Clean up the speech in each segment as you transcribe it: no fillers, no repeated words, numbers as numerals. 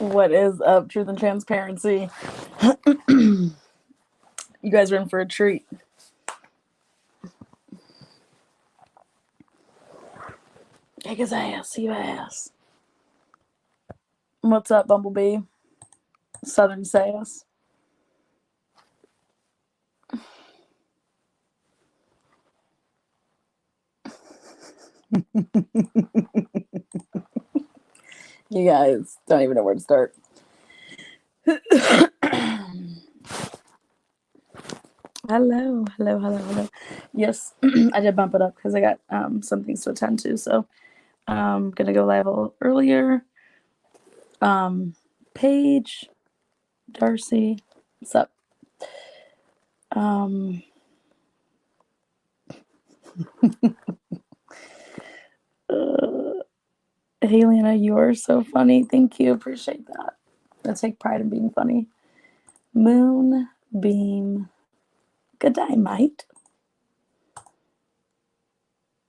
What is up, Truth and Transparency? You guys are in for a treat. Take his ass, you ass. What's up, Bumblebee? Southern sass. You guys don't even know where to start. Hello. Yes, I did bump it up because I got some things to attend to. So I'm gonna go live a little earlier. Paige, Darcy, what's up? Hey, Lena, you are so funny. Thank you. Appreciate that. I take pride in being funny. Moonbeam. Good day, mate.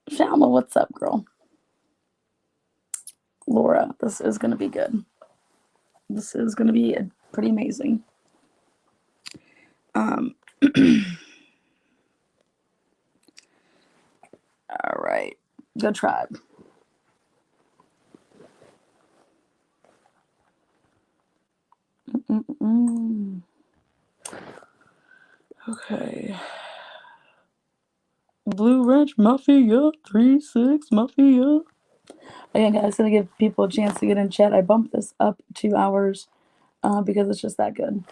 Shalma, what's up, girl? Laura, this is going to be good. This is going to be pretty amazing. All right. Go tribe. Okay. Blue Ranch Mafia, 3-6 Mafia. Again, guys, going to give people a chance to get in chat. I bumped this up 2 hours because it's just that good.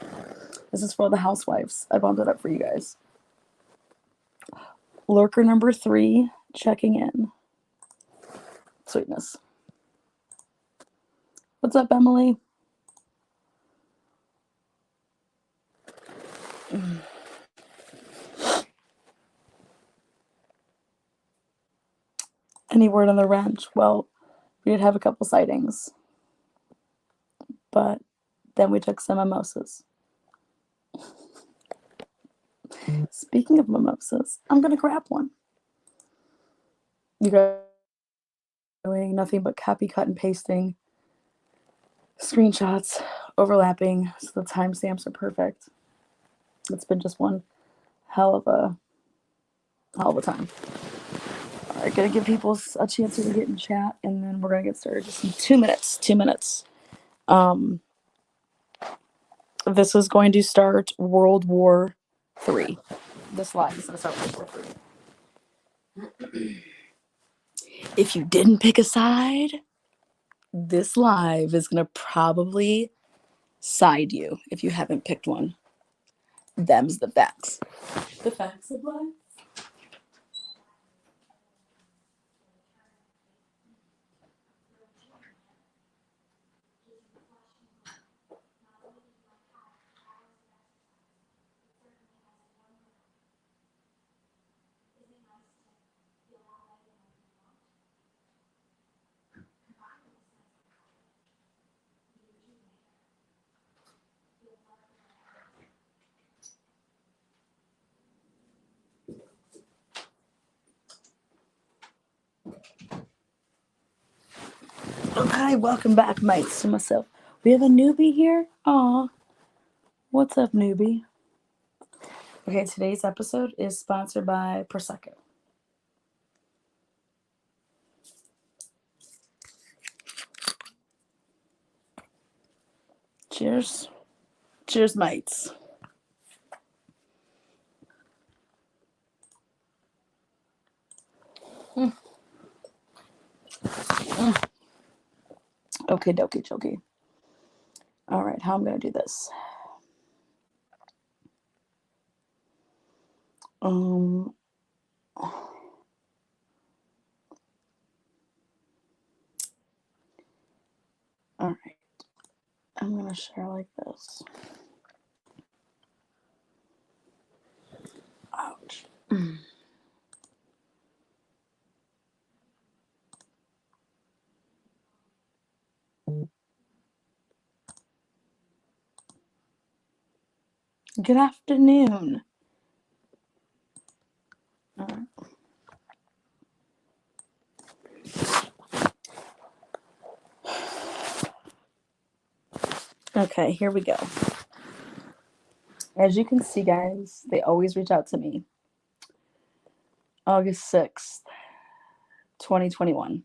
This is for the housewives. I bumped it up for you guys. Lurker number 3, checking in. Sweetness. What's up, Emily? Any word on the ranch? Well, we did have a couple sightings, but then we took some mimosas. Speaking of mimosas, I'm gonna grab one. You guys are doing nothing but copy, cut, and pasting screenshots, overlapping, so the timestamps are perfect. It's been just one hell of a time. All right, gonna give people a chance to get in chat, and then we're gonna get started just in 2 minutes. 2 minutes. This is going to start World War III. This live is gonna start World War III. If you didn't pick a side, this live is gonna probably side you if you haven't picked one. Them's the facts. The facts of life. Hi, welcome back, mates, to myself. We have a newbie here. Aw. What's up, newbie? Okay, today's episode is sponsored by Prosecco. Cheers. Cheers, mates. Okay, dokie, jokey. All right, how I'm going to do this. All right. I'm going to share like this. Ouch. Good afternoon. All right. Okay, here we go. As you can see, guys, they always reach out to me. August 6th, 2021.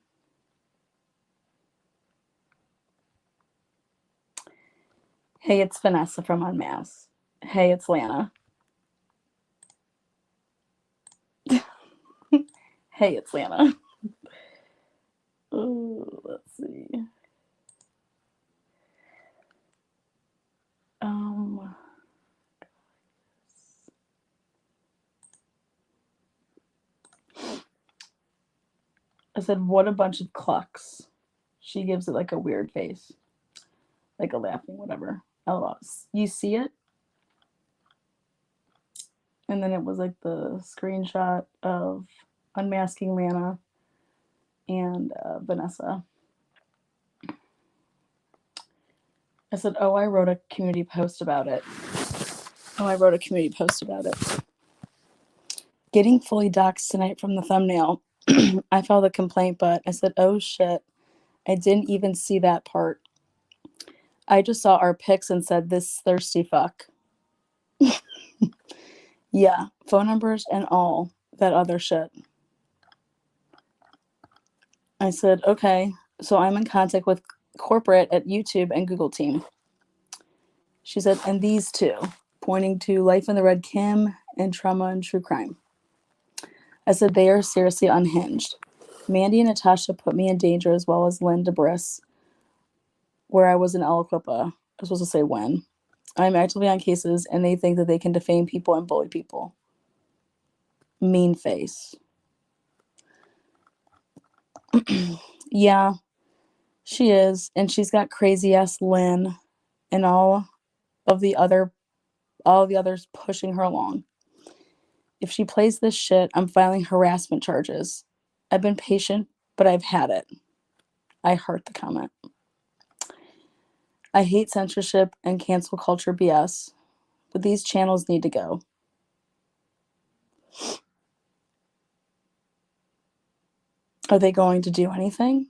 Hey, it's Vanessa from Unmasked. Hey, it's Lana. Hey, it's Lana. Ooh, let's see. I said, what a bunch of clucks. She gives it like a weird face, like a laughing whatever. LOL. You see it? And then it was like the screenshot of unmasking Lana and Vanessa. I said, oh, I wrote a community post about it. Getting fully doxxed tonight from the thumbnail. I filed a complaint, but I said, oh shit, I didn't even see that part. I just saw our pics and said, this thirsty fuck. Yeah, phone numbers and all that other shit. I said, okay, so I'm in contact with corporate at YouTube and Google team. She said, and these two, pointing to Life in the Red Kim and Trauma and True Crime. I said, they are seriously unhinged. Mandy and Natasha put me in danger, as well as Lynn Debris, where I was in Aliquippa. I was supposed to say when. I'm actively on cases, and they think that they can defame people and bully people. Mean face. Yeah, she is, and she's got crazy ass Lynn and all the others pushing her along. If she plays this shit, I'm filing harassment charges. I've been patient, but I've had it. I heart the comment. I hate censorship and cancel culture BS, but these channels need to go. Are they going to do anything?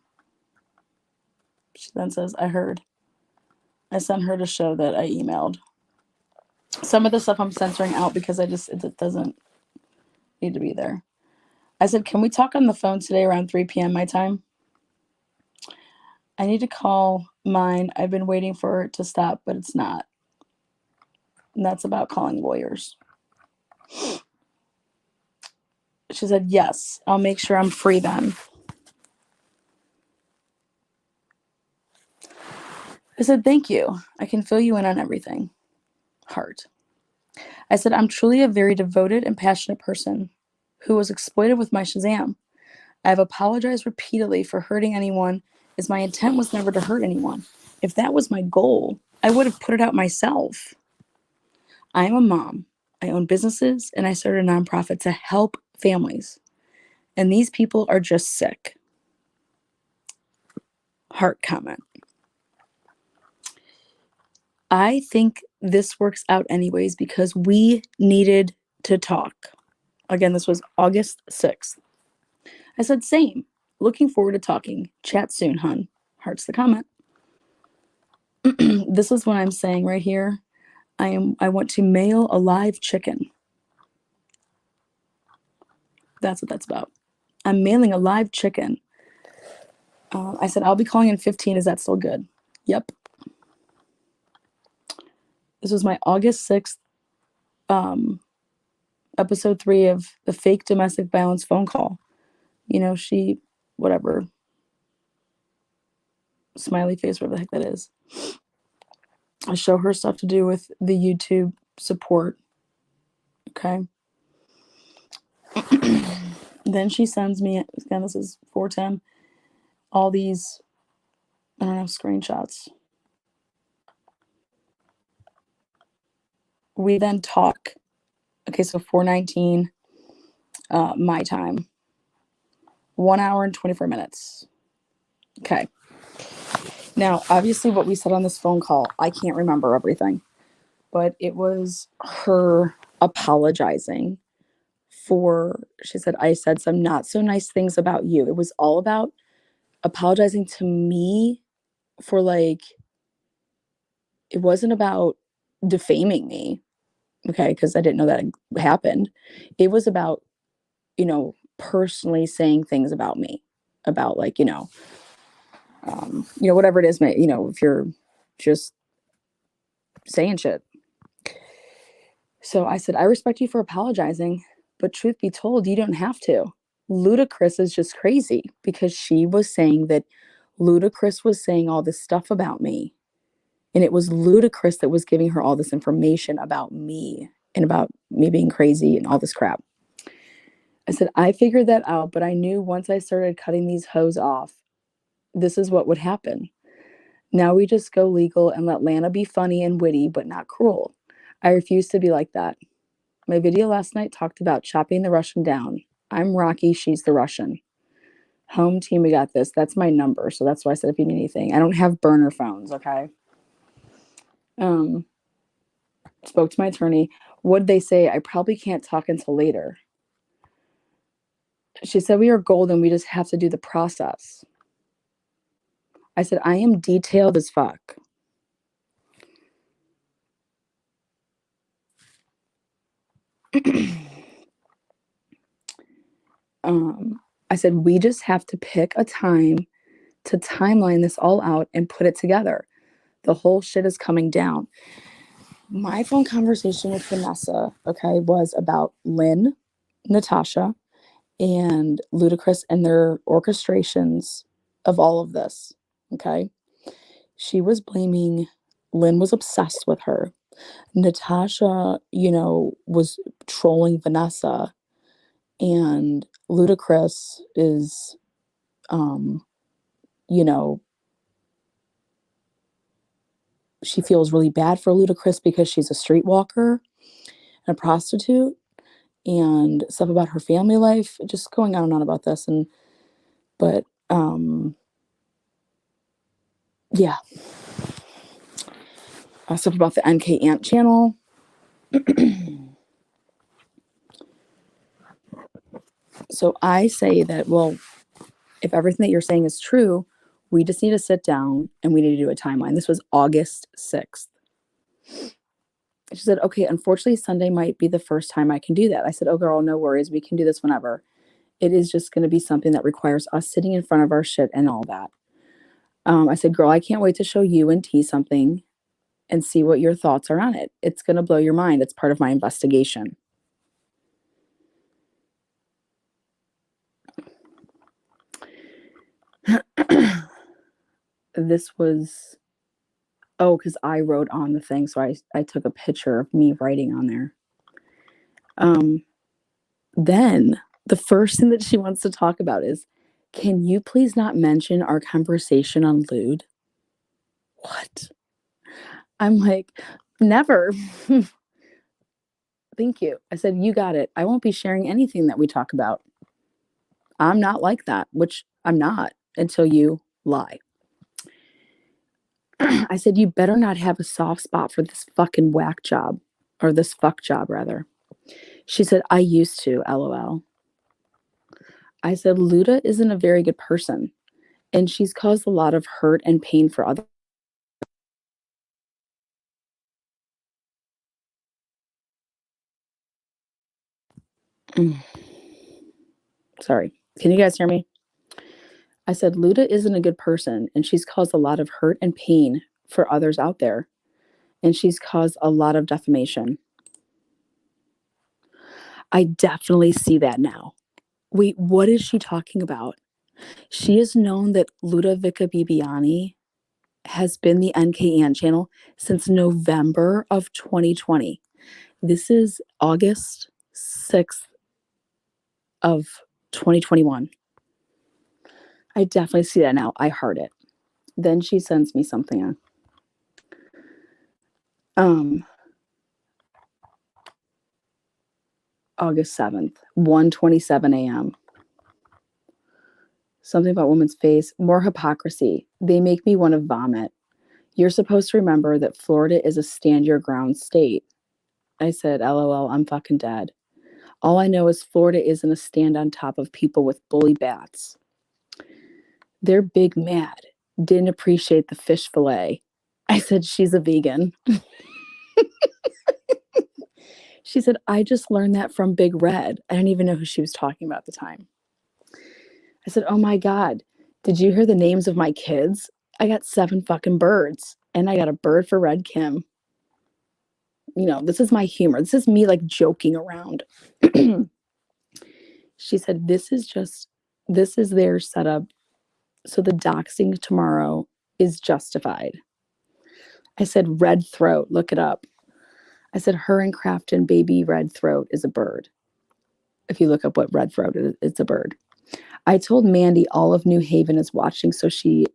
She then says, I heard. I sent her to show that I emailed. Some of the stuff I'm censoring out because it doesn't need to be there. I said, can we talk on the phone today around 3 p.m. my time? I need to call mine. I've been waiting for it to stop, but it's not. And that's about calling lawyers. She said, yes, I'll make sure I'm free then. I said, thank you. I can fill you in on everything. Heart. I said, I'm truly a very devoted and passionate person who was exploited with my Shazam. I have apologized repeatedly for hurting anyone, as my intent was never to hurt anyone. If that was my goal, I would have put it out myself. I am a mom. I own businesses, and I started a nonprofit to help families. And these people are just sick. Heart comment. I think this works out anyways because we needed to talk. Again, this was August 6th. I said, same. Looking forward to talking. Chat soon, hun. Hearts the comment. This is what I'm saying right here. I want to mail a live chicken. That's what that's about. I'm mailing a live chicken. I said, I'll be calling in 15. Is that still good? Yep. This was my August 6th, episode 3 of the fake domestic violence phone call. You know, she, whatever, smiley face, whatever the heck that is. I show her stuff to do with the YouTube support. Okay. Then she sends me, again, this is 410, all these, I don't know, screenshots. We then talk. Okay, so 419 my time. 1 hour and 24 minutes. Okay. Now, obviously what we said on this phone call, I can't remember everything, but it was her apologizing for, she said, I said some not so nice things about you. It was all about apologizing to me for like It wasn't about defaming me, okay, because I didn't know that happened. It was about, personally saying things about me, about like, whatever it is, if you're just saying shit. So I said, I respect you for apologizing, but truth be told, you don't have to. Ludacris is just crazy because she was saying that Ludacris was saying all this stuff about me. And it was Ludacris that was giving her all this information about me and about me being crazy and all this crap. I said, I figured that out, but I knew once I started cutting these hoes off, this is what would happen. Now we just go legal and let Lana be funny and witty, but not cruel. I refuse to be like that. My video last night talked about chopping the Russian down. I'm Rocky, she's the Russian. Home team, we got this. That's my number. So that's why I said if you need anything. I don't have burner phones, okay? Spoke to my attorney. What'd they say? I probably can't talk until later. She said we are golden. We just have to do the process. I said, I am detailed as fuck. I said, we just have to pick a time to timeline this all out and put it together. The whole shit is coming down. My phone conversation with Vanessa, okay, was about Lynn, Natasha, and Ludacris and their orchestrations of all of this, okay? She was blaming, Lynn was obsessed with her. Natasha, was trolling Vanessa, and Ludacris is, she feels really bad for Ludacris because she's a streetwalker and a prostitute and stuff about her family life, just going on and on about this. But yeah. Stuff about the NK Ant channel. So I say that, well, if everything that you're saying is true, we just need to sit down and we need to do a timeline. This was August 6th. She said, okay, unfortunately, Sunday might be the first time I can do that. I said, oh, girl, no worries. We can do this whenever. It is just going to be something that requires us sitting in front of our shit and all that. I said, girl, I can't wait to show you and T something and see what your thoughts are on it. It's going to blow your mind. It's part of my investigation. This was, because I wrote on the thing. So I took a picture of me writing on there. Then the first thing that she wants to talk about is, can you please not mention our conversation on lewd? What? I'm like, never. Thank you. I said, you got it. I won't be sharing anything that we talk about. I'm not like that, which I'm not until you lie. I said, you better not have a soft spot for this fucking whack job, or this fuck job, rather. She said, I used to, LOL. I said, Luda isn't a very good person, and she's caused a lot of hurt and pain for others. Sorry. Can you guys hear me? I said, Luda isn't a good person, and she's caused a lot of hurt and pain for others out there, and she's caused a lot of defamation. I definitely see that now. Wait, what is she talking about? She has known that Ludovica Bibiani has been the NK Ant channel since November of 2020. This is August 6th of 2021. I definitely see that now. I heard it. Then she sends me something. August 7th, 1:27 a.m. Something about woman's face. More hypocrisy. They make me want to vomit. You're supposed to remember that Florida is a stand your ground state. I said, LOL, I'm fucking dead. All I know is Florida isn't a stand on top of people with bully bats. They're big mad. Didn't appreciate the fish fillet. I said, she's a vegan. She said, I just learned that from Big Red. I didn't even know who she was talking about at the time. I said, oh my God, did you hear the names of my kids? I got 7 fucking birds, and I got a bird for Red Kim. You know, this is my humor. This is me like joking around. She said, this is their setup. So the doxing tomorrow is justified. I said, red throat, look it up. I said, her and Crafton baby red throat is a bird. If you look up what red throat is, it's a bird. I told Mandy all of New Haven is watching, so she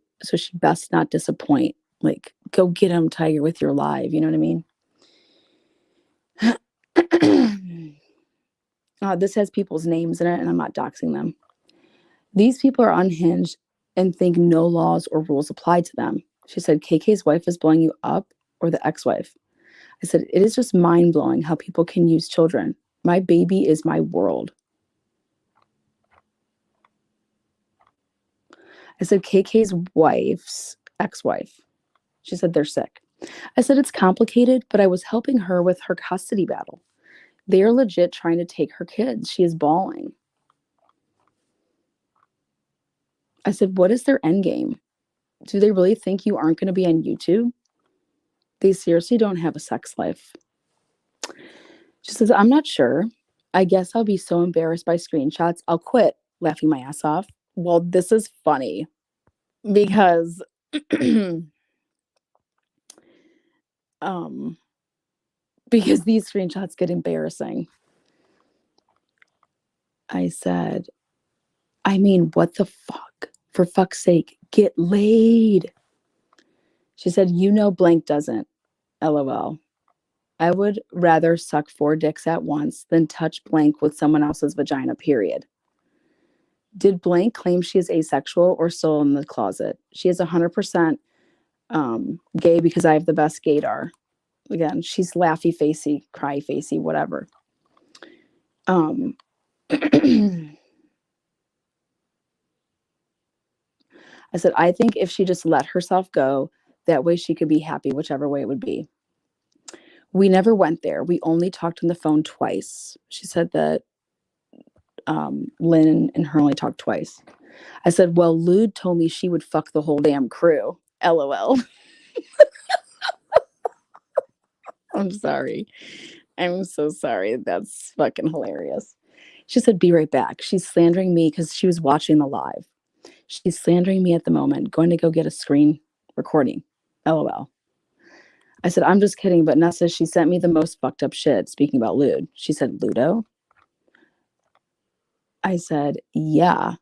best not disappoint. Like, go get him, Tiger, with your live. You know what I mean? This has people's names in it, and I'm not doxing them. These people are unhinged and think no laws or rules apply to them. She said, KK's wife is blowing you up, or the ex-wife. I said, it is just mind-blowing how people can use children. My baby is my world. I said, KK's wife's ex-wife. She said, they're sick. I said, it's complicated, but I was helping her with her custody battle. They are legit trying to take her kids. She is bawling. I said, what is their end game? Do they really think you aren't going to be on YouTube? They seriously don't have a sex life. She says, I'm not sure. I guess I'll be so embarrassed by screenshots, I'll quit, laughing my ass off. Well, this is funny because because these screenshots get embarrassing. I said, I mean, what the fuck? For fuck's sake, get laid. She said, you know blank doesn't. LOL. I would rather suck 4 dicks at once than touch blank with someone else's vagina, period. Did blank claim she is asexual or still in the closet? She is 100% gay because I have the best gaydar. Again, she's laughy facey, cry facey, whatever. I said, I think if she just let herself go, that way she could be happy, whichever way it would be. We never went there. We only talked on the phone twice. She said that Lynn and her only talked twice. I said, well, Lude told me she would fuck the whole damn crew. LOL. I'm sorry. I'm so sorry. That's fucking hilarious. She said, be right back. She's slandering me because she was watching the live. She's slandering me at the moment. Going to go get a screen recording. LOL. I said, I'm just kidding, but Nessa, she sent me the most fucked up shit. Speaking about Lude. She said, Ludo? I said, yeah.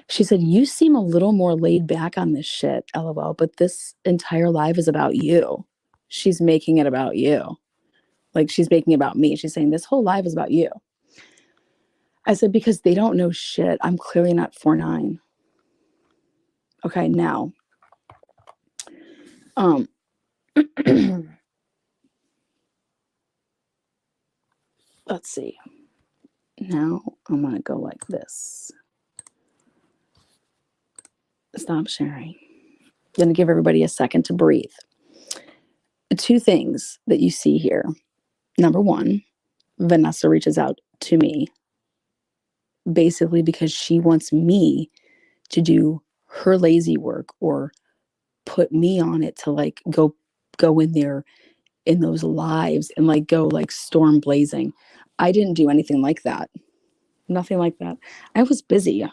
She said, you seem a little more laid back on this shit, LOL, but this entire live is about you. She's making it about you. Like, she's making it about me. She's saying this whole live is about you. I said, because they don't know shit. I'm clearly not 4'9". Okay, now. Let's see. Now I'm going to go like this. Stop sharing. I'm going to give everybody a second to breathe. 2 things that you see here. Number 1, Vanessa reaches out to me basically because she wants me to do her lazy work or put me on it to like go in there in those lives and like go like storm blazing. I didn't do anything like that. Nothing like that. I was busy.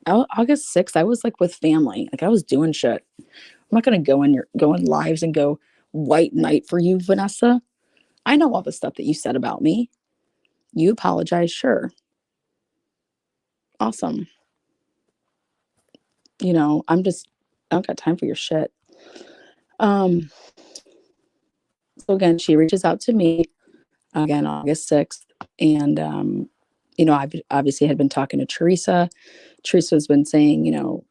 August 6th, I was like with family. Like I was doing shit. I'm not gonna go in lives and go white knight for you, Vanessa. I know all the stuff that you said about me. You apologize, sure. Awesome. You know, I don't got time for your shit. So again, she reaches out to me again, August 6th. And, you know, I obviously had been talking to Theresa. Teresa's been saying, you know,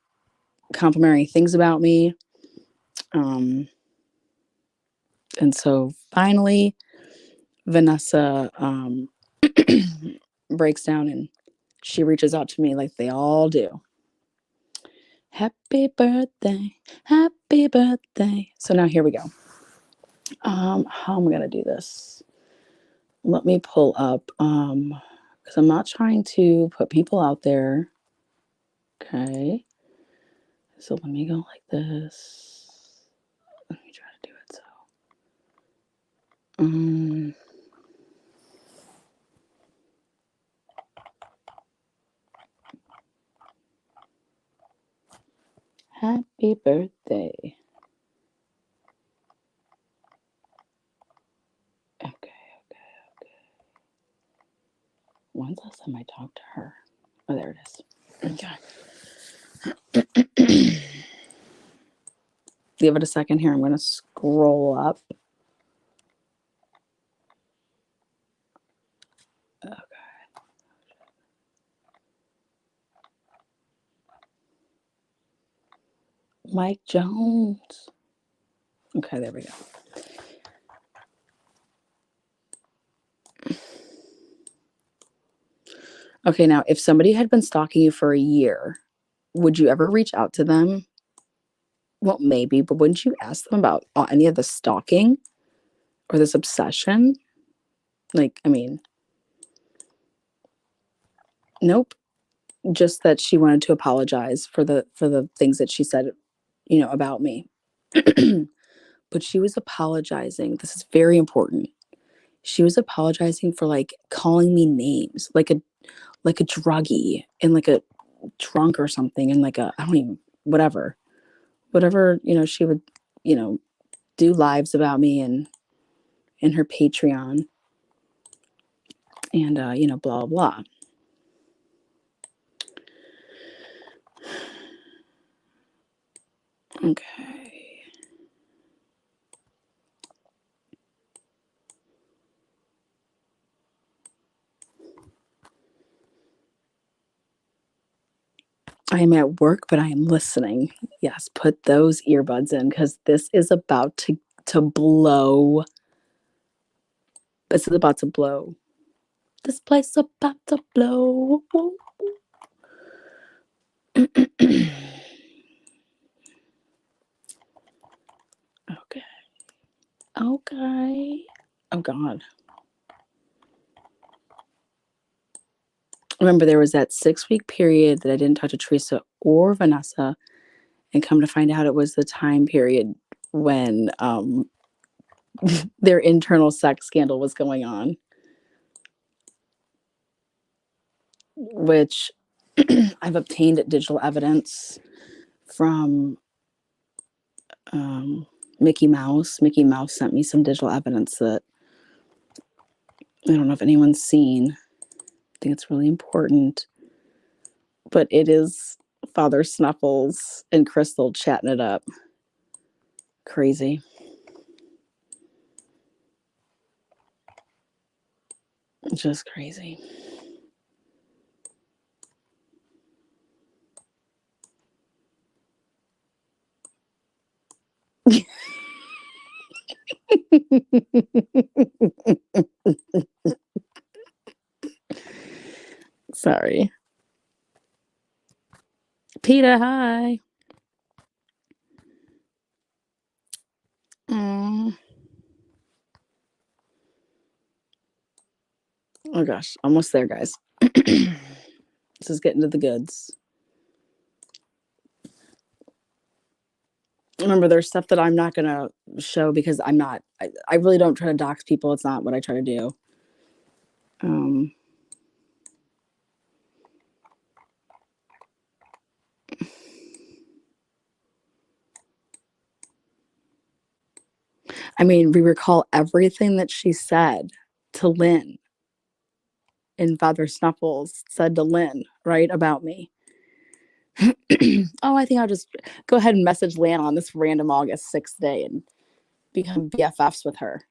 complimentary things about me. And so finally, Vanessa breaks down and she reaches out to me like they all do. Happy birthday, happy birthday. So now here we go. How am I gonna do this? Let me pull up, because I'm not trying to put people out there. Okay. So let me go like this. Let me try to do it so. Happy birthday. Okay. When's the last time I talked to her? Oh, there it is. Okay. Give it a second here. I'm going to scroll up. Okay. Mike Jones. Okay, there we go. Okay, now if somebody had been stalking you for a year, would you ever reach out to them? Well, maybe, but wouldn't you ask them about any of the stalking or this obsession? Like, I mean, nope. Just that she wanted to apologize for the things that she said, about me. But she was apologizing. This is very important. She was apologizing for like calling me names, like a druggie and like a drunk or something, and like I don't even whatever she would do lives about me and in her Patreon and blah blah. Okay. I am at work, but I am listening. Yes, put those earbuds in because this is about to blow. This is about to blow. This place is about to blow. Okay. Okay. Oh God. Remember, there was that 6-week period that I didn't talk to Theresa or Vanessa, and come to find out it was the time period when their internal sex scandal was going on, which I've obtained digital evidence from Mickey Mouse. Mickey Mouse sent me some digital evidence that I don't know if anyone's seen. I think it's really important. But it is Father Snuffles and Crystal chatting it up. Crazy. Just crazy. Sorry. Peter, hi. Mm. Oh gosh, almost there, guys. This is getting to the goods. Remember, there's stuff that I'm not going to show because I really don't try to dox people. It's not what I try to do. I mean, we recall everything that she said to Lynn and Father Snuffles said to Lynn, right, about me. Oh, I think I'll just go ahead and message Lynn on this random August 6th day and become BFFs with her.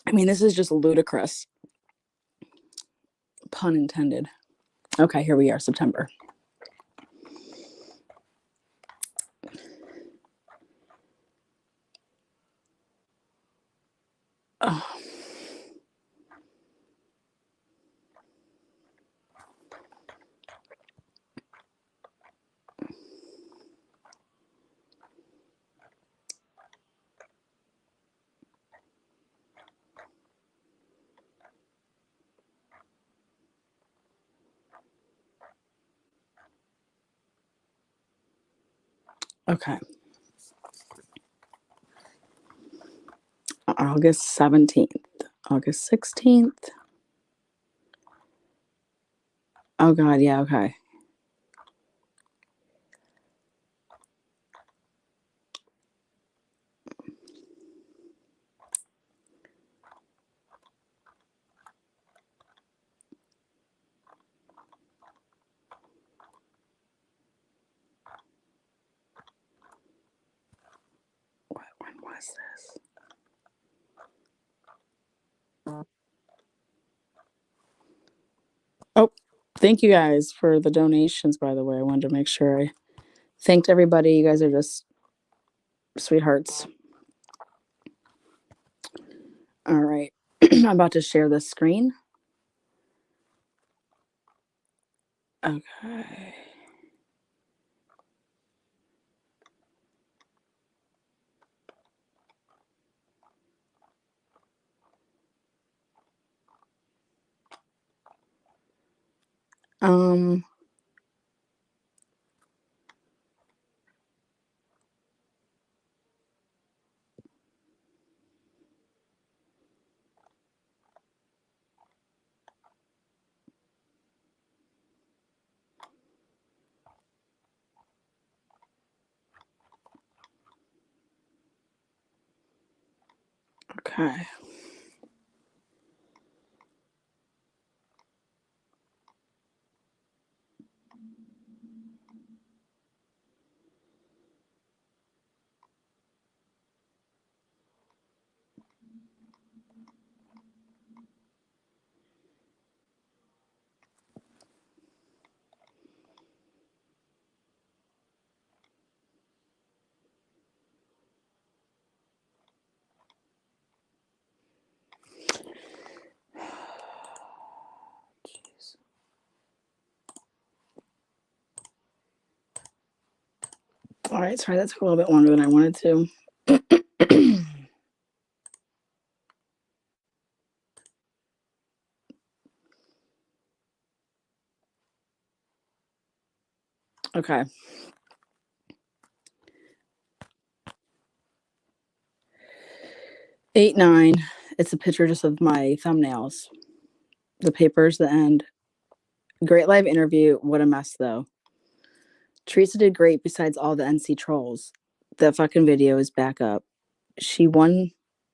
I mean, this is just ludicrous. Pun intended. Okay, here we are, September. Oh. Okay. August 17th. August 16th. Oh, God. Yeah. Okay. When was this? Oh, thank you guys for the donations, by the way. I wanted to make sure I thanked everybody. You guys are just sweethearts. All right. I'm about to share this screen. Okay. Um, okay. Jeez. All right, sorry, that took a little bit longer than I wanted to. Okay. Eight, nine. It's a picture just of my thumbnails. The papers, the end. Great live interview. What a mess, though. Theresa did great besides all the NC trolls. The fucking video is back up. She won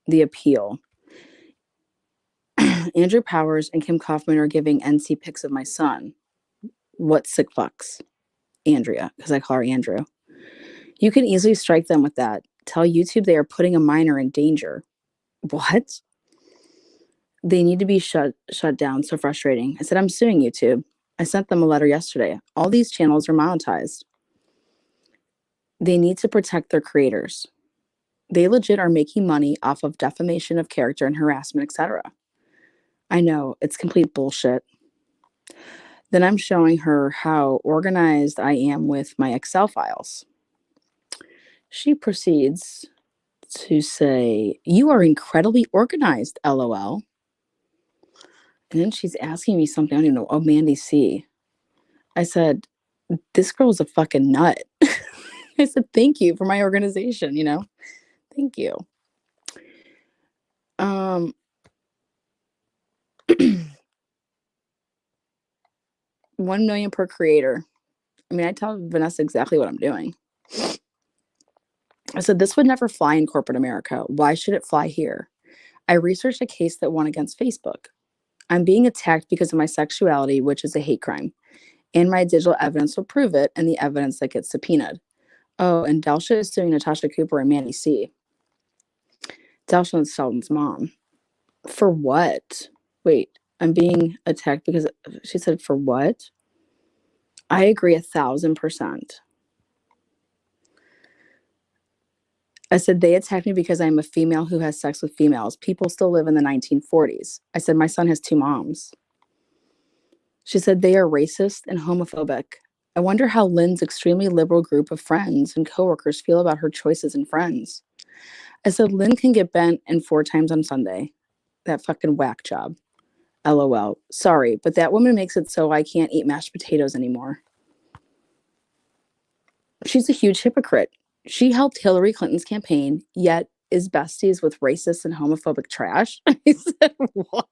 the appeal. Andrew Powers and Kim Kaufman are giving NC pics of my son. What sick fucks? Andrea, because I call her Andrew. You can easily strike them with that. Tell YouTube they are putting a minor in danger. What? They need to be shut down. So frustrating. I said, I'm suing YouTube. I sent them a letter yesterday. All these channels are monetized. They need to protect their creators. They legit are making money off of defamation of character and harassment, etc. I know, it's complete bullshit. Then I'm showing her how organized I am with my Excel files. She proceeds to say, "You are incredibly organized, LOL." And then she's asking me something, I don't even know. Oh, Mandy C. I said, this girl's a fucking nut. I said, thank you for my organization, you know? Thank you. 1 million per creator. I mean, I tell Vanessa exactly what I'm doing. I said, this would never fly in corporate America. Why should it fly here? I researched a case that won against Facebook. I'm being attacked because of my sexuality, which is a hate crime. And my digital evidence will prove it, and the evidence that gets subpoenaed. Oh, and Delsha is suing Natasha Cooper and Mandy C. Delsha is Sheldon's mom. For what? Wait, I'm being attacked because she said, for what? I agree 1,000%. I said, they attacked me because I'm a female who has sex with females. People still live in the 1940s. I said, my son has 2 moms. She said, they are racist and homophobic. I wonder how Lynn's extremely liberal group of friends and coworkers feel about her choices and friends. I said, Lynn can get bent and 4 times on Sunday. That fucking whack job. LOL. Sorry, but that woman makes it so I can't eat mashed potatoes anymore. She's a huge hypocrite. She helped Hillary Clinton's campaign, yet is besties with racist and homophobic trash. I said, what?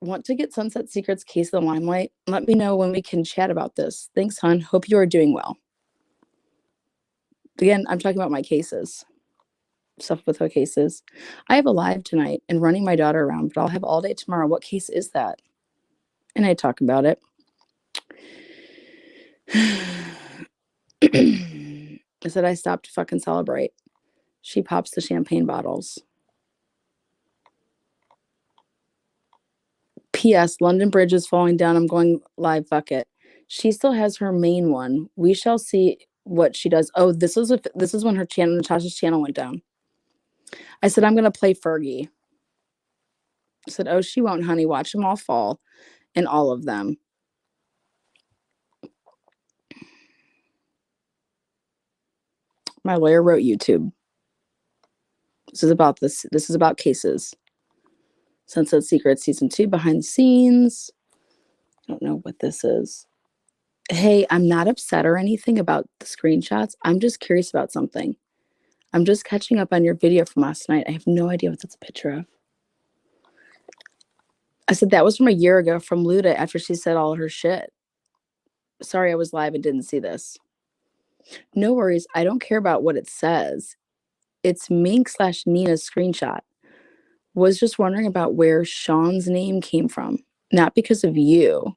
Want to get Sunset Secrets case of the limelight? Let me know when we can chat about this. Thanks, hon. Hope you are doing well. Again, I'm talking about my cases. Stuff with her cases. I have a live tonight and running my daughter around, but I'll have all day tomorrow. What case is that? And I talk about it. I said I stopped to fucking celebrate. She pops the champagne bottles. P.S. London Bridge is falling down. I'm going live. Fuck it. She still has her main one. We shall see what she does. Oh, this is when her channel, Natasha's channel, went down. I said I'm gonna play Fergie. I said, oh, she won't, honey. Watch them all fall, and all of them. My lawyer wrote YouTube. This is about this. This is about cases. Sunset Secrets season 2 behind the scenes. I don't know what this is. Hey, I'm not upset or anything about the screenshots. I'm just curious about something. I'm just catching up on your video from last night. I have no idea what that's a picture of. I said that was from a year ago from Luda after she said all her shit. Sorry, I was live and didn't see this. No worries. I don't care about what it says. It's Mink/Nina's screenshot. Was just wondering about where Sean's name came from. Not because of you.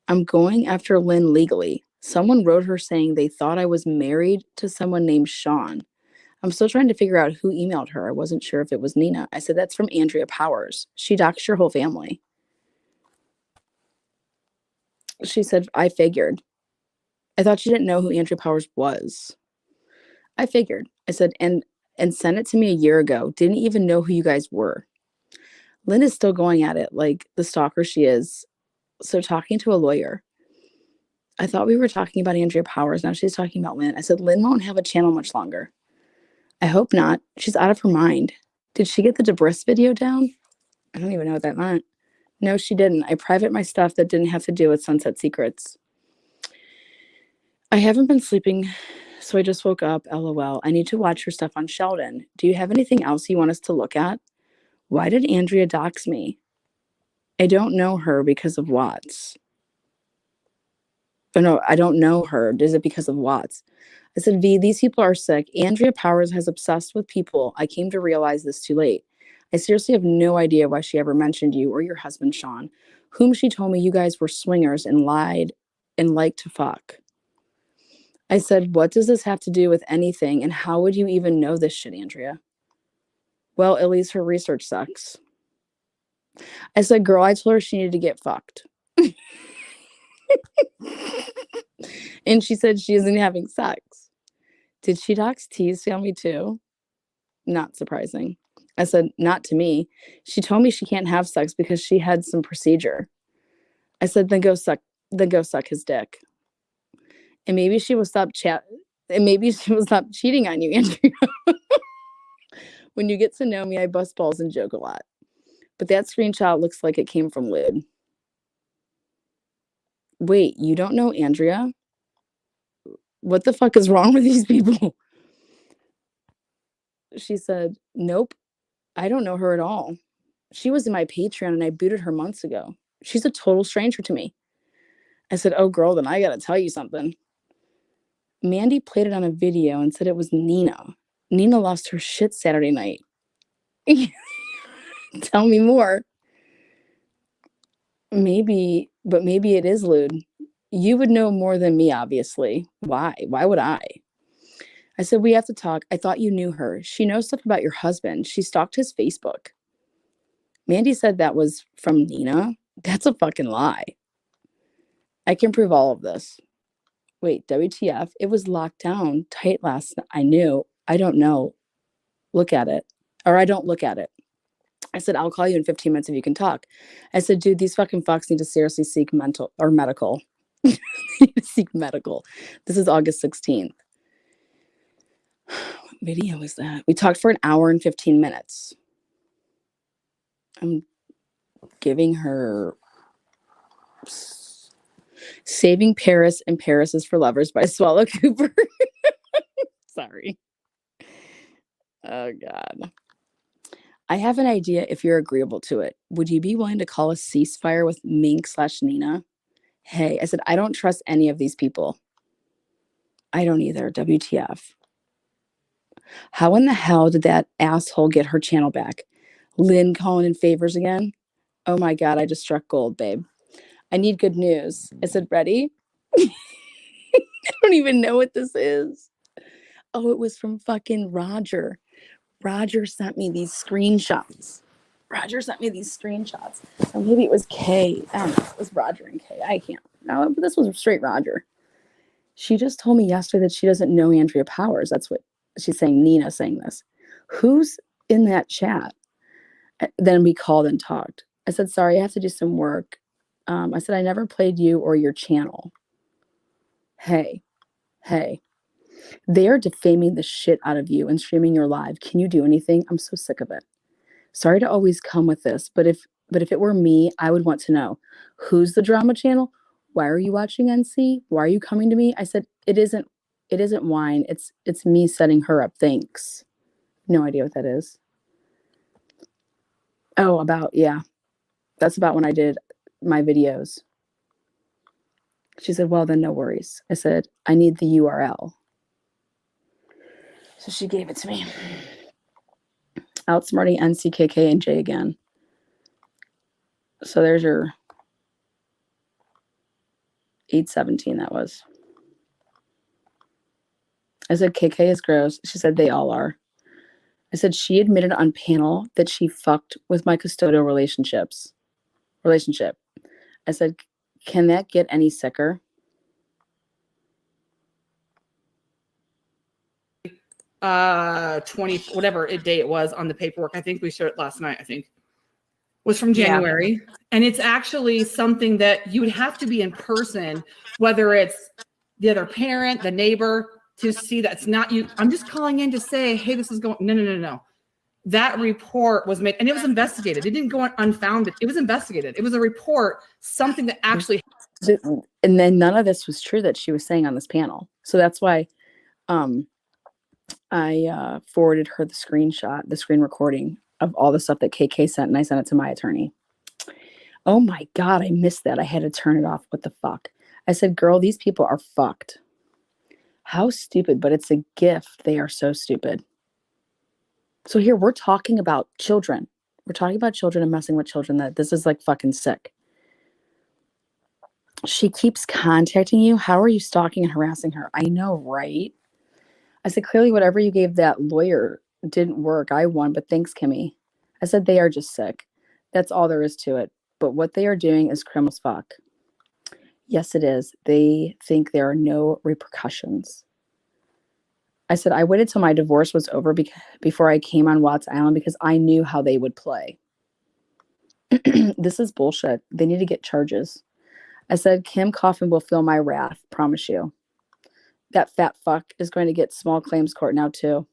I'm going after Lynn legally. Someone wrote her saying they thought I was married to someone named Sean. I'm still trying to figure out who emailed her. I wasn't sure if it was Nina. I said, that's from Andrea Powers. She doxed your whole family. She said, I figured. I thought she didn't know who Andrea Powers was. I figured. I said, and sent it to me a year ago. Didn't even know who you guys were. Lynn is still going at it like the stalker she is. So talking to a lawyer. I thought we were talking about Andrea Powers. Now she's talking about Lynn. I said, Lynn won't have a channel much longer. I hope not. She's out of her mind. Did she get the Debris video down? I don't even know what that meant. No, she didn't. I private my stuff that didn't have to do with Sunset Secrets. I haven't been sleeping, so I just woke up. LOL. I need to watch her stuff on Sheldon. Do you have anything else you want us to look at? Why did Andrea dox me? I don't know her because of Watts. Oh, no, I don't know her. Is it because of Watts? I said, V, these people are sick. Andrea Powers has obsessed with people. I came to realize this too late. I seriously have no idea why she ever mentioned you or your husband, Sean, whom she told me you guys were swingers and lied and liked to fuck. I said, what does this have to do with anything? And how would you even know this shit, Andrea? Well, at least her research sucks. I said, girl, I told her she needed to get fucked. And she said she isn't having sex. Did she dox T's family too? Not surprising. I said, not to me. She told me she can't have sex because she had some procedure. I said, then go suck his dick. And maybe she will stop cheating on you, Andrea. When you get to know me, I bust balls and joke a lot. But that screenshot looks like it came from Lyd. Wait, you don't know Andrea? What the fuck is wrong with these people? She said, nope, I don't know her at all. She was in my Patreon and I booted her months ago. She's a total stranger to me. I said, oh, girl, then I got to tell you something. Mandy played it on a video and said it was Nina. Nina lost her shit Saturday night. Tell me more. Maybe it is lewd. You would know more than me, obviously. Why? Why would I? I said, we have to talk. I thought you knew her. She knows stuff about your husband. She stalked his Facebook. Mandy said that was from Nina. That's a fucking lie. I can prove all of this. Wait, WTF? It was locked down tight last night. I knew. I don't know. Look at it. Or I don't look at it. I said, I'll call you in 15 minutes if you can talk. I said, dude, these fucking fucks need to seriously seek mental or medical. Seek medical. This is August 16th. What video was that? We talked for an hour and 15 minutes. I'm giving her Saving Paris and Paris is for Lovers by Swallow Cooper. Sorry. Oh, God. I have an idea if you're agreeable to it. Would you be willing to call a ceasefire with Mink/Nina? Hey, I said, I don't trust any of these people. I don't either. WTF. How in the hell did that asshole get her channel back? Lynn calling in favors again? Oh my God, I just struck gold, babe. I need good news. I said, ready? I don't even know what this is. Oh, it was from fucking Roger. Roger sent me these screenshots. Or maybe it was Kay. I don't know. It was Roger and Kay. I can't. No, but this was straight Roger. She just told me yesterday that she doesn't know Andrea Powers. That's what she's saying. Nina saying this. Who's in that chat? Then we called and talked. I said, sorry, I have to do some work. I said, I never played you or your channel. Hey. They are defaming the shit out of you and streaming your live. Can you do anything? I'm so sick of it. Sorry to always come with this, but if it were me, I would want to know, who's the drama channel? Why are you watching NC? Why are you coming to me? I said, it isn't wine. It's me setting her up. Thanks. No idea what that is. Oh, that's about when I did my videos. She said, well, then no worries. I said, I need the URL. So she gave it to me. Outsmarting NCKK and J again. So there's your 817 that was. I said, KK is gross. She said, they all are. I said, she admitted on panel that she fucked with my custodial relationship. I said, can that get any sicker? Whatever day it was on the paperwork. I think we shared it last night, was from January. Yeah. And it's actually something that you would have to be in person, whether it's the other parent, the neighbor, to see that it's not you. I'm just calling in to say, hey, this is going, no. That report was made and it was investigated. It didn't go unfounded. It was investigated. It was a report, something that actually. And then none of this was true that she was saying on this panel. So that's why I forwarded her the screen recording of all the stuff that KK sent, and I sent it to my attorney. Oh my God, I missed that. I had to turn it off. What the fuck? I said, girl, these people are fucked. How stupid, but it's a gift. They are so stupid. So here we're talking about children. We're talking about children and messing with children. That this is like fucking sick. She keeps contacting you. How are you stalking and harassing her? I know, right? I said, clearly whatever you gave that lawyer didn't work. I won, but thanks, Kimmy. I said, they are just sick. That's all there is to it. But what they are doing is criminal as fuck. Yes, it is. They think there are no repercussions. I said, I waited till my divorce was over before I came on Watts Island because I knew how they would play. This is bullshit. They need to get charges. I said, Kim Coffin will feel my wrath. Promise you. That fat fuck is going to get small claims court now too.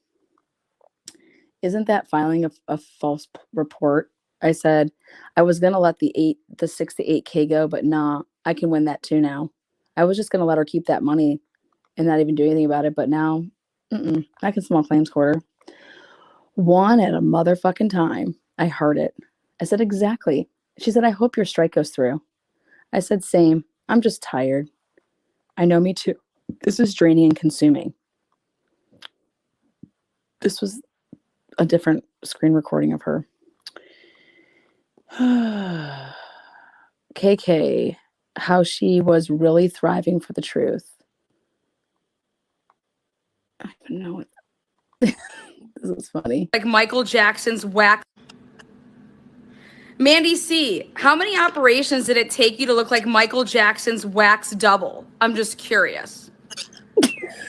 Isn't that filing a false report? I said, I was going to let the 6 to 8K go, but nah, I can win that too now. I was just going to let her keep that money and not even do anything about it. But now, I can small claims court her. One at a motherfucking time. I heard it. I said, exactly. She said, I hope your strike goes through. I said, same. I'm just tired. I know, me too. This is draining and consuming. This was a different screen recording of her. KK, how she was really thriving for the truth. I don't know. This is funny. Like Michael Jackson's wax. Mandy C, how many operations did it take you to look like Michael Jackson's wax double? I'm just curious.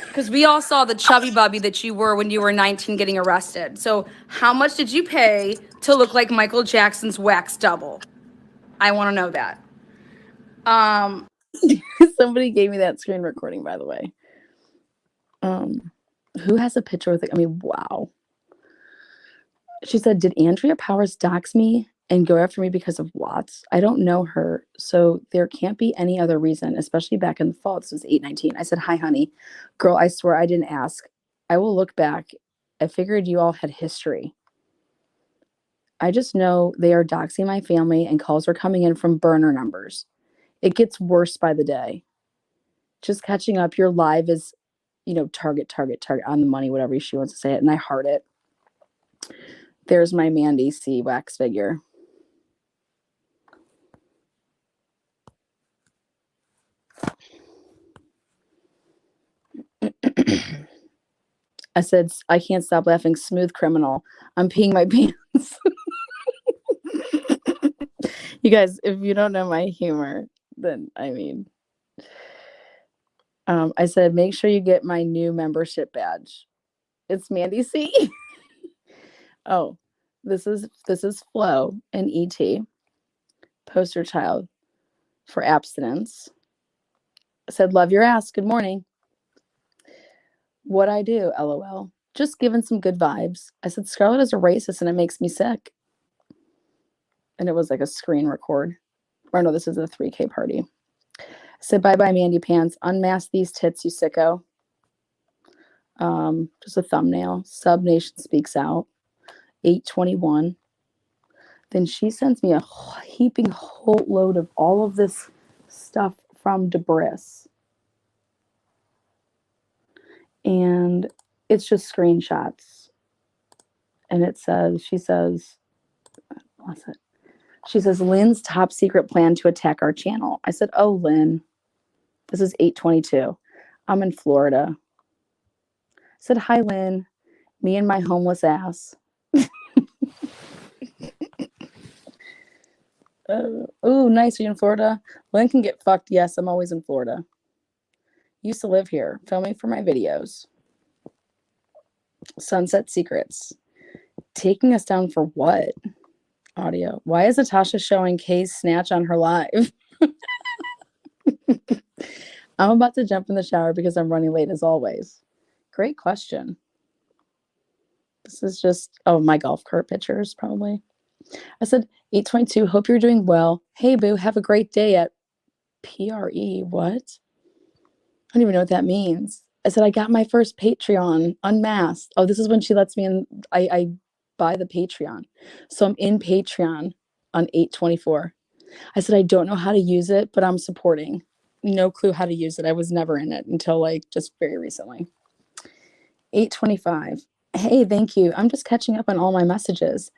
Because we all saw the chubby bubby that you were when you were 19 getting arrested. So how much did you pay to look like Michael Jackson's wax double? I want to know that. Somebody gave me that screen recording, by the way. Who has a picture with it? I mean, wow. She said, did Andrea Powers dox me and go after me because of Watts. I don't know her, so there can't be any other reason, especially back in the fall. This was 8/19. I said, hi, honey. Girl, I swear I didn't ask. I will look back. I figured you all had history. I just know they are doxing my family and calls are coming in from burner numbers. It gets worse by the day. Just catching up. Your live is, target on the money, whatever she wants to say it. And I heart it. There's my Mandy C wax figure. I said, I can't stop laughing. Smooth criminal. I'm peeing my pants. You guys, if you don't know my humor, then I said, make sure you get my new membership badge. It's Mandy C. Oh, this is Flo and ET, poster child for abstinence. I said, love your ass. Good morning. What I do, LOL. Just giving some good vibes. I said, Scarlett is a racist and it makes me sick. And it was like a screen record. Or no, this is a 3K party. I said, bye-bye, Mandy Pants. Unmask these tits, you sicko. Just a thumbnail. Sub Nation speaks out. 8/21. Then she sends me a heaping whole load of all of this stuff from Debris. And it's just screenshots. And she says, Lynn's top secret plan to attack our channel. I said, oh, Lynn, this is 8/22. I'm in Florida. I said, hi, Lynn, me and my homeless ass. Oh, nice. Are you in Florida? Lynn can get fucked. Yes, I'm always in Florida. Used to live here, filming for my videos. Sunset Secrets. Taking us down for what? Audio. Why is Natasha showing Kay's snatch on her live? I'm about to jump in the shower because I'm running late as always. Great question. This is just, my golf cart pictures probably. I said, 8/22, hope you're doing well. Hey, boo, have a great day at PRE. What? I don't even know what that means. I said, I got my first Patreon, Unmasked. Oh, this is when she lets me in. I buy the Patreon. So I'm in Patreon on 8/24. I said, I don't know how to use it, but I'm supporting. No clue how to use it. I was never in it until just very recently. 8/25. Hey, thank you. I'm just catching up on all my messages.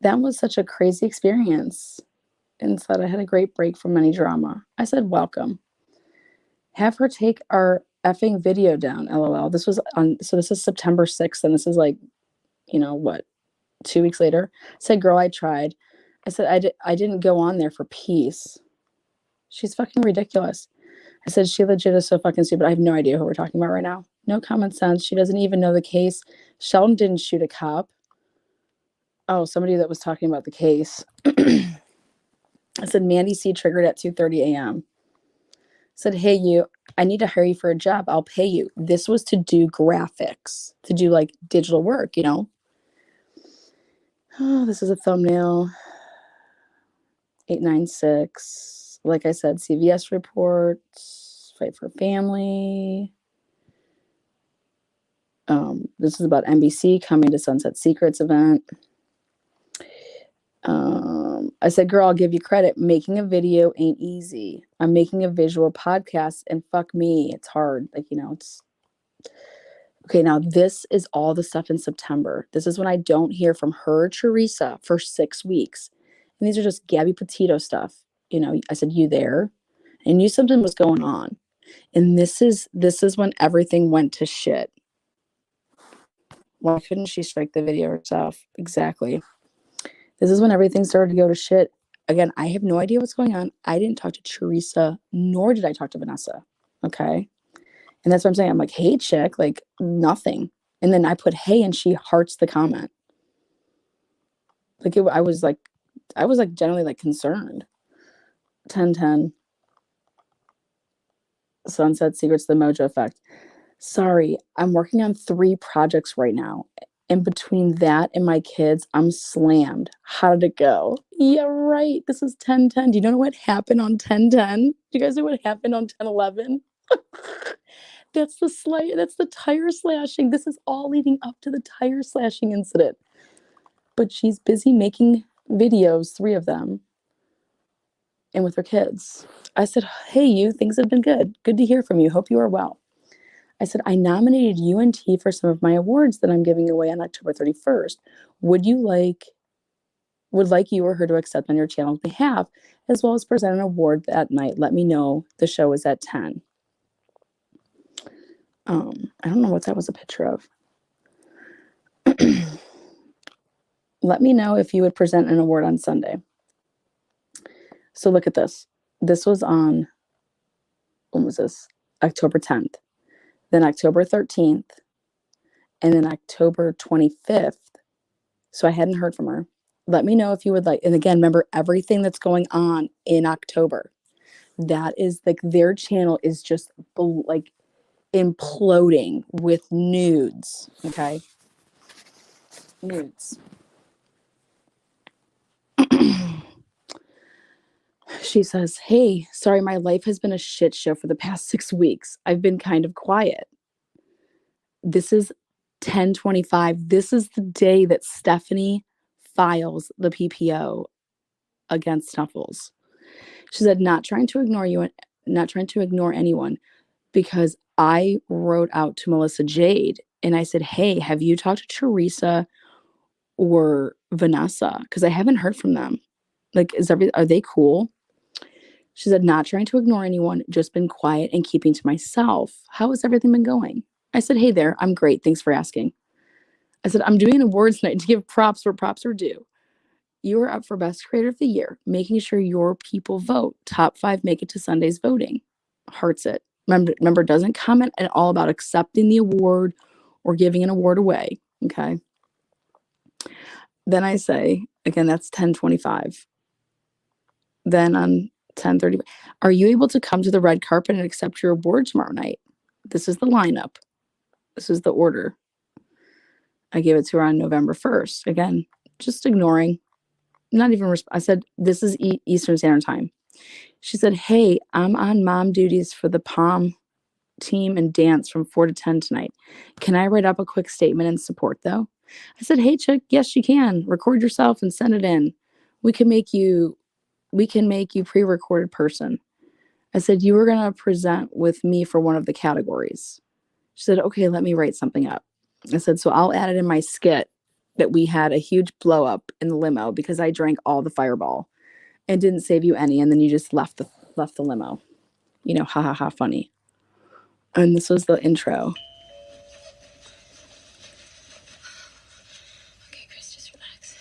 That was such a crazy experience. And said I had a great break from any drama. I said, welcome. Have her take our effing video down, LOL. This is September 6th, and this is 2 weeks later. I said, girl, I tried. I said, I didn't go on there for peace. She's fucking ridiculous. I said, she legit is so fucking stupid. I have no idea who we're talking about right now. No common sense. She doesn't even know the case. Sheldon didn't shoot a cop. Oh, somebody that was talking about the case. I said, Mandy C triggered at 2:30 a.m. Said, hey, you, I need to hire you for a job. I'll pay you. This was to do graphics, to do digital work, Oh, this is a thumbnail. 8/96. Like I said, CVS reports, fight for family. This is about NBC coming to Sunset Secrets event. I said, girl, I'll give you credit. Making a video ain't easy. I'm making a visual podcast and fuck me, it's hard. It's okay. Now this is all the stuff in September. This is when I don't hear from her, Theresa, for 6 weeks. And these are just Gabby Petito stuff. I said, you there? I knew something was going on. And this is when everything went to shit. Why couldn't she strike the video herself? Exactly. This is when everything started to go to shit. Again, I have no idea what's going on. I didn't talk to Theresa, nor did I talk to Vanessa. Okay. And that's what I'm saying. I'm like, hey, chick, nothing. And then I put hey, and she hearts the comment. I was generally concerned. 10/10. Sunset Secrets, the Mojo Effect. Sorry, I'm working on 3 projects right now. And between that and my kids, I'm slammed. How did it go? Yeah, right. This is 10/10. Do you know what happened on 10/10? Do you guys know what happened on 10/11? That's the tire slashing. This is all leading up to the tire slashing incident. But she's busy making videos, 3 of them, and with her kids. I said, hey, you, things have been good. Good to hear from you. Hope you are well. I said, I nominated UNT for some of my awards that I'm giving away on October 31st. Would like you or her to accept on your channel's behalf, as well as present an award that night? Let me know. The show is at 10. I don't know what that was a picture of. Let me know if you would present an award on Sunday. So look at this. This was on, when was this? October 10th. Then October 13th. And then October 25th. So I hadn't heard from her. Let me know if you would like. And again, remember everything that's going on in October. That is like their channel is just like imploding with nudes. Okay. Nudes. She says, hey, sorry, my life has been a shit show for the past 6 weeks. I've been kind of quiet. This is 10/25. This is the day that Stephanie files the PPO against Snuffles. She said, not trying to ignore you, not trying to ignore anyone, because I wrote out to Melissa Jade and I said, hey, have you talked to Theresa or Vanessa? Because I haven't heard from them. Like, are they cool? She said, not trying to ignore anyone, just been quiet and keeping to myself. How has everything been going? I said, hey there, I'm great. Thanks for asking. I said, I'm doing an awards night to give props where props are due. You are up for Best Creator of the Year, making sure your people vote. Top 5 make it to Sunday's voting. Hearts it. Remember, doesn't comment at all about accepting the award or giving an award away. Okay. Then I say, again, that's 10/25. Then on 10:30, are you able to come to the red carpet and accept your award tomorrow night? This is the lineup. This is the order. I gave it to her on November 1st. Again, just ignoring. Not even, I said, this is Eastern Standard Time. She said, hey, I'm on mom duties for the POM team and dance from 4 to 10 tonight. Can I write up a quick statement in support, though? I said, hey, chick, yes, you can. Record yourself and send it in. We can make you pre-recorded person. I said, you were going to present with me for one of the categories. She said, okay, let me write something up. I said, so I'll add it in my skit that we had a huge blow up in the limo because I drank all the Fireball and didn't save you any. And then you just left the limo, ha ha ha, funny. And this was the intro. Okay, Chris, just relax.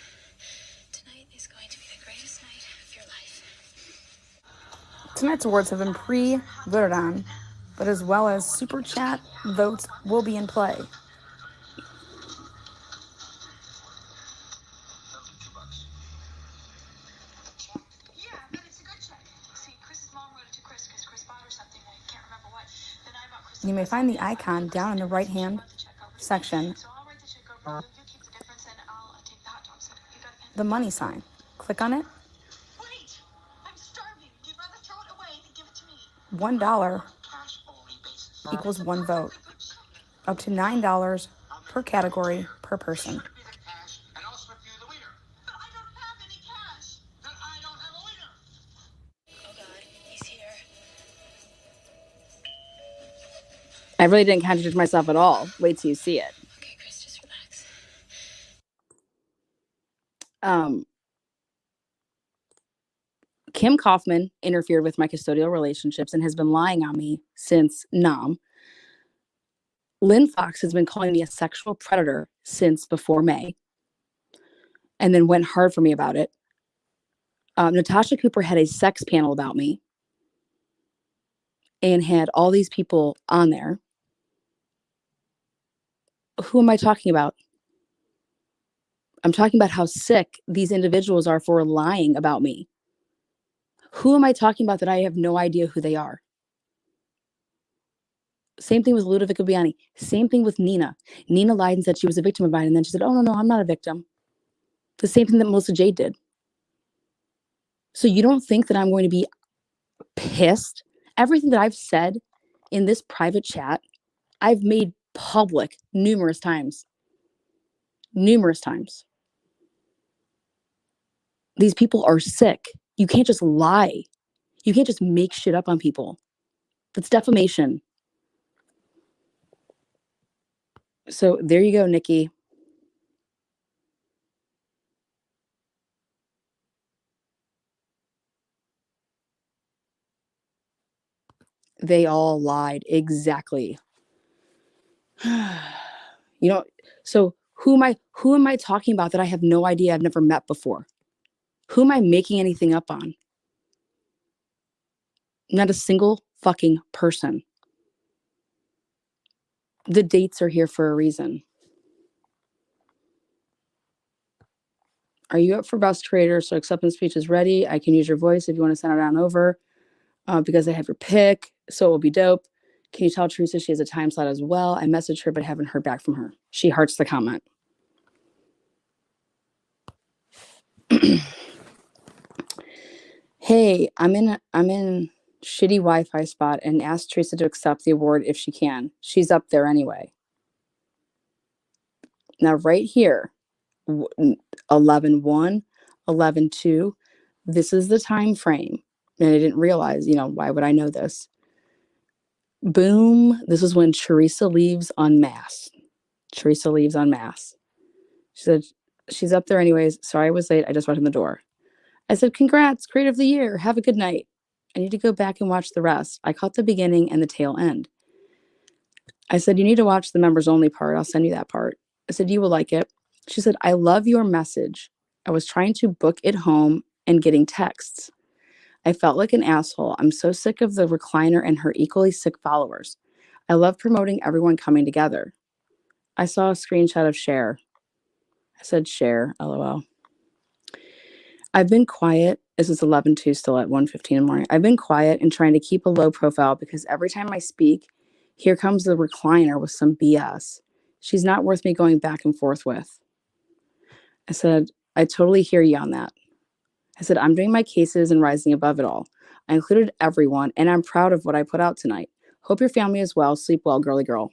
Tonight is going to be the greatest night of your life. Tonight's awards have been pre-voted on, but as well as super chat votes will be in play. You may find the icon down in the right-hand section. The money sign. Click on it. Wait! I'm starving. You'd rather throw it away than give it to me. $1 equals 1 vote. Up to $9 per category per person. But I don't have any cash. Then I don't have a winner. Oh God, he's here. I really didn't contradict myself at all. Wait till you see it. Okay, Chris, just relax. Kim Kaufman interfered with my custodial relationships and has been lying on me since Nam. Lynn Fox has been calling me a sexual predator since before May and then went hard for me about it. Natasha Cooper had a sex panel about me and had all these people on there. Who am I talking about? I'm talking about how sick these individuals are for lying about me. Who am I talking about that I have no idea who they are? Same thing with Ludovic Biani. Same thing with Nina. Nina lied and said she was a victim of mine, and then she said, oh, no, I'm not a victim. The same thing that Melissa Jade did. So you don't think that I'm going to be pissed? Everything that I've said in this private chat, I've made public numerous times. Numerous times. These people are sick. You can't just lie. You can't just make shit up on people. That's defamation. So there you go, Nikki. They all lied. Exactly. You know, so who am I talking about that I have no idea, I've never met before? Who am I making anything up on? Not a single fucking person. The dates are here for a reason. Are you up for best creator? So acceptance speech is ready. I can use your voice if you want to send it on over because I have your pick. So it will be dope. Can you tell Theresa she has a time slot as well? I messaged her but haven't heard back from her. She hearts the comment. Hey, I'm in shitty Wi-Fi spot and asked Theresa to accept the award if she can. She's up there anyway. Now right here, 11:1, 11:2, this is the time frame. And I didn't realize, why would I know this? Boom, this is when Theresa leaves unmasked. Theresa leaves unmasked. She said, she's up there anyways. Sorry I was late. I just went in the door. I said, congrats, creator of the year. Have a good night. I need to go back and watch the rest. I caught the beginning and the tail end. I said, you need to watch the members only part. I'll send you that part. I said, you will like it. She said, I love your message. I was trying to book it home and getting texts. I felt like an asshole. I'm so sick of the recliner and her equally sick followers. I love promoting everyone coming together. I saw a screenshot of Cher. I said, Cher, LOL. I've been quiet. This is 11:2 still at 1:15 in the morning. I've been quiet and trying to keep a low profile because every time I speak, here comes the recliner with some BS. She's not worth me going back and forth with. I said, I totally hear you on that. I said, I'm doing my cases and rising above it all. I included everyone, and I'm proud of what I put out tonight. Hope your family is well. Sleep well, girly girl.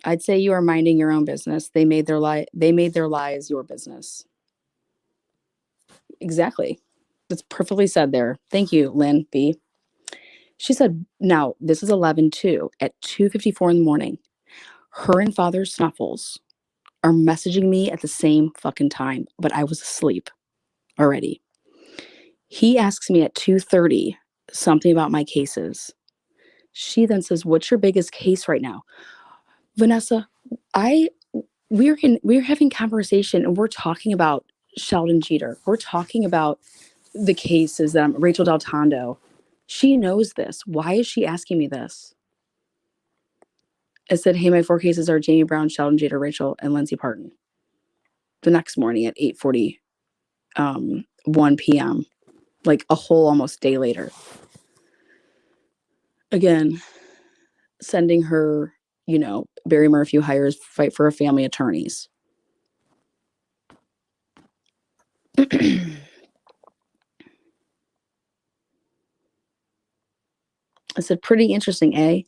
I'd say you are minding your own business. They made their lies your business. Exactly. That's perfectly said there. Thank you, Lynn B. She said, now, this is 11:2 at 2:54 in the morning. Her and Father Snuffles are messaging me at the same fucking time, but I was asleep already. He asks me at 2:30 something about my cases. She then says, what's your biggest case right now? Vanessa, we're having conversation and we're talking about Sheldon Jeter. We're talking about the cases that Rachel Del Tondo. She knows this. Why is she asking me this? I said, hey, my 4 cases are Jamie Brown, Sheldon Jeter, Rachel, and Lindsay Parton. The next morning at 8:40, 1 p.m., like a whole almost day later. Again, sending her, Barry Murphy hires fight for a family attorneys. I said, pretty interesting, eh?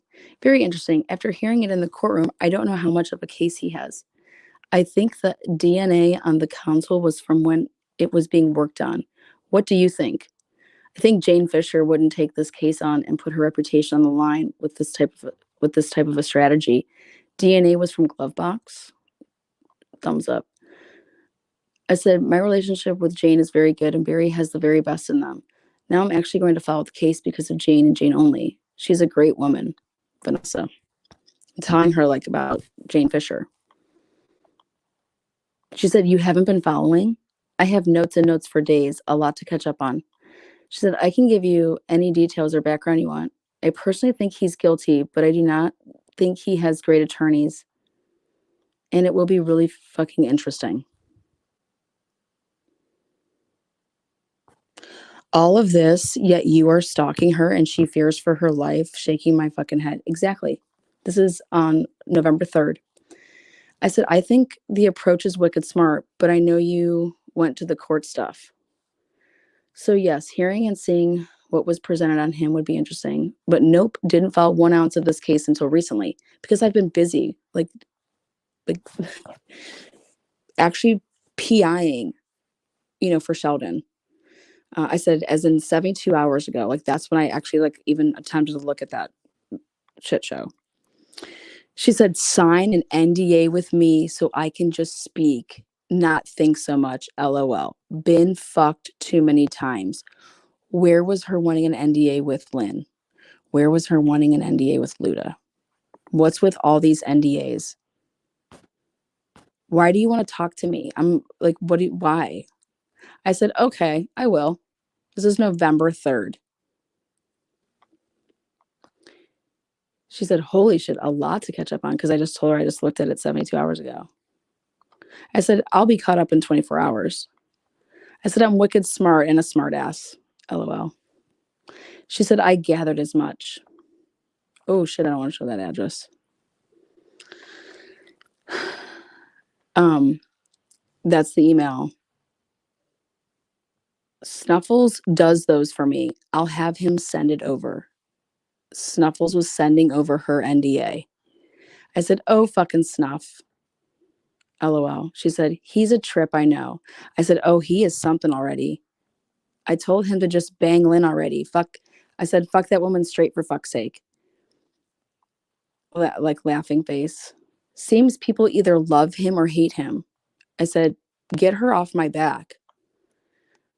Very interesting. After hearing it in the courtroom, I don't know how much of a case he has. I think the DNA on the console was from when it was being worked on. What do you think? I think Jane Fisher wouldn't take this case on and put her reputation on the line with this type of a strategy. DNA was from Glovebox. Thumbs up. I said, my relationship with Jane is very good and Barry has the very best in them. Now I'm actually going to file the case because of Jane and Jane only. She's a great woman, Vanessa. I'm telling her about Jane Fisher. She said, you haven't been following? I have notes and notes for days, a lot to catch up on. She said, I can give you any details or background you want. I personally think he's guilty, but I do not think he has great attorneys. And it will be really fucking interesting. All of this, yet you are stalking her and she fears for her life, shaking my fucking head. Exactly. This is on November 3rd. I said, I think the approach is wicked smart, but I know you went to the court stuff. So yes, hearing and seeing what was presented on him would be interesting. But nope, didn't file 1 ounce of this case until recently because I've been busy, like actually PIing, for Sheldon. I said, as in 72 hours ago, like that's when I actually like even attempted to look at that shit show. She said, sign an NDA with me so I can just speak, not think so much. LOL. Been fucked too many times. Where was her wanting an NDA with Lynn? Where was her wanting an NDA with Luda? What's with all these NDAs? Why do you want to talk to me? I'm like, why? I said, okay, I will. This is November 3rd. She said, holy shit, a lot to catch up on because I just told her I just looked at it 72 hours ago. I said, I'll be caught up in 24 hours. I said, I'm wicked smart and a smart ass. LOL. She said, I gathered as much. Oh shit, I don't want to show that address. That's the email. Snuffles does those for me. I'll have him send it over. Snuffles was sending over her NDA. I said, oh, fucking Snuff. LOL. She said, he's a trip, I know. I said, oh, he is something already. I told him to just bang Lynn already. Fuck. I said, fuck that woman straight for fuck's sake. Like laughing face. Seems people either love him or hate him. I said, get her off my back.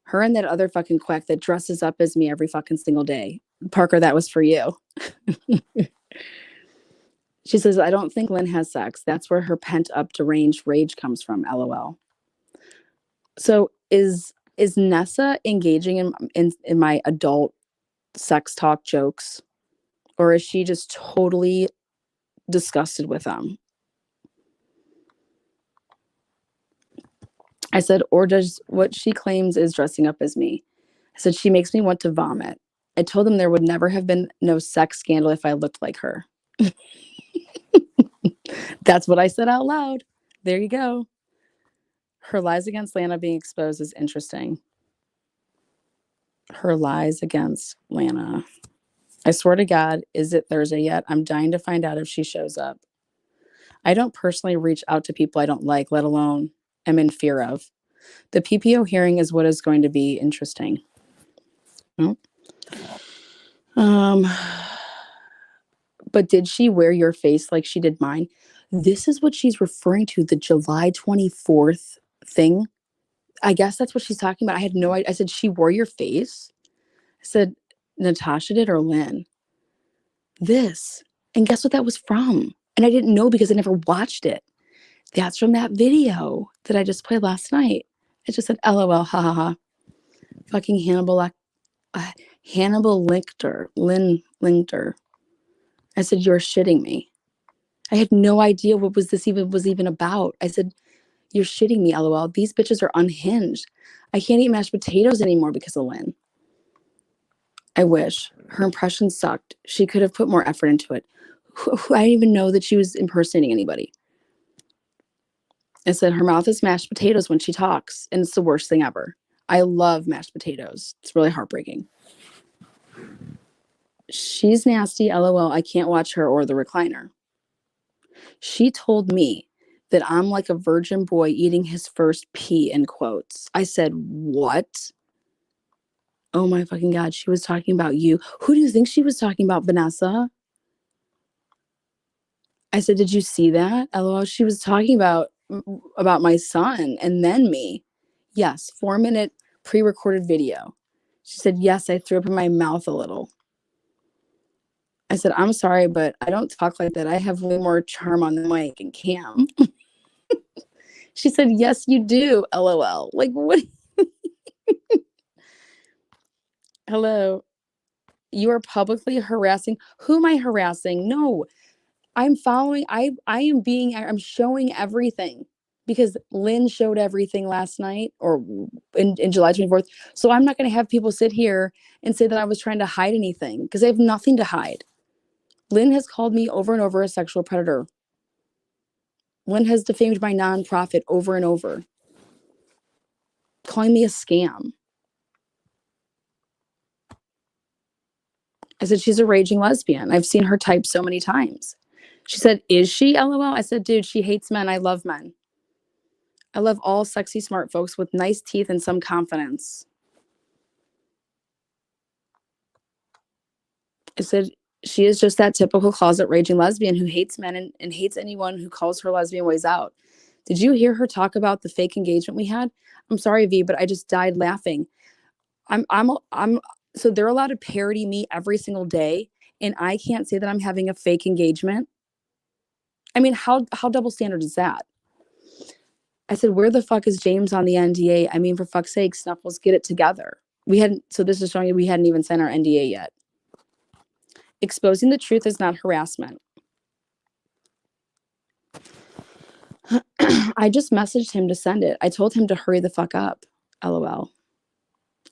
Her and that other fucking quack that dresses up as me every fucking single day. Parker, that was for you. She says, I don't think Lynn has sex. That's where her pent up deranged rage comes from. LOL. So is Nessa engaging in my adult sex talk jokes? Or is she just totally disgusted with them? I said, or does what she claims is dressing up as me? I said, she makes me want to vomit. I told them there would never have been no sex scandal if I looked like her. That's what I said out loud. There you go. Her lies against Lana being exposed is interesting. Her lies against Lana. I swear to God, is it Thursday yet? I'm dying to find out if she shows up. I don't personally reach out to people I don't like, let alone am in fear of. The PPO hearing is what is going to be interesting. But did she wear your face like she did mine? This is what she's referring to, the July 24th thing. I guess that's what she's talking about. I had no idea. I said, she wore your face? I said, Natasha did or Lynn? This. And guess what that was from? And I didn't know because I never watched it. That's from that video that I just played last night. It just said, LOL, ha ha ha. Fucking Hannibal Lynn Linkter. I said, you're shitting me. I had no idea what was even about. I said, you're shitting me, LOL. These bitches are unhinged. I can't eat mashed potatoes anymore because of Lynn. I wish. Her impression sucked. She could have put more effort into it. I didn't even know that she was impersonating anybody. I said, her mouth is mashed potatoes when she talks, and it's the worst thing ever. I love mashed potatoes. It's really heartbreaking. She's nasty, LOL. I can't watch her or the recliner. She told me that I'm like a virgin boy eating his first pee, in quotes. I said, what? Oh my fucking God. She was talking about you. Who do you think she was talking about, Vanessa? I said, did you see that? LOL. She was talking about my son and then me. Yes. 4-minute pre-recorded video. She said, yes, I threw up in my mouth a little. I said, I'm sorry, but I don't talk like that. I have way more charm on the mic and cam. She said, yes, you do. LOL. Like, what? Hello. You are publicly harassing. Who am I harassing? No, I'm following. I'm showing everything. because Lynn showed everything last night or in July 24th. So I'm not going to have people sit here and say that I was trying to hide anything because I have nothing to hide. Lynn has called me over and over a sexual predator. Lynn has defamed my nonprofit over and over, calling me a scam. I said, she's a raging lesbian. I've seen her type so many times. She said, is she? LOL. I said, dude, she hates men. I love men. I love all sexy, smart folks with nice teeth and some confidence. I said, she is just that typical closet raging lesbian who hates men and hates anyone who calls her lesbian ways out. Did you hear her talk about the fake engagement we had? I'm sorry, V, but I just died laughing. So they're allowed to parody me every single day, and I can't say that I'm having a fake engagement. I mean, how double standard is that? I said, where the fuck is James on the NDA? I mean, for fuck's sake, Snuffles, get it together. So this is showing you we hadn't even sent our NDA yet. Exposing the truth is not harassment. I just messaged him to send it. I told him to hurry the fuck up. LOL.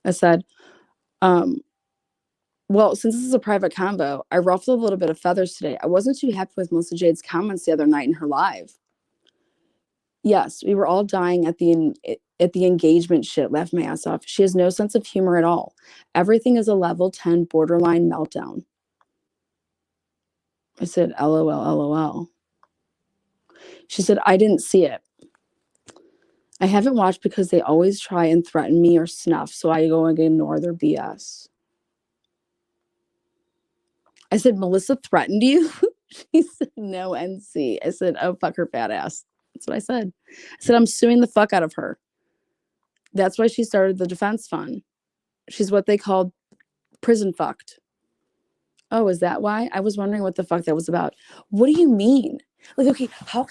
I said, well, since this is a private convo, I ruffled a little bit of feathers today. I wasn't too happy with Melissa Jade's comments the other night in her live. Yes, we were all dying at the engagement shit, laughed my ass off. She has no sense of humor at all. Everything is a level 10 borderline meltdown. I said, LOL, LOL. She said, I didn't see it. I haven't watched because they always try and threaten me or snuff, so I go and ignore their BS. I said, Melissa threatened you? She said, no, NC. I said, oh, fuck her fat ass. That's what I said. I said, I'm suing the fuck out of her. That's why she started the defense fund. She's what they called prison fucked. Oh, is that why? I was wondering what the fuck that was about. What do you mean? Like, okay, how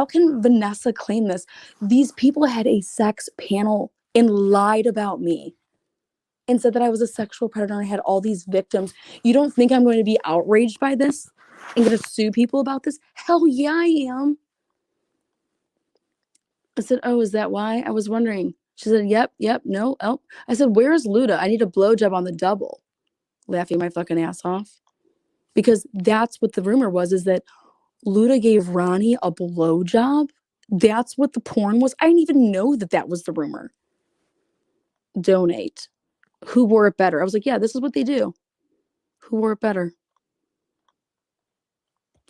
can Vanessa claim this? These people had a sex panel and lied about me and said that I was a sexual predator and I had all these victims. You don't think I'm going to be outraged by this and going to sue people about this? Hell yeah, I am. I said, oh, is that why? I was wondering. She said, yep, no, oh. I said, where's Luda? I need a blowjob on the double. Laughing my fucking ass off. Because that's what the rumor was, is that Luda gave Ronnie a blowjob. That's what the porn was. I didn't even know that was the rumor. Donate. Who wore it better? I was like, yeah, this is what they do. Who wore it better?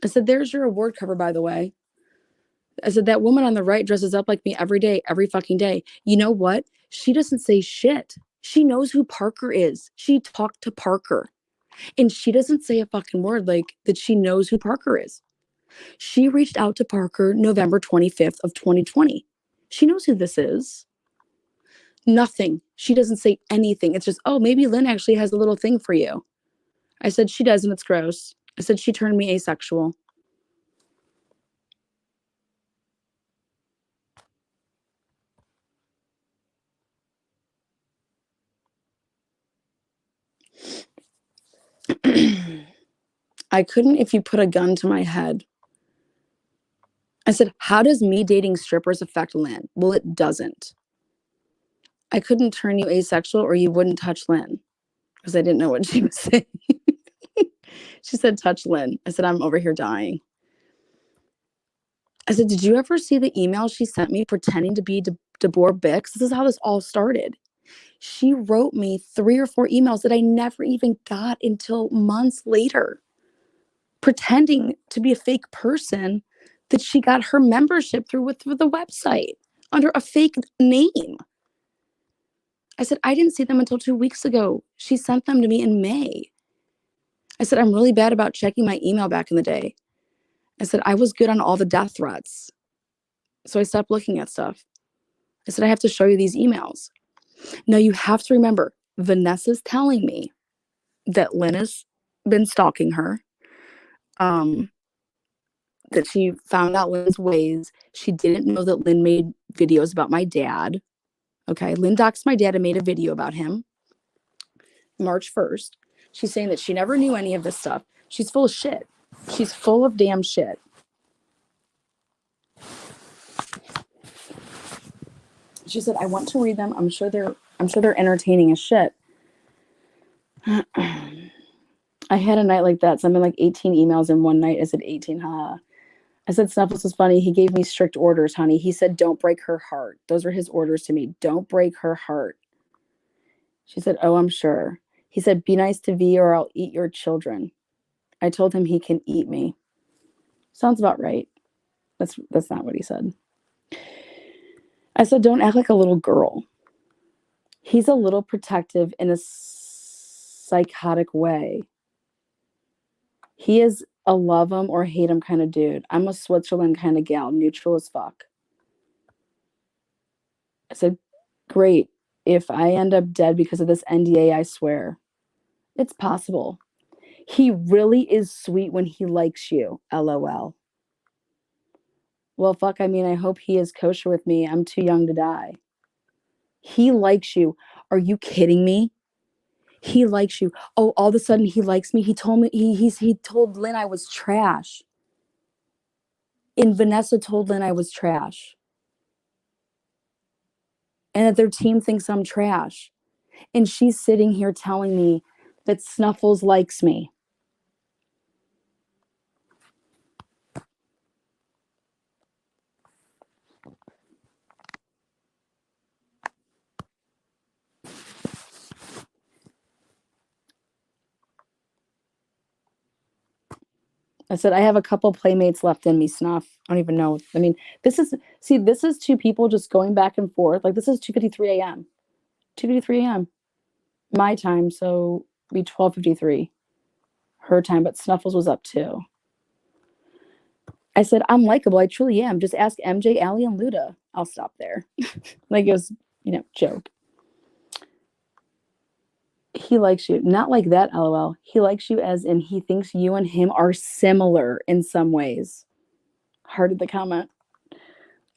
I said, there's your award cover, by the way. I said, that woman on the right dresses up like me every day, every fucking day. You know what? She doesn't say shit. She knows who Parker is. She talked to Parker. And she doesn't say a fucking word like that she knows who Parker is. She reached out to Parker November 25th of 2020. She knows who this is. Nothing. She doesn't say anything. It's just, oh, maybe Lynn actually has a little thing for you. I said, she does, and it's gross. I said, she turned me asexual. I couldn't if you put a gun to my head. I said, how does me dating strippers affect Lynn? Well, it doesn't. I couldn't turn you asexual or you wouldn't touch Lynn. Because I didn't know what she was saying. She said, touch Lynn. I said, I'm over here dying. I said, did you ever see the email she sent me pretending to be DeBoer Bix? This is how this all started. She wrote me 3 or 4 emails that I never even got until months later, pretending to be a fake person that she got her membership through with the website under a fake name. I said, I didn't see them until 2 weeks ago. She sent them to me in May. I said, I'm really bad about checking my email back in the day. I said, I was good on all the death threats. So I stopped looking at stuff. I said, I have to show you these emails. Now you have to remember, Vanessa's telling me that Lynn has been stalking her. That she found out Lynn's ways. She didn't know that Lynn made videos about my dad. Okay, Lynn doxed my dad and made a video about him. March 1st. She's saying that she never knew any of this stuff. She's full of shit. She's full of damn shit. She said, I want to read them. I'm sure they're entertaining as shit. I had a night like that. Something like 18 emails in one night. I said 18, huh? I said, Snuffles was funny. He gave me strict orders, honey. He said, don't break her heart. Those were his orders to me. Don't break her heart. She said, oh, I'm sure. He said, be nice to V or I'll eat your children. I told him he can eat me. Sounds about right. That's not what he said. I said, don't act like a little girl. He's a little protective in a psychotic way. He is a love him or hate him kind of dude. I'm a Switzerland kind of gal, neutral as fuck. I said, great. If I end up dead because of this NDA, I swear. It's possible. He really is sweet when he likes you, LOL. Well, fuck, I mean, I hope he is kosher with me. I'm too young to die. He likes you. Are you kidding me? He likes you. Oh, all of a sudden he likes me. He told me, he told Lynn I was trash. And Vanessa told Lynn I was trash. And that their team thinks I'm trash. And she's sitting here telling me that Snuffles likes me. I said, I have a couple playmates left in me, Snuff. I don't even know. I mean, this is two people just going back and forth. Like, this is 2:53 a.m. 2:53 a.m. My time, so it'd be 12:53 her time, but Snuffles was up too. I said, I'm likable. I truly am. Just ask MJ, Allie, and Luda. I'll stop there. Like, it was, joke. He likes you. Not like that, LOL. He likes you as in he thinks you and him are similar in some ways. Hearted the comment.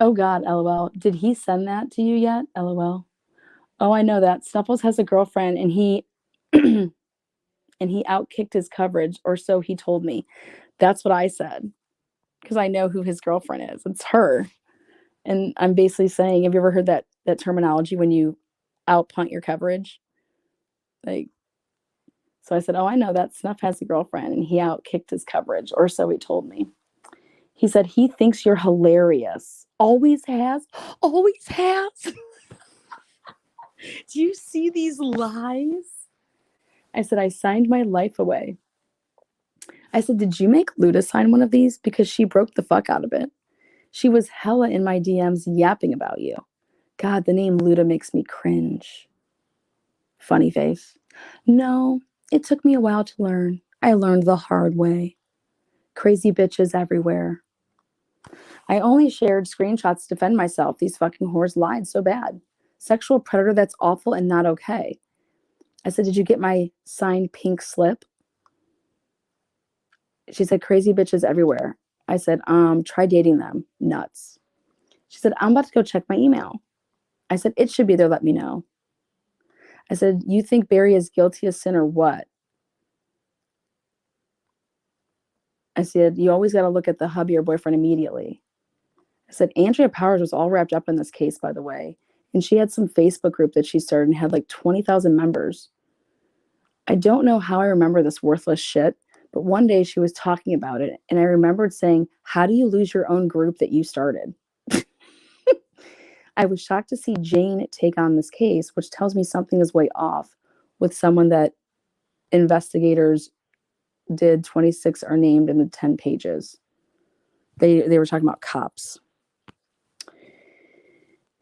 Oh God, LOL. Did he send that to you yet? LOL. Oh, I know that. Snuffles has a girlfriend and he and he outkicked his coverage, or so he told me. That's what I said. Because I know who his girlfriend is. It's her. And I'm basically saying, have you ever heard that terminology when you outpunt your coverage? Like, so I said, oh, I know that. Snuff has a girlfriend and he outkicked his coverage, or so he told me. He said, he thinks you're hilarious. Always has. Always has. Do you see these lies? I said, I signed my life away. I said, did you make Luda sign one of these? Because she broke the fuck out of it. She was hella in my DMs yapping about you. God, the name Luda makes me cringe. Funny face. No, it took me a while to learn. I learned the hard way. Crazy bitches everywhere. I only shared screenshots to defend myself. These fucking whores lied so bad. Sexual predator, that's awful and not okay. I said, did you get my signed pink slip? She said, crazy bitches everywhere. I said, try dating them. Nuts. She said, I'm about to go check my email. I said, it should be there. Let me know. I said, you think Barry is guilty of sin or what? I said, you always got to look at the hubby or boyfriend immediately. I said, Andrea Powers was all wrapped up in this case, by the way. And she had some Facebook group that she started and had like 20,000 members. I don't know how I remember this worthless shit, but one day she was talking about it. And I remembered saying, how do you lose your own group that you started? I was shocked to see Jane take on this case, which tells me something is way off with someone that investigators did 26 are named in the 10 pages. They were talking about cops.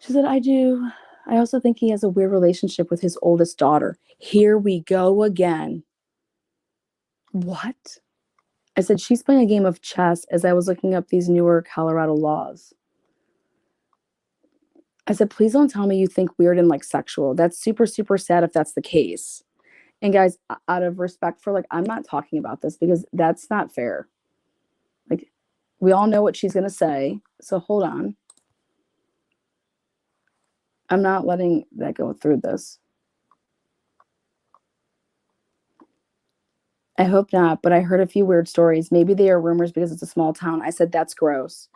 She said, I do. I also think he has a weird relationship with his oldest daughter. Here we go again. What? I said, she's playing a game of chess as I was looking up these newer Colorado laws. I said, please don't tell me you think weird and like sexual. That's super, super sad if that's the case. And guys, out of respect for I'm not talking about this because that's not fair. Like, we all know what she's going to say. So hold on. I'm not letting that go through this. I hope not, but I heard a few weird stories. Maybe they are rumors because it's a small town. I said, that's gross.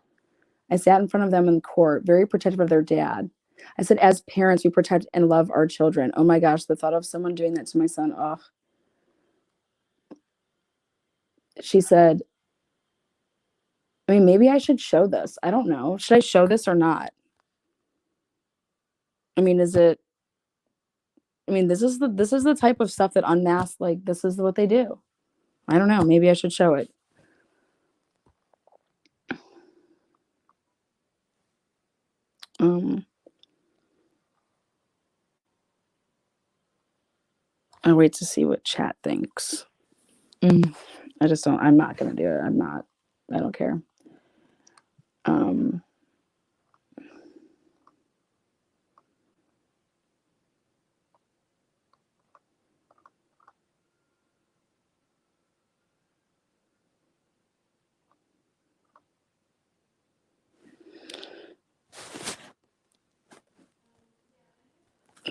I sat in front of them in court, very protective of their dad. I said, as parents, we protect and love our children. Oh my gosh, the thought of someone doing that to my son. Oh. She said, I mean, maybe I should show this. I don't know. Should I show this or not? I mean, this is the type of stuff that Unmasked, like, this is what they do. I don't know. Maybe I should show it. I'll wait to see what chat thinks. I'm not gonna do it. I don't care.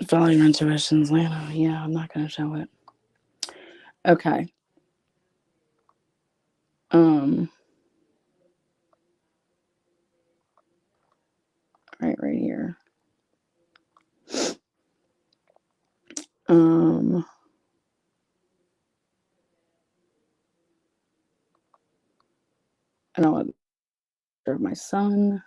Follow your intuitions, Lana. Yeah, I'm not gonna show it. Okay. Right here. I don't want to serve my son.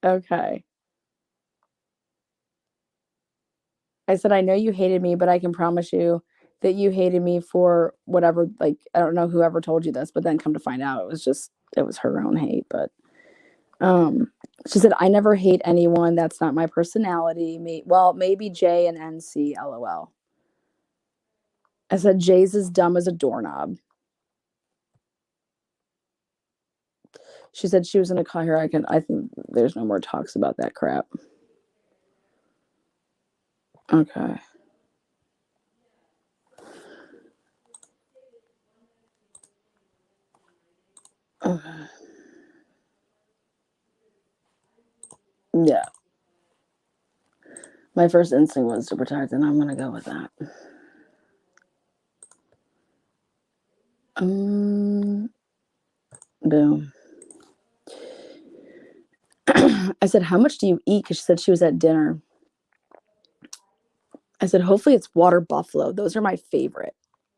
Okay. I said, I know you hated me, but I can promise you that you hated me for whatever, like, I don't know whoever told you this, but then come to find out it was her own hate. But she said, I never hate anyone. That's not my personality. Maybe J and NC, LOL. I said, Jay's as dumb as a doorknob. She said she was going to call her. I think there's no more talks about that crap. Okay. Yeah. My first instinct was to protect, and I'm going to go with that. Boom. I said, how much do you eat? Because she said she was at dinner. I said, hopefully it's water buffalo. Those are my favorite.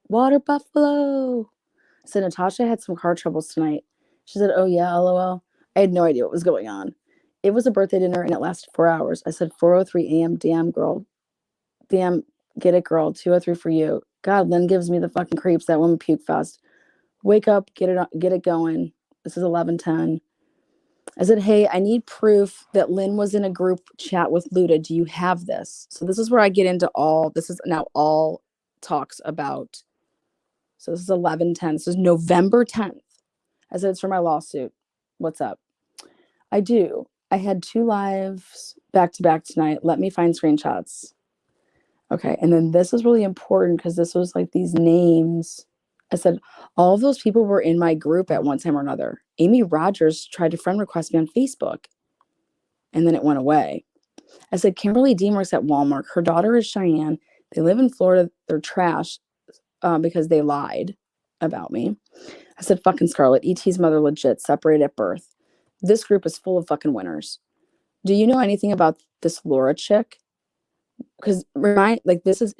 Water buffalo. I said, Natasha had some car troubles tonight. She said, oh yeah, LOL. I had no idea what was going on. It was a birthday dinner and it lasted 4 hours. I said, 4:03 a.m. Damn, girl. Damn, get it, girl. 2:03 for you. God, Lynn gives me the fucking creeps. That woman puke fest. Wake up, get it going. This is 11:10. I said, hey, I need proof that Lynn was in a group chat with Luda. Do you have this? So this is where I get into this is now all talks about. So this is 11:10. This is November 10th. I said, it's for my lawsuit. What's up? I do. I had 2 lives back to back tonight. Let me find screenshots. Okay. And then this is really important because this was like these names. I said, all of those people were in my group at one time or another. Amy Rogers tried to friend request me on Facebook. And then it went away. I said, Kimberly Dean works at Walmart. Her daughter is Cheyenne. They live in Florida. They're trash because they lied about me. I said, fucking Scarlett. ET's mother legit. Separated at birth. This group is full of fucking winners. Do you know anything about this Laura chick? Because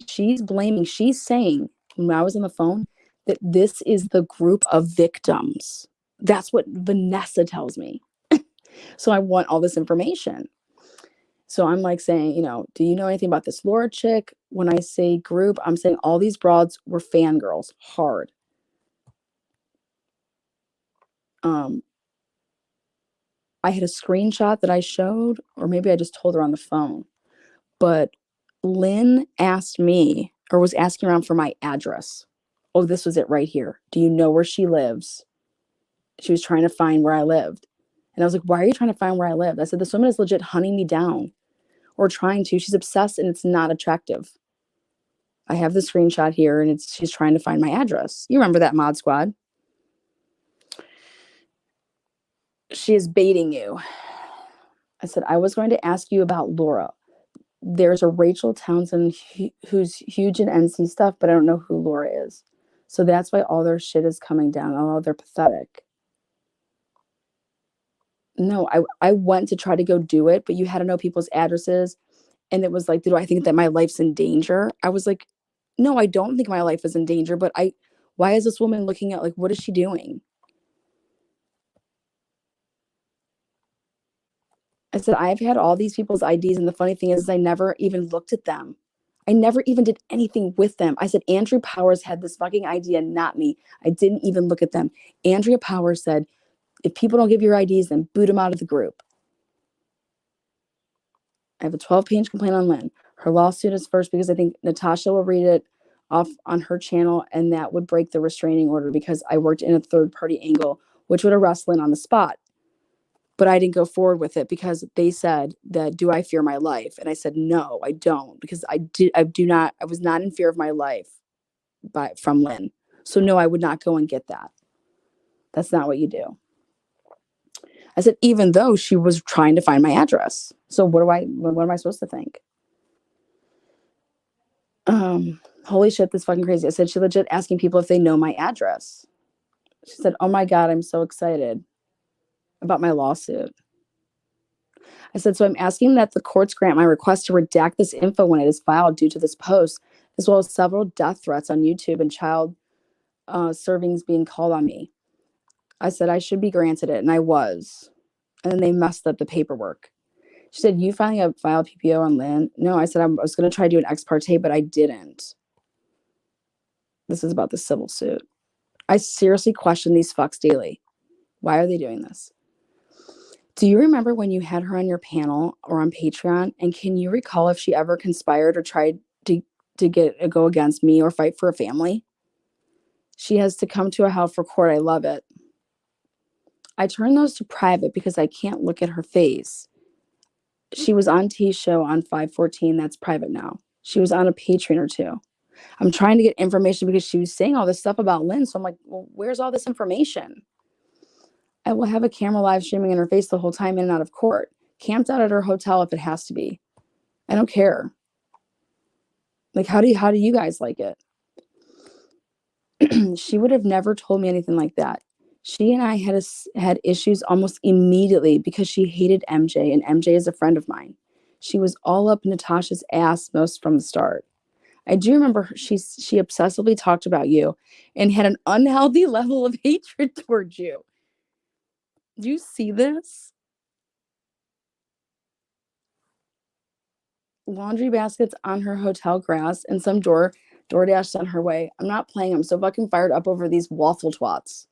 she's saying when I was on the phone that this is the group of victims. That's what Vanessa tells me. So I want all this information. So I'm like saying, do you know anything about this Laura chick? When I say group, I'm saying all these broads were fangirls, hard. I had a screenshot that I showed, or maybe I just told her on the phone. But Lynn asked me, or was asking around for my address. Oh, this was it right here. Do you know where she lives? She was trying to find where I lived. And I was like, why are you trying to find where I lived? I said, this woman is legit hunting me down, or trying to. She's obsessed, and it's not attractive. I have the screenshot here, and she's trying to find my address. You remember that, Mod Squad? She is baiting you. I said, I was going to ask you about Laura. There's a Rachel Townsend who's huge in NC stuff, but I don't know who Laura is. So that's why all their shit is coming down. Oh, they're pathetic. No, I went to try to go do it, but you had to know people's addresses. And it was like, do I think that my life's in danger? I was like, no, I don't think my life is in danger, but why is this woman looking at, like, what is she doing? I said, I've had all these people's IDs, and the funny thing is I never even looked at them. I never even did anything with them. I said, Andrew Powers had this fucking idea, not me. I didn't even look at them. Andrea Powers said, if people don't give your IDs, then boot them out of the group. I have a 12-page complaint on Lynn. Her lawsuit is first because I think Natasha will read it off on her channel, and that would break the restraining order because I worked in a third-party angle, which would arrest Lynn on the spot. But I didn't go forward with it because they said that, do I fear my life? And I said, no, I don't, because I was not in fear of my life from Lynn. So no, I would not go and get that. That's not what you do. I said, even though she was trying to find my address. So what am I supposed to think? Holy shit, this fucking crazy. I said, she legit asking people if they know my address. She said, oh my God, I'm so excited about my lawsuit. I said, so I'm asking that the courts grant my request to redact this info when it is filed due to this post, as well as several death threats on YouTube and child servings being called on me. I said I should be granted it, and I was. And then they messed up the paperwork. She said, you finally filed PPO on Lynn? No, I said I was going to try to do an ex parte, but I didn't. This is about the civil suit. I seriously question these fucks daily. Why are they doing this? Do you remember when you had her on your panel or on Patreon? And can you recall if she ever conspired or tried to go against me or fight for a family? She has to come to a hell for court. I love it. I turned those to private because I can't look at her face. She was on T's show on 514. That's private now. She was on a Patreon or two. I'm trying to get information because she was saying all this stuff about Lynn. So I'm like, well, where's all this information? I will have a camera live streaming in her face the whole time in and out of court. Camped out at her hotel if it has to be. I don't care. Like, how do you guys like it? She would have never told me anything like that. She and I had issues almost immediately because she hated MJ, and MJ is a friend of mine. She was all up Natasha's ass most from the start. I do remember she obsessively talked about you and had an unhealthy level of hatred towards you. Do you see this? Laundry baskets on her hotel grass and some DoorDash sent her way. I'm not playing. I'm so fucking fired up over these waffle twats.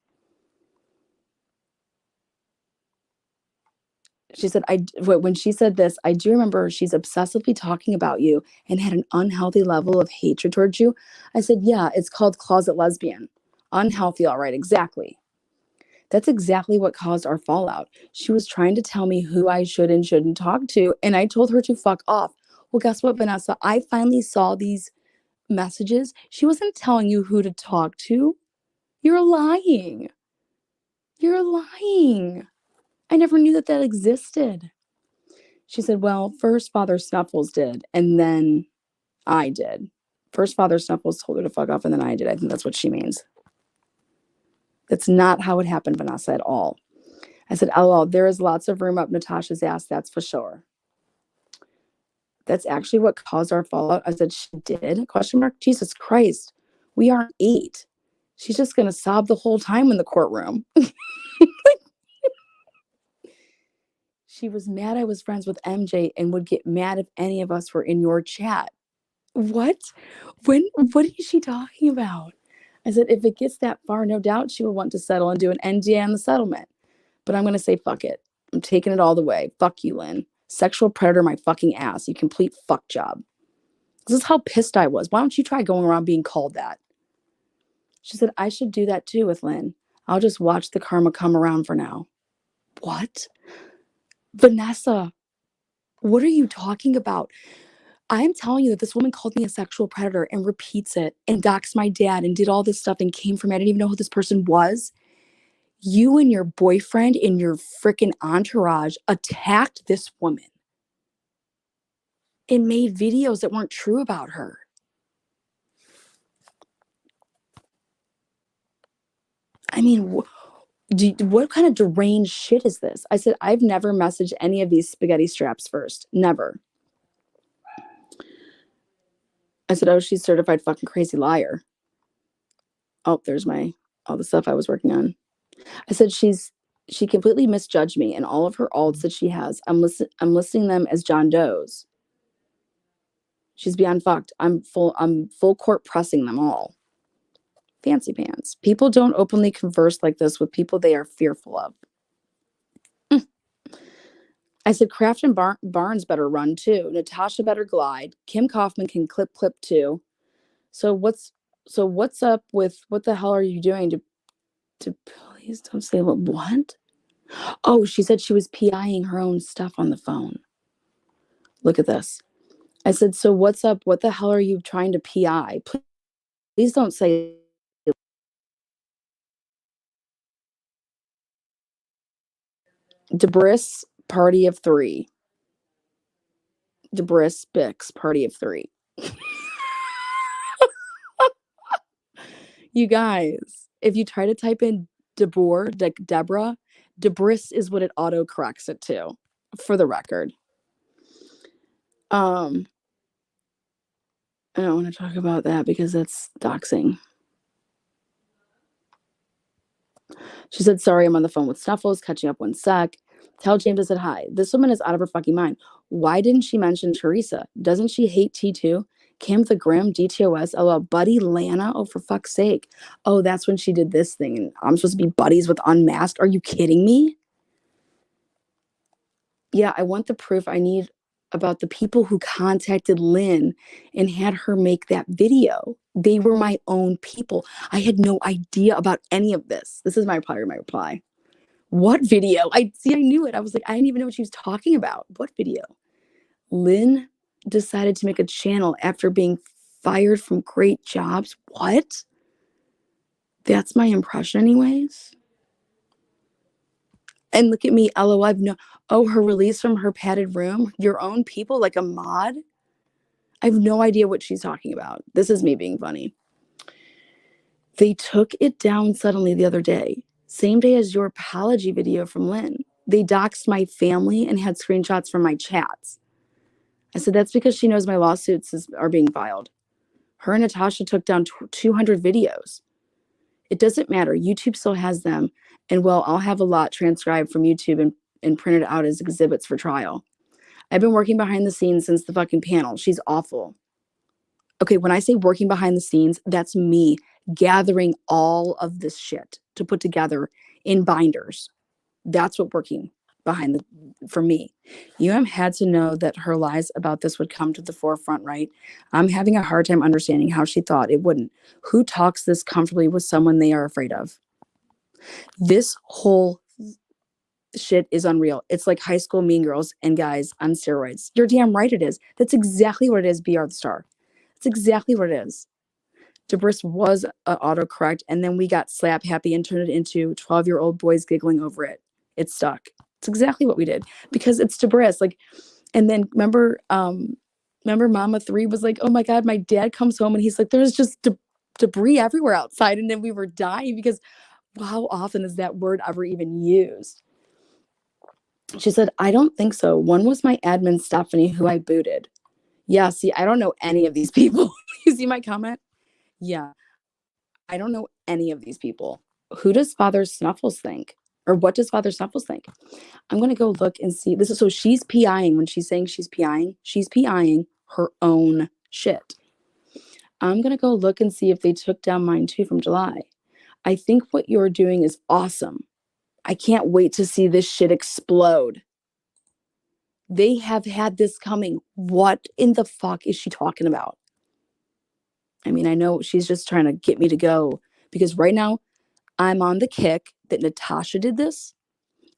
She said, when she said this, I do remember she's obsessively talking about you and had an unhealthy level of hatred towards you. I said, yeah, it's called closet lesbian. Unhealthy, all right, exactly. That's exactly what caused our fallout. She was trying to tell me who I should and shouldn't talk to, and I told her to fuck off. Well, guess what, Vanessa? I finally saw these messages. She wasn't telling you who to talk to. You're lying. You're lying. I never knew that existed. She said, well, first Father Snuffles did, and then I did. First Father Snuffles told her to fuck off, and then I did. I think that's what she means. That's not how it happened, Vanessa, at all. I said, LOL, there is lots of room up Natasha's ass, that's for sure. That's actually what caused our fallout. I said, she did? Question mark. Jesus Christ. We aren't 8. She's just going to sob the whole time in the courtroom. She was mad I was friends with MJ and would get mad if any of us were in your chat. What? What is she talking about? I said, if it gets that far, no doubt she will want to settle and do an NDA on the settlement. But I'm going to say, fuck it. I'm taking it all the way. Fuck you, Lynn. Sexual predator my fucking ass. You complete fuck job. This is how pissed I was. Why don't you try going around being called that? She said, I should do that too with Lynn. I'll just watch the karma come around for now. What? Vanessa, what are you talking about? I'm telling you that this woman called me a sexual predator and repeats it and doxed my dad and did all this stuff and came for me. I didn't even know who this person was. You and your boyfriend and your freaking entourage attacked this woman and made videos that weren't true about her. I mean, what kind of deranged shit is this? I said, I've never messaged any of these spaghetti straps first. Never. I said, oh, she's certified fucking crazy liar. Oh, there's all the stuff I was working on. I said, she completely misjudged me and all of her alts that she has. I'm listing them as John Doe's. She's beyond fucked. I'm full court pressing them all. Fancy pants. People don't openly converse like this with people they are fearful of. I said, Kraft and Barnes better run too. Natasha better glide. Kim Kaufman can clip too. So what's up with what the hell are you doing to please don't say what? Oh, she said she was PIing her own stuff on the phone. Look at this. I said, so what's up? What the hell are you trying to PI? Please don't say Debris party of 3. Debris Bix party of 3. You guys, if you try to type in Debor, like Deborah, Debris is what it auto corrects it to, for the record. I don't want to talk about that because that's doxing. She said, sorry, I'm on the phone with Snuffles, catching up 1 sec. Tell James I said hi. This woman is out of her fucking mind. Why didn't she mention Theresa? Doesn't she hate T2? Cam the Grim, DTOS, LL, Buddy Lana? Oh, for fuck's sake. Oh, that's when she did this thing. And I'm supposed to be buddies with Unmasked? Are you kidding me? Yeah, I want the proof I need about the people who contacted Lynn and had her make that video. They were my own people. I had no idea about any of this. This is my reply. What video? I knew it. I was like, I didn't even know what she was talking about. What video? Lynn decided to make a channel after being fired from great jobs. What? That's my impression anyways. And look at me, LOL. Her release from her padded room, your own people, like a mod. I have no idea what she's talking about. This is me being funny. They took it down suddenly the other day. Same day as your apology video from Lynn. They doxed my family and had screenshots from my chats. I said, that's because she knows my lawsuits are being filed. Her and Natasha took down 200 videos. It doesn't matter. YouTube still has them. And well, I'll have a lot transcribed from YouTube and printed out as exhibits for trial. I've been working behind the scenes since the fucking panel. She's awful. Okay, when I say working behind the scenes, that's me gathering all of this shit to put together in binders. That's what working behind for me. Had to know that her lies about this would come to the forefront, right? I'm having a hard time understanding how she thought it wouldn't. Who talks this comfortably with someone they are afraid of? This whole shit is unreal. It's like high school mean girls and guys on steroids. You're damn right it is. That's exactly what it is, BR the Star. That's exactly what it is. Debris was autocorrect, and then we got slap happy and turned it into 12-year-old boys giggling over it. It stuck. It's exactly what we did because it's Debris. Like, and then remember Mama 3 was like, oh my God, my dad comes home and he's like, there's just debris everywhere outside. And then we were dying because how often is that word ever even used? She said, I don't think so. One was my admin, Stephanie, who I booted. Yeah, see, I don't know any of these people. You see my comment? Yeah, I don't know any of these people. Who does Father Snuffles think? Or what does Father Snuffles think? I'm going to go look and see. So she's PIing when she's saying she's PIing her own shit. I'm going to go look and see if they took down mine too from July. I think what you're doing is awesome. I can't wait to see this shit explode. They have had this coming. What in the fuck is she talking about? I mean, I know she's just trying to get me to go because right now I'm on the kick that Natasha did this,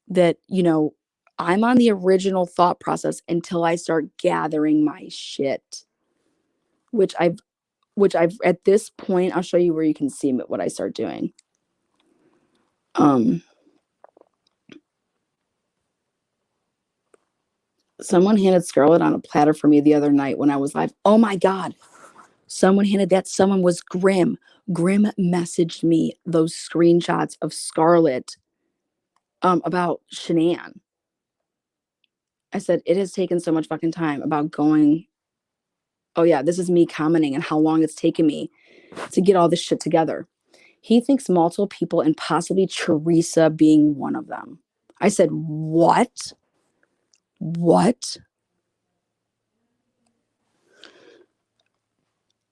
that, you know, I'm on the original thought process until I start gathering my shit, which I've at this point, I'll show you where you can see what I start doing. Someone handed Scarlett on a platter for me the other night when I was live. Oh my God. Someone handed that. Someone was Grim. Grim messaged me those screenshots of Scarlett about Shanann. I said, it has taken so much fucking time about going. Oh yeah, this is me commenting and how long it's taken me to get all this shit together. He thinks multiple people and possibly Theresa being one of them. I said, what? What?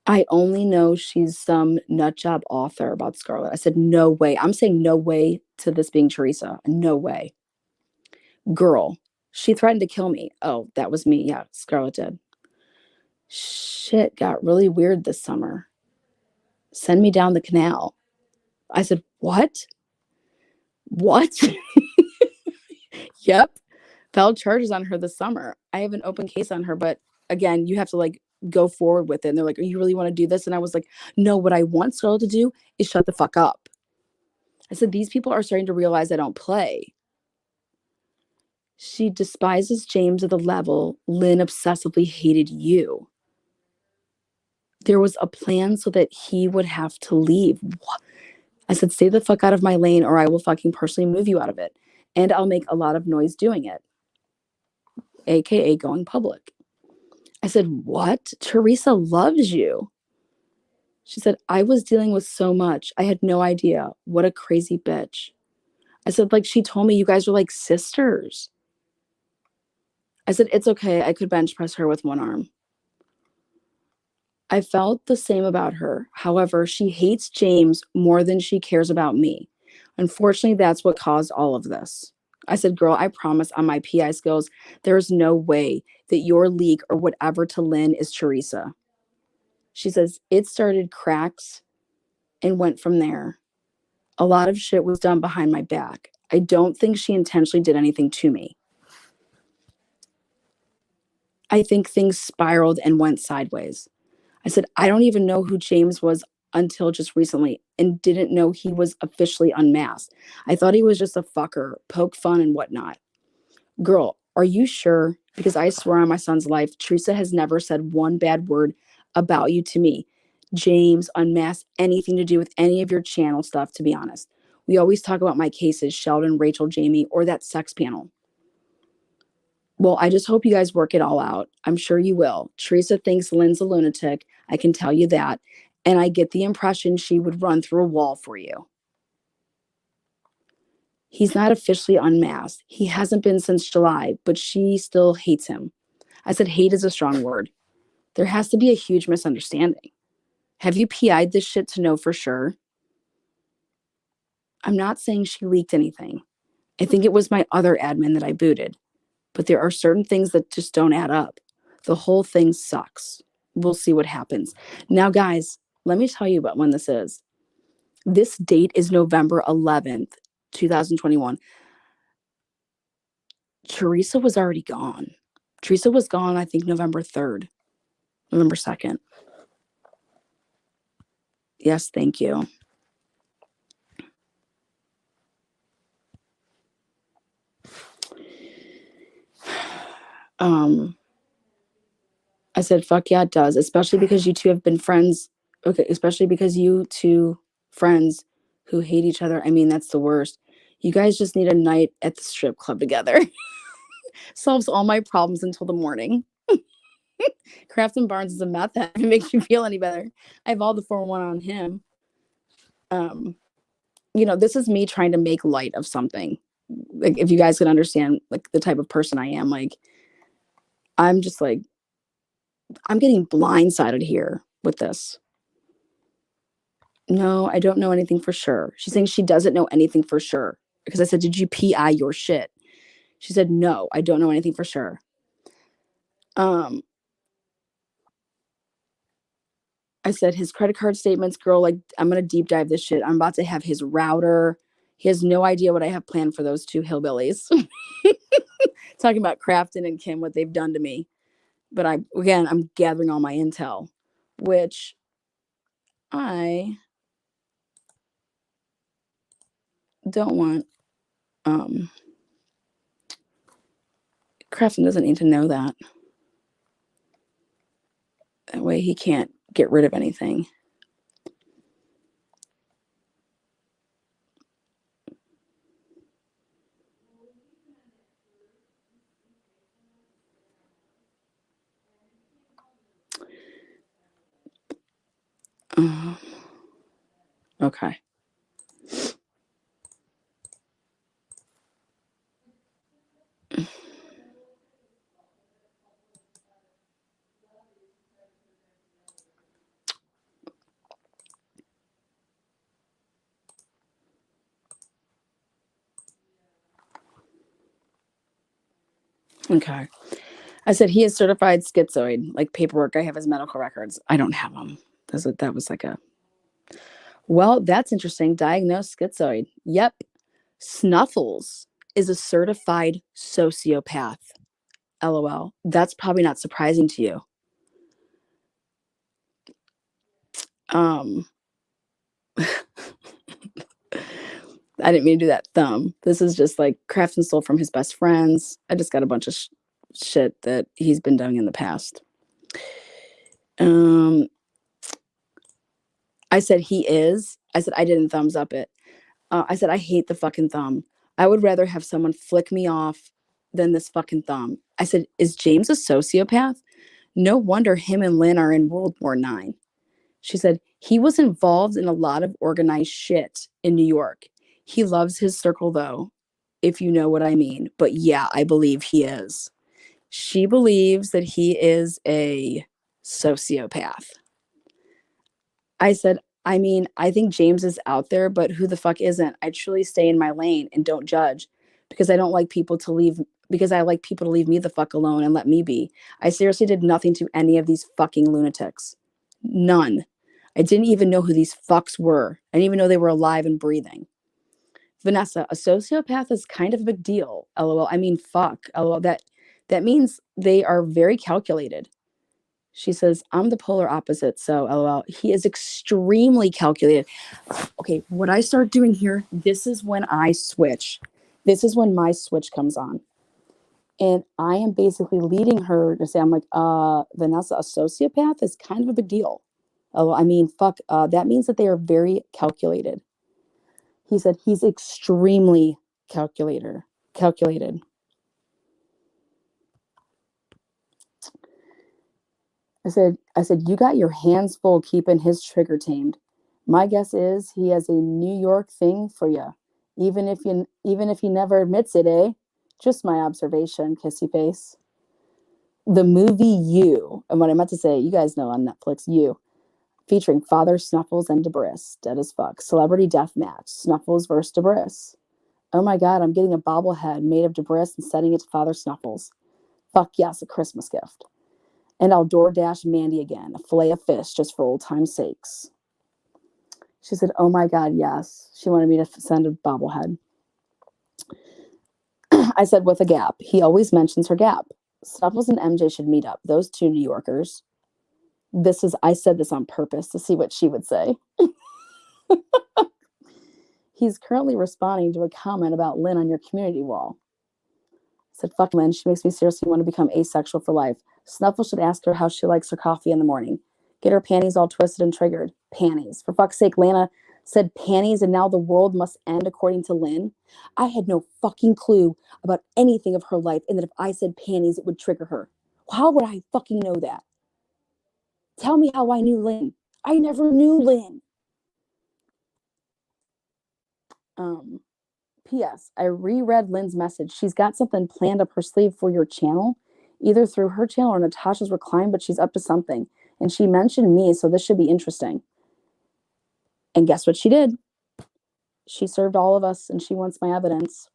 I only know she's some nutjob author about Scarlett. I said, no way. I'm saying no way to this being Theresa. No way. Girl, she threatened to kill me. Oh, that was me. Yeah, Scarlett did. Shit got really weird this summer. Send me down the canal. I said, what? What? Yep. Filed charges on her this summer. I have an open case on her, but again, you have to like go forward with it. And they're like, oh, you really want to do this? And I was like, no, what I want Scarlett to do is shut the fuck up. I said, these people are starting to realize I don't play. She despises James at the level Lynn obsessively hated you. There was a plan so that he would have to leave. What? I said, stay the fuck out of my lane or I will fucking personally move you out of it. And I'll make a lot of noise doing it. AKA going public. I said, what? Theresa loves you. She said, I was dealing with so much. I had no idea. What a crazy bitch. I said, like, she told me you guys were like sisters. I said, it's okay. I could bench press her with one arm. I felt the same about her. However, she hates James more than she cares about me. Unfortunately, that's what caused all of this. I said, girl, I promise on my PI skills, there is no way that your leak or whatever to Lynn is Theresa. She says, it started cracks and went from there. A lot of shit was done behind my back. I don't think she intentionally did anything to me. I think things spiraled and went sideways. I said, I don't even know who James was until just recently and didn't know he was officially unmasked. I thought he was just a fucker, poke fun and whatnot. Girl, are you sure? Because I swear on my son's life, Theresa has never said one bad word about you to me. James, Unmasked, anything to do with any of your channel stuff, to be honest. We always talk about my cases, Sheldon, Rachel, Jamie, or that sex panel. Well, I just hope you guys work it all out. I'm sure you will. Theresa thinks Lynn's a lunatic. I can tell you that. And I get the impression she would run through a wall for you. He's not officially unmasked. He hasn't been since July, but she still hates him. I said hate is a strong word. There has to be a huge misunderstanding. Have you PI'd this shit to know for sure? I'm not saying she leaked anything. I think it was my other admin that I booted. But there are certain things that just don't add up. The whole thing sucks. We'll see what happens. Now, guys, let me tell you about when this is. This date is November 11th, 2021. Theresa was already gone. Theresa was gone, I think, November 3rd, November 2nd. Yes, thank you. I said, fuck yeah, it does. Especially because you two have been friends. Okay, especially because you two friends who hate each other. I mean, that's the worst. You guys just need a night at the strip club together. Solves all my problems until the morning. Kraft and Barnes is a meth head. If it makes you feel any better. I have all the 4-1 on him. You know, this is me trying to make light of something. Like, if you guys can understand, like, the type of person I am, like, I'm just like, I'm getting blindsided here with this. No, I don't know anything for sure. She's saying she doesn't know anything for sure. Because I said, did you PI your shit? She said, no, I don't know anything for sure. I said, his credit card statements, girl, like, I'm going to deep dive this shit. I'm about to have his router. He has no idea what I have planned for those two hillbillies. Talking about Crafton and Kim, what they've done to me. But I'm gathering all my intel, which I don't want. Crafton doesn't need to know that. That way he can't get rid of anything. Okay. Okay. I said he is certified schizoid, like paperwork. I have his medical records. I don't have them. That was like a. Well, that's interesting. Diagnosed schizoid. Yep. Snuffles is a certified sociopath. LOL. That's probably not surprising to you. I didn't mean to do that thumb. This is just like Crafton stole from his best friends. I just got a bunch of shit that he's been doing in the past. I said he is. I said I didn't thumbs up it. I said I hate the fucking thumb. I would rather have someone flick me off than this fucking thumb. I said, is James a sociopath? No wonder him and Lynn are in World War IX. She said, he was involved in a lot of organized shit in New York. He loves his circle, though, if you know what I mean. But yeah, I believe he is. She believes that he is a sociopath. I said, I mean, I think James is out there, but who the fuck isn't? I truly stay in my lane and don't judge because I don't like people to leave, because I like people to leave me the fuck alone and let me be. I seriously did nothing to any of these fucking lunatics. None. I didn't even know who these fucks were. I didn't even know they were alive and breathing. Vanessa, a sociopath is kind of a big deal. LOL. I mean, fuck. LOL. That means they are very calculated. She says, I'm the polar opposite. So, LOL. He is extremely calculated. Okay, what I start doing here, this is when I switch. This is when my switch comes on. And I am basically leading her to say, I'm like, Vanessa, a sociopath is kind of a big deal. Oh, I mean, fuck, that means that they are very calculated. He said he's extremely calculated. I said, you got your hands full keeping his trigger tamed. My guess is he has a New York thing for you. Even if he never admits it, eh? Just my observation, kissy face. The movie You, and what I meant to say, you guys know on Netflix, You, featuring Father Snuffles and Debris, dead as fuck. Celebrity death match, Snuffles versus Debris. Oh my God, I'm getting a bobblehead made of Debris and sending it to Father Snuffles. Fuck yes, a Christmas gift. And I'll DoorDash Mandy again, a fillet of fish just for old time's sakes. She said, oh my God, yes. She wanted me to send a bobblehead. I said, with a gap. He always mentions her gap. Snuffles and MJ should meet up. Those two New Yorkers. I said this on purpose to see what she would say. He's currently responding to a comment about Lynn on your community wall. I said, fuck Lynn. She makes me seriously want to become asexual for life. Snuffles should ask her how she likes her coffee in the morning. Get her panties all twisted and triggered. Panties. For fuck's sake, Lana said panties and now the world must end according to Lynn. I had no fucking clue about anything of her life, and that if I said panties, it would trigger her. How would I fucking know that? Tell me how I knew Lynn. I never knew Lynn. P.S. I reread Lynn's message. She's got something planned up her sleeve for your channel, either through her channel or Natasha's Recline, but she's up to something. And she mentioned me, so this should be interesting. And guess what she did? She served all of us, and she wants my evidence.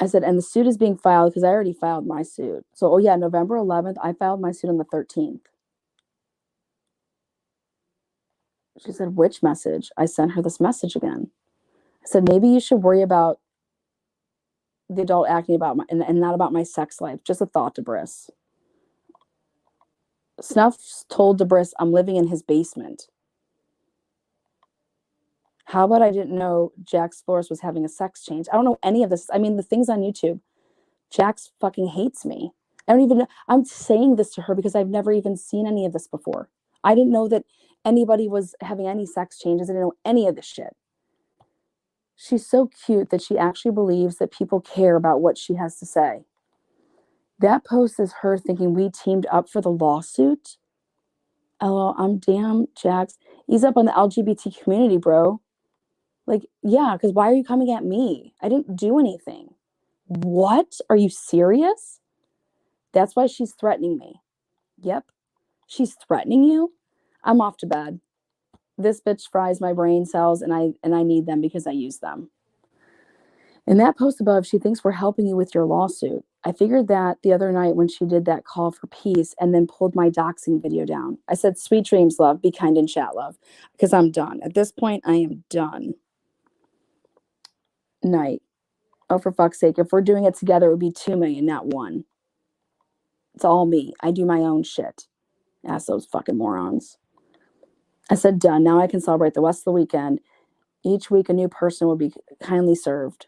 I said, and the suit is being filed because I already filed my suit. So, oh yeah, November 11th, I filed my suit on the 13th. She said, which message? I sent her this message again. I said, maybe you should worry about the adult acting about my, and not about my sex life. Just a thought, Debris. Snuffs told Debris I'm living in his basement. How about I didn't know Jax Flores was having a sex change? I don't know any of this. I mean, the things on YouTube. Jax fucking hates me. I don't even know. I'm saying this to her because I've never even seen any of this before. I didn't know that anybody was having any sex changes. I didn't know any of this shit. She's so cute that she actually believes that people care about what she has to say. That post is her thinking we teamed up for the lawsuit. LOL, I'm damn Jax. Ease up on the LGBT community, bro. Like, yeah, because why are you coming at me? I didn't do anything. What? Are you serious? That's why she's threatening me. Yep. She's threatening you? I'm off to bed. This bitch fries my brain cells, and I need them because I use them. In that post above, she thinks we're helping you with your lawsuit. I figured that the other night when she did that call for peace and then pulled my doxing video down. I said, sweet dreams, love. Be kind in chat, love. Because I'm done. At this point, I am done. Night. Oh, for fuck's sake. If we're doing it together, it would be 2 million, not 1. It's all me. I do my own shit. Ask those fucking morons. I said, done. Now I can celebrate the rest of the weekend. Each week, a new person will be kindly served.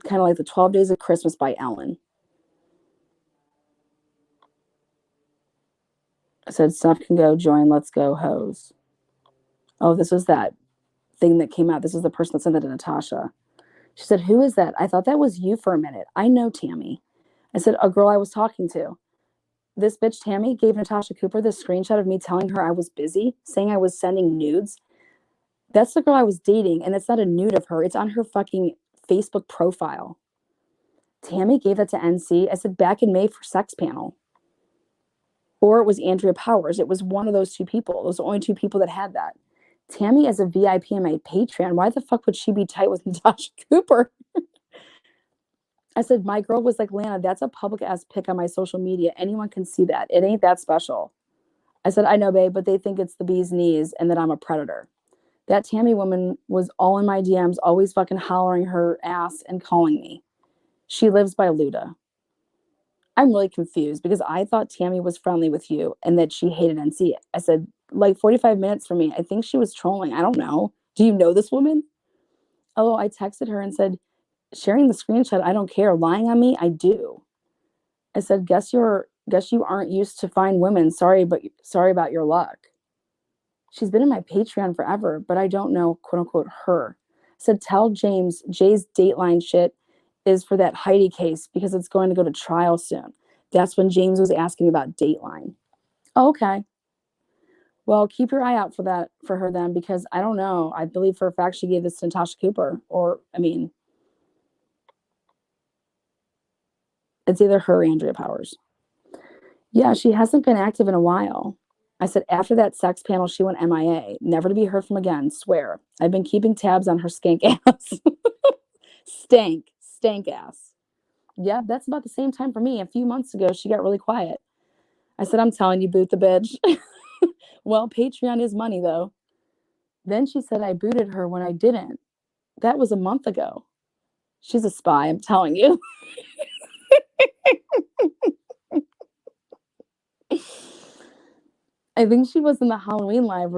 Kind of like the 12 Days of Christmas by Ellen. I said, stuff can go, join, let's go, hoes. Oh, this was that thing that came out. This is the person that sent it to Natasha. She said, who is that? I thought that was you for a minute. I know Tammy. I said, a girl I was talking to. This bitch Tammy gave Natasha Cooper this screenshot of me telling her I was busy, saying I was sending nudes. That's the girl I was dating, and it's not a nude of her. It's on her fucking Facebook profile. Tammy gave that to NC. I said, back in May for Sex Panel. Or it was Andrea Powers. It was one of those two people. Those are the only two people that had that. Tammy as a VIP on my Patreon. Why the fuck would she be tight with Natasha Cooper? I said, my girl was like, Lana, that's a public ass pic on my social media. Anyone can see that. It ain't that special. I said, I know, babe, but they think it's the bee's knees and that I'm a predator. That Tammy woman was all in my DMs, always fucking hollering her ass and calling me. She lives by Luda. I'm really confused because I thought Tammy was friendly with you and that she hated NC. I said, like 45 minutes for me. I think she was trolling. I don't know. Do you know this woman? Oh, I texted her and said, sharing the screenshot, I don't care. Lying on me, I do. I said, guess you aren't used to fine women. Sorry about your luck. She's been in my Patreon forever, but I don't know, quote unquote, her. I said, tell James, Jay's Dateline shit is for that Heidi case because it's going to go to trial soon. That's when James was asking about Dateline. Oh, okay. Well, keep your eye out for her then, because I don't know. I believe for a fact she gave this to Natasha Cooper, it's either her or Andrea Powers. Yeah, she hasn't been active in a while. I said, after that sex panel, she went MIA. Never to be heard from again, swear. I've been keeping tabs on her skank ass. Stank ass. Yeah, that's about the same time for me. A few months ago, she got really quiet. I said, I'm telling you, boot the bitch. Well, Patreon is money, though. Then she said I booted her when I didn't. That was a month ago. She's a spy, I'm telling you. I think she was in the Halloween live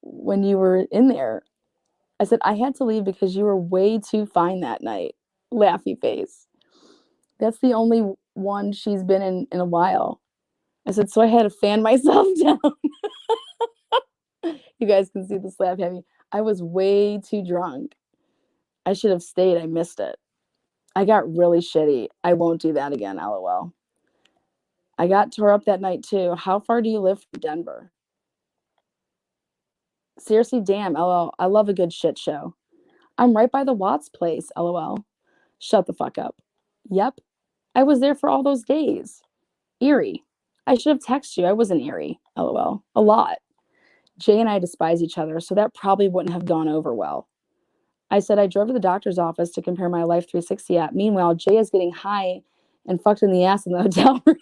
when you were in there. I said, I had to leave because you were way too fine that night. Laughy face. That's the only one she's been in a while. I said, so I had to fan myself down. You guys can see the slap heavy. I was way too drunk. I should have stayed. I missed it. I got really shitty. I won't do that again, LOL. I got tore up that night too. How far do you live from Denver? Seriously, damn, LOL. I love a good shit show. I'm right by the Watts place, LOL. Shut the fuck up. Yep. I was there for all those days. Eerie. I should have texted you. I wasn't eerie. LOL. A lot. Jay and I despise each other, so that probably wouldn't have gone over well. I said I drove to the doctor's office to compare my Life 360 app. Meanwhile, Jay is getting high and fucked in the ass in the hotel room.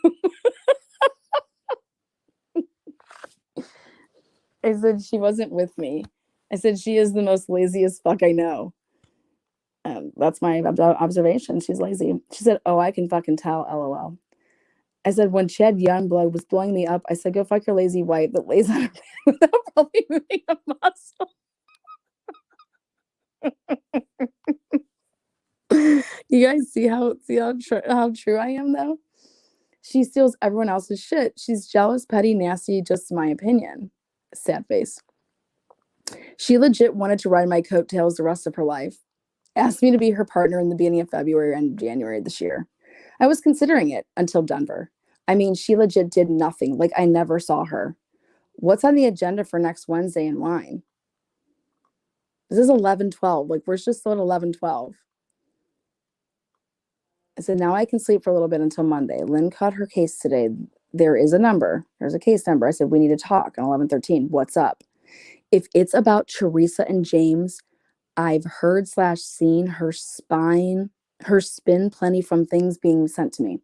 I said she wasn't with me. I said she is the most laziest fuck I know. That's my observation. She's lazy. She said, oh, I can fucking tell, LOL. I said, when Chad Youngblood was blowing me up, I said, go fuck your lazy wife that lays on her bed without probably moving a muscle. You guys see how true I am, though? She steals everyone else's shit. She's jealous, petty, nasty, just my opinion. Sad face. She legit wanted to ride my coattails the rest of her life. Asked me to be her partner in the beginning of February and January this year. I was considering it until Denver. I mean, she legit did nothing. Like, I never saw her. What's on the agenda for next Wednesday in wine? This is 11:12. Like, we're just still at 11:12. I said, now I can sleep for a little bit until Monday. Lynn caught her case today. There is a number. There's a case number. I said, we need to talk on 11:13. What's up? If it's about Theresa and James, I've heard / seen her spin plenty from things being sent to me.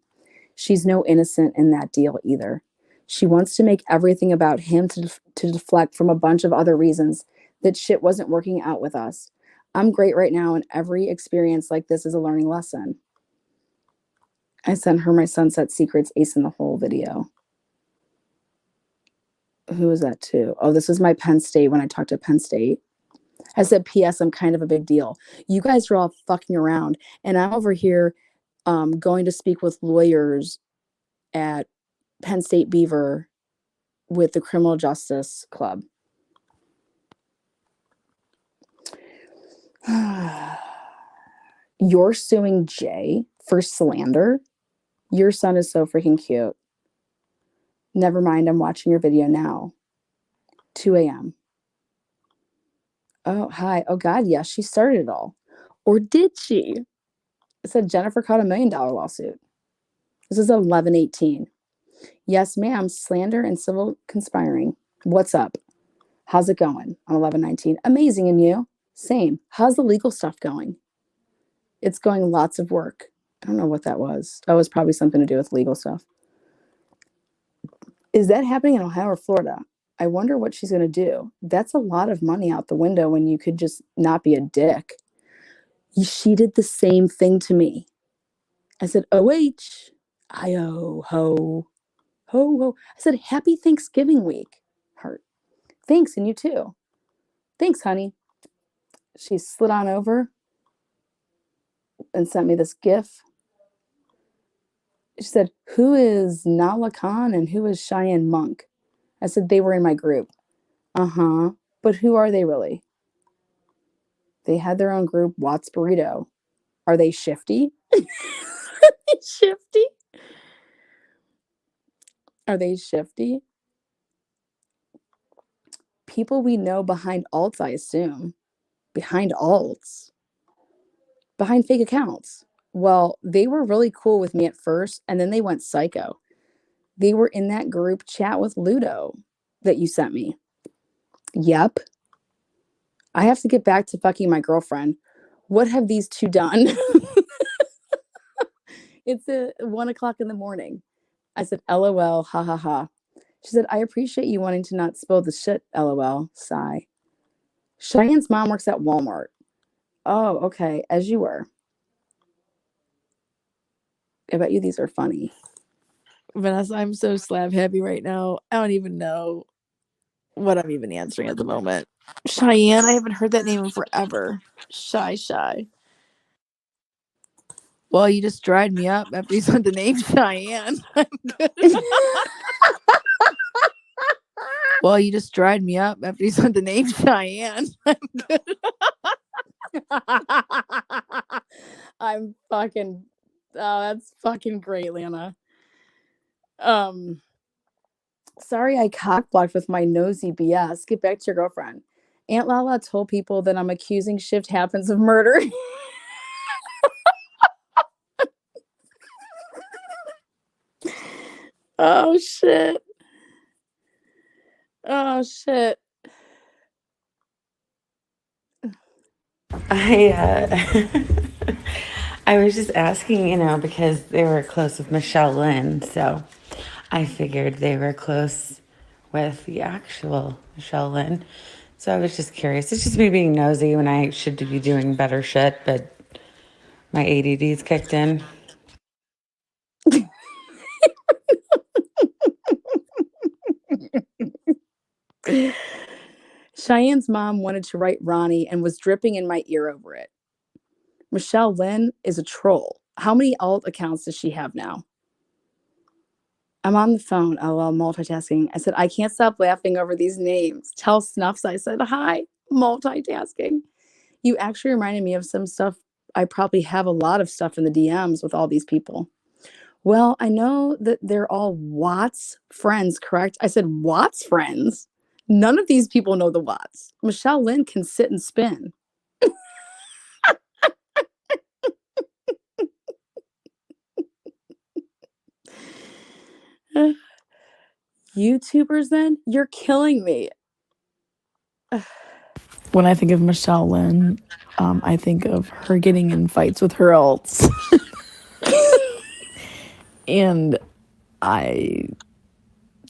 She's no innocent in that deal either. She wants to make everything about him to deflect from a bunch of other reasons that shit wasn't working out with us. I'm great right now, and every experience like this is a learning lesson. I sent her my Sunset Secrets Ace in the Hole video. Who is that to? Oh, this is my Penn State when I talked to Penn State. I said, P.S. I'm kind of a big deal. You guys are all fucking around, and I'm over here going to speak with lawyers at Penn State Beaver with the Criminal Justice Club. You're suing Jay for slander? Your son is so freaking cute. Never mind, I'm watching your video now. 2 a.m. Oh, hi. Oh, God, yes, she started it all. Or did she? It said Jennifer caught $1 million lawsuit. This is 11:18. Yes, ma'am. Slander and civil conspiring. What's up? How's it going on 11:19? Amazing, and you? Same. How's the legal stuff going? It's going lots of work. I don't know what that was. That was probably something to do with legal stuff. Is that happening in Ohio or Florida? I wonder what she's going to do. That's a lot of money out the window when you could just not be a dick. She did the same thing to me. I said, O-H, I-O, ho, ho, ho. I said, happy Thanksgiving week. Heart. Thanks, and you too. Thanks, honey. She slid on over and sent me this GIF. She said, who is Nala Khan and who is Cheyenne Monk? I said, they were in my group. Uh-huh. But who are they really? They had their own group, Watts Burrito. Are they shifty? Are they shifty? Are they shifty? People we know behind alts, I assume. Behind alts. Behind fake accounts. Well, they were really cool with me at first, and then they went psycho. They were in that group chat with Ludo that you sent me. Yep. I have to get back to fucking my girlfriend. What have these two done? It's 1 o'clock in the morning. I said, LOL, ha ha ha. She said, I appreciate you wanting to not spill the shit, LOL, sigh. Cheyenne's mom works at Walmart. Oh, okay, as you were. I bet you these are funny. Vanessa, I'm so slab happy right now. I don't even know what I'm even answering at the moment. Cheyenne, I haven't heard that name in forever. Shy. Well, you just dried me up after you said the name Cheyenne. I'm good. Well, you just dried me up after you said the name Cheyenne. I'm good. I'm fucking, oh, that's fucking great, Lana. Sorry I cockblocked with my nosy BS. Get back to your girlfriend. Aunt Lala told people that I'm accusing shift happens of murder. Oh shit. Oh shit. I was just asking, because they were close with Michelle Lynn, so I figured they were close with the actual Michelle Lynn. So I was just curious. It's just me being nosy when I should be doing better shit, but my ADD's kicked in. Cheyenne's mom wanted to write Ronnie and was dripping in my ear over it. Michelle Lynn is a troll. How many alt accounts does she have now? I'm on the phone, LOL, multitasking. I said, I can't stop laughing over these names. Tell Snuffs I said hi, multitasking. You actually reminded me of some stuff. I probably have a lot of stuff in the DMs with all these people. Well, I know that they're all Watts friends, correct? I said, Watts friends? None of these people know the Watts. Michelle Lynn can sit and spin. YouTubers, then? You're killing me. When I think of Michelle Lynn, I think of her getting in fights with her alts. And I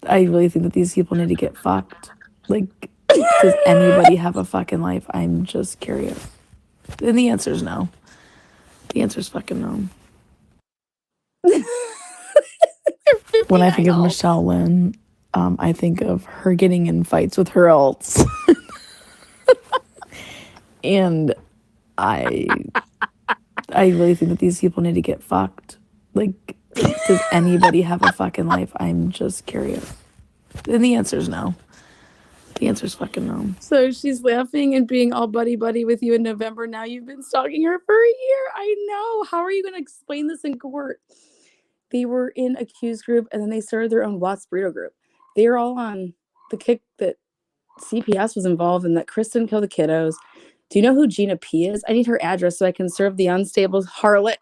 really think that these people need to get fucked. Like, does anybody have a fucking life? I'm just curious. And the answer is no. The answer is fucking no. When I think of Michelle Lynn, I think of her getting in fights with her alts. And I really think that these people need to get fucked. Like, does anybody have a fucking life? I'm just curious. And the answer is no. The answer is fucking no. So she's laughing and being all buddy-buddy with you in November. Now you've been stalking her for a year. I know. How are you going to explain this in court? They were in Accused group, and then they started their own Watts Burrito group. They were all on the kick that CPS was involved and that Kristen killed the kiddos. Do you know who Gina P is? I need her address so I can serve the unstable harlot.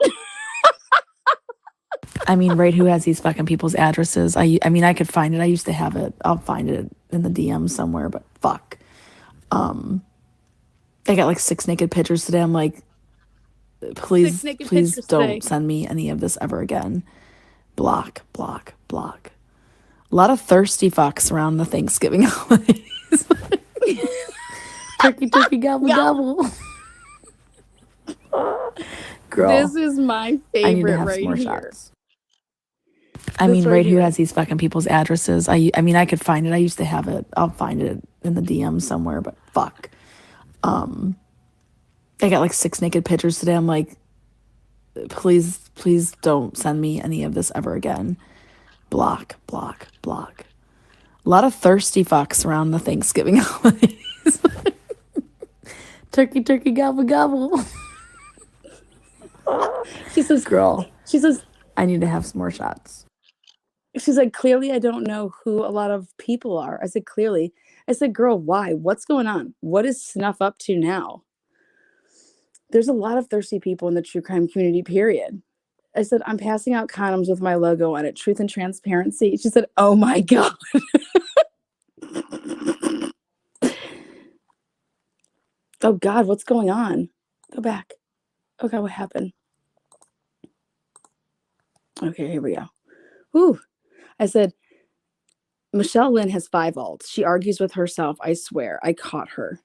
I mean, right, who has these fucking people's addresses? I mean, I could find it. I used to have it. I'll find it in the DM somewhere, but fuck. I got like 6 naked pictures today. I'm like, please don't send me any of this ever again. Block, block, block. A lot of thirsty fucks around the Thanksgiving holidays. Turkey, gobble, gobble. Girl, This is my favorite I need to have right some more here. shots. I mean, right, who has these fucking people's addresses? I mean, I could find it. I used to have it. I'll find it in the DM somewhere, but fuck. I got like 6 naked pictures today. I'm like, please don't send me any of this ever again. Block, block, block. A lot of thirsty fucks around the Thanksgiving holidays. Turkey, gobble, gobble. She says, girl, she says, I need to have some more shots. She's like, clearly I don't know who a lot of people are. I said, clearly. I said, girl, why? What's going on? What is Snuff up to now? There's a lot of thirsty people in the true crime community, period. I said, I'm passing out condoms with my logo on it. Truth and transparency. She said, oh my God. Oh God, what's going on? Go back. Okay, what happened? Okay, here we go. Whew. I said, Michelle Lynn has 5 alts. She argues with herself. I swear, I caught her.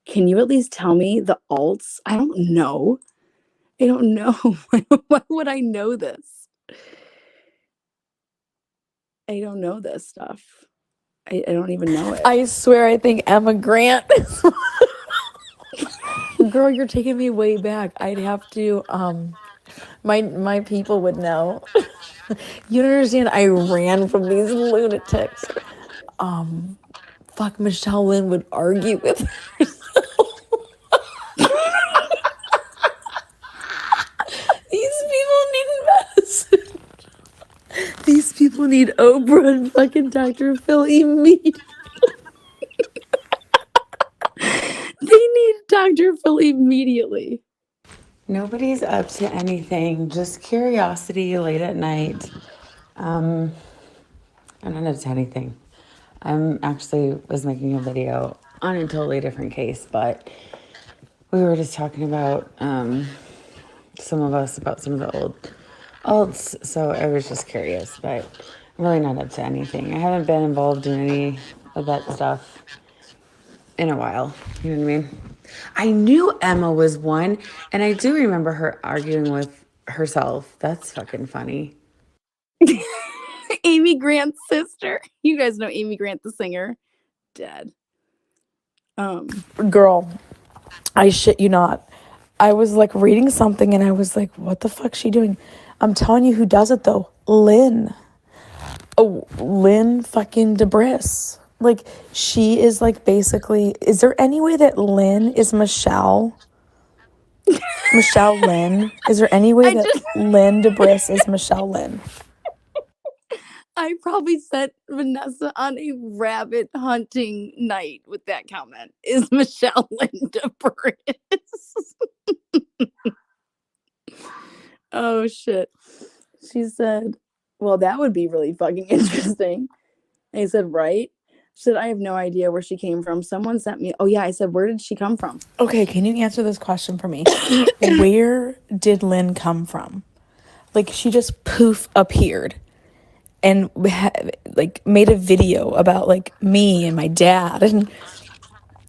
Can you at least tell me the alts? I don't know. I don't know. Why would I know this? I don't know this stuff. I don't even know it. I swear, I think Emma Grant. Girl, you're taking me way back. I'd have to, my people would know. You don't understand. I ran from these lunatics. Fuck, Michelle Lynn would argue with herself. These people need medicine. These people need Oprah and fucking Dr. Phil immediately. They need Dr. Phil immediately. Nobody's up to anything, just curiosity late at night. I'm not up to anything. I'm actually was making a video on a totally different case, but we were just talking about some of the olds. So I was just curious, but I'm really not up to anything. I haven't been involved in any of that stuff in a while. You know what I mean? I knew Emma was one, and I do remember her arguing with herself. That's fucking funny. Amy Grant's sister. You guys know Amy Grant, the singer. Dead. Girl, I shit you not. I was like reading something and I was like, what the fuck's she doing? I'm telling you who does it though. Lynn. Oh, Lynn fucking Debris. Like, she is like basically, is there any way that Lynn is Michelle? Michelle Lynn? Is there any way that Lynn Debris is Michelle Lynn? I probably set Vanessa on a rabbit hunting night with that comment. Is Michelle Linda Briss? Oh shit. She said, well, that would be really fucking interesting. I said, right? She said, I have no idea where she came from. Someone sent me. Oh yeah, I said, where did she come from? Okay, can you answer this question for me? Where did Lynn come from? Like, she just poof appeared and like made a video about like me and my dad, and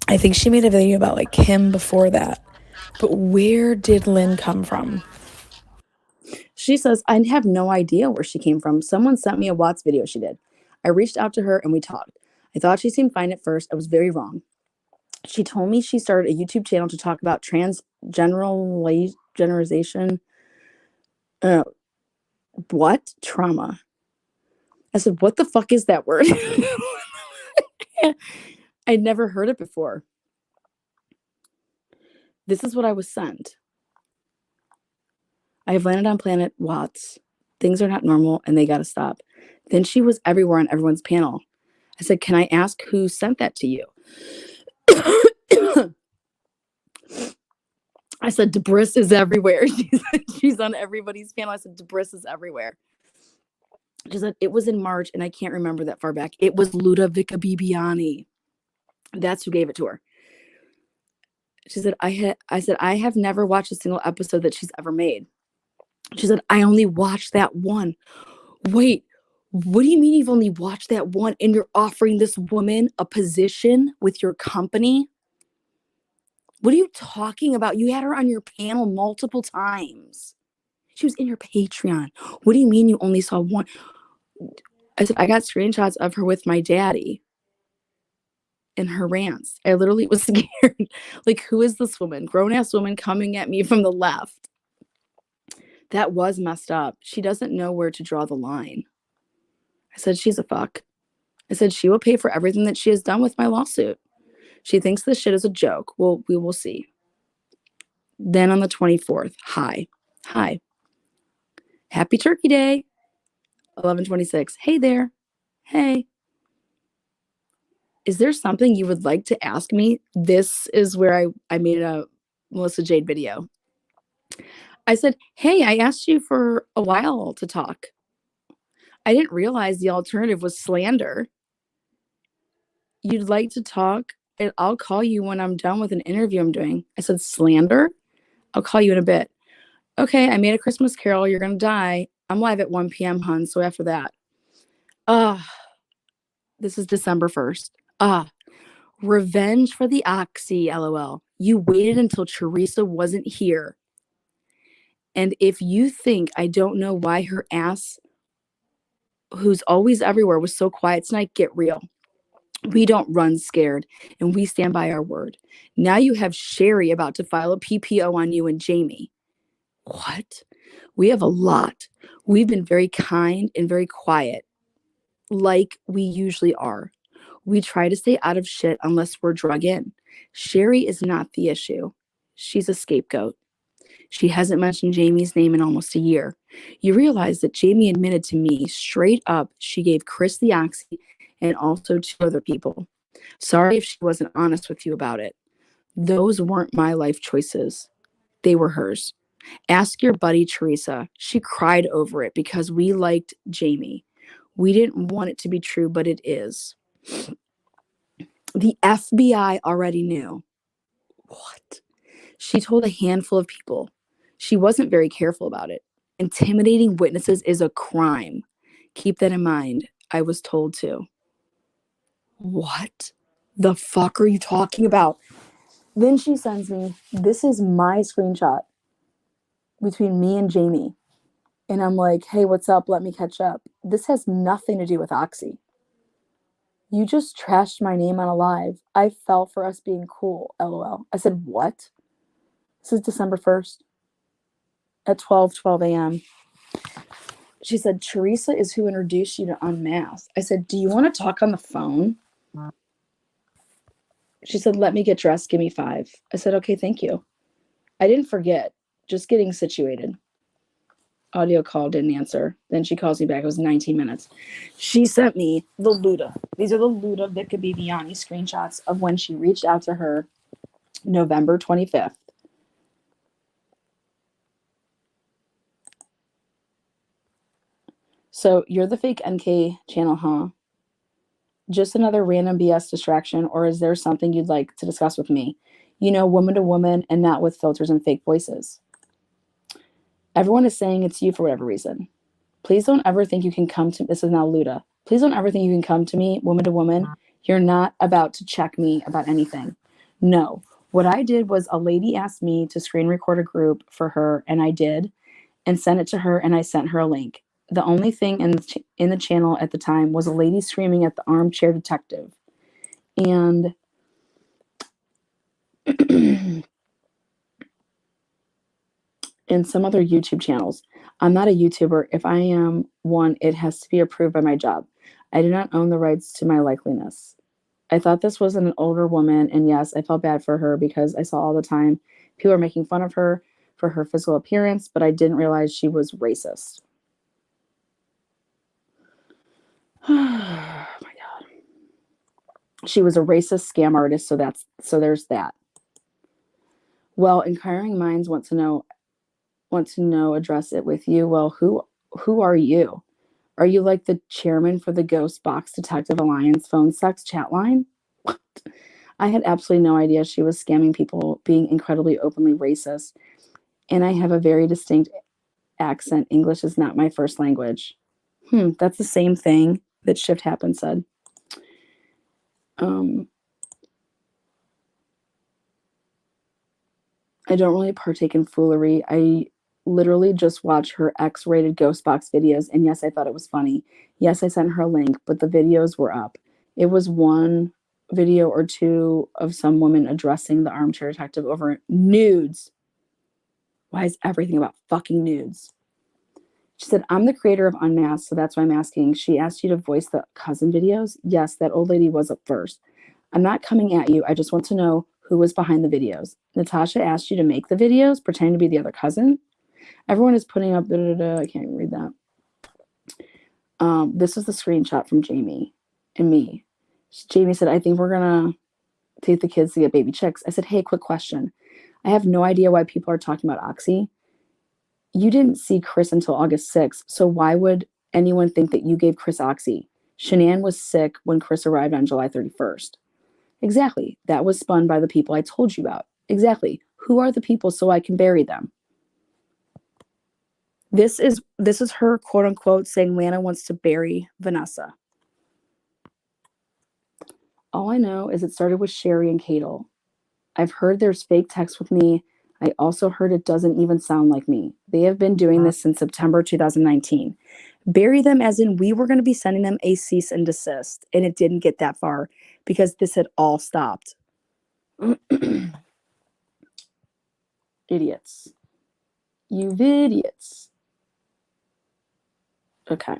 I think she made a video about like him before that. But where did Lynn come from? She says, I have no idea where she came from. Someone sent me a Watts video she did. I reached out to her and we talked. I thought she seemed fine at first. I was very wrong. She told me she started a YouTube channel to talk about generalization. What? Trauma. I said, what the fuck is that word? I'd never heard it before. This is what I was sent. I have landed on planet Watts. Things are not normal and they got to stop. Then she was everywhere on everyone's panel. I said, can I ask who sent that to you? I said, Debris is everywhere. She's on everybody's panel. I said, Debris is everywhere. She said, it was in March and I can't remember that far back. It was Ludovica Bibiani. That's who gave it to her. She said, I said, I have never watched a single episode that she's ever made. She said, I only watched that one. Wait, what do you mean you've only watched that one and you're offering this woman a position with your company? What are you talking about? You had her on your panel multiple times. She was in your Patreon. What do you mean you only saw one? I said, I got screenshots of her with my daddy and her rants. I literally was scared. Like, who is this woman? Grown-ass woman coming at me from the left. That was messed up. She doesn't know where to draw the line. I said, she's a fuck. I said, she will pay for everything that she has done with my lawsuit. She thinks this shit is a joke. Well, we will see. Then on the 24th, hi. Happy Turkey Day. 11:26. Hey there. Hey. Is there something you would like to ask me? This is where I made a Melissa Jade video. I said, hey, I asked you for a while to talk. I didn't realize the alternative was slander. You'd like to talk? And I'll call you when I'm done with an interview I'm doing. I said, slander? I'll call you in a bit. Okay, I made a Christmas Carol. You're going to die. I'm live at 1 p.m., hun. So after that. This is December 1st. Revenge for the Oxy, LOL. You waited until Theresa wasn't here. And if you think I don't know why her ass, who's always everywhere, was so quiet tonight, get real. We don't run scared, and we stand by our word. Now you have Sherry about to file a PPO on you and Jamie. What? We have a lot. We've been very kind and very quiet, like we usually are. We try to stay out of shit unless we're drug in. Sherry is not the issue. She's a scapegoat. She hasn't mentioned Jamie's name in almost a year. You realize that Jamie admitted to me straight up she gave Chris the oxy and also 2 other people. Sorry if she wasn't honest with you about it. Those weren't my life choices. They were hers. Ask your buddy Theresa. She cried over it because we liked Jamie. We didn't want it to be true, but it is. The FBI already knew. What? She told a handful of people. She wasn't very careful about it. Intimidating witnesses is a crime. Keep that in mind. I was told to. What the fuck are you talking about? Then she sends me, this is my screenshot between me and Jamie. And I'm like, hey, what's up? Let me catch up. This has nothing to do with Oxy. You just trashed my name on a live. I fell for us being cool, LOL. I said, what? This is December 1st at 12 a.m. She said, Theresa is who introduced you to Unmasked. I said, do you want to talk on the phone? She said, let me get dressed. Give me 5. I said, okay, thank you. I didn't forget. Just getting situated. Audio call, didn't answer. Then she calls me back. It was 19 minutes. She sent me the Luda. These are the Luda Vika Bibiani screenshots of when she reached out to her November 25th. So you're the fake NK channel, huh? Just another random BS distraction, or is there something you'd like to discuss with me? You know, woman to woman and not with filters and fake voices. Everyone is saying it's you for whatever reason. Please don't ever think you can come to, this is now Luda. Please don't ever think you can come to me, woman to woman. You're not about to check me about anything. No. What I did was a lady asked me to screen record a group for her, and I did, and sent it to her, and I sent her a link. The only thing in the channel at the time was a lady screaming at the armchair detective. And in some other YouTube channels. I'm not a YouTuber. If I am one, it has to be approved by my job. I do not own the rights to my likeliness. I thought this was an older woman, and yes, I felt bad for her because I saw all the time people were making fun of her for her physical appearance, but I didn't realize she was racist. Oh my God. She was a racist scam artist, so there's that. Well, inquiring minds want to know, address it with you. Well, who are you? Are you like the chairman for the Ghost Box Detective Alliance phone sex chat line? What? I had absolutely no idea she was scamming people, being incredibly openly racist. And I have a very distinct accent. English is not my first language. That's the same thing that Shift Happen said. I don't really partake in foolery. I literally just watch her X-rated ghost box videos, and yes, I thought it was funny. Yes, I sent her a link, but the videos were up. It was one video or two of some woman addressing the armchair detective over nudes. Why is everything about fucking nudes? She said, I'm the creator of Unmasked, so that's why I'm asking. She asked you to voice the cousin videos? Yes, that old lady was up first. I'm not coming at you. I just want to know who was behind the videos. Natasha asked you to make the videos, pretending to be the other cousin? Everyone is putting up, I can't even read that. This is the screenshot from Jamie and me. Jamie said, I think we're going to take the kids to get baby chicks. I said, hey, quick question. I have no idea why people are talking about Oxy. You didn't see Chris until August 6th, so why would anyone think that you gave Chris Oxy? Shanann was sick when Chris arrived on July 31st. Exactly. That was spun by the people I told you about. Exactly. Who are the people so I can bury them? This is her, quote unquote, saying Lana wants to bury Vanessa. All I know is it started with Sherry and Cadel. I've heard there's fake text with me. I also heard it doesn't even sound like me. They have been doing this since September 2019. Bury them as in we were going to be sending them a cease and desist, and it didn't get that far because this had all stopped. Idiots. You idiots. Okay.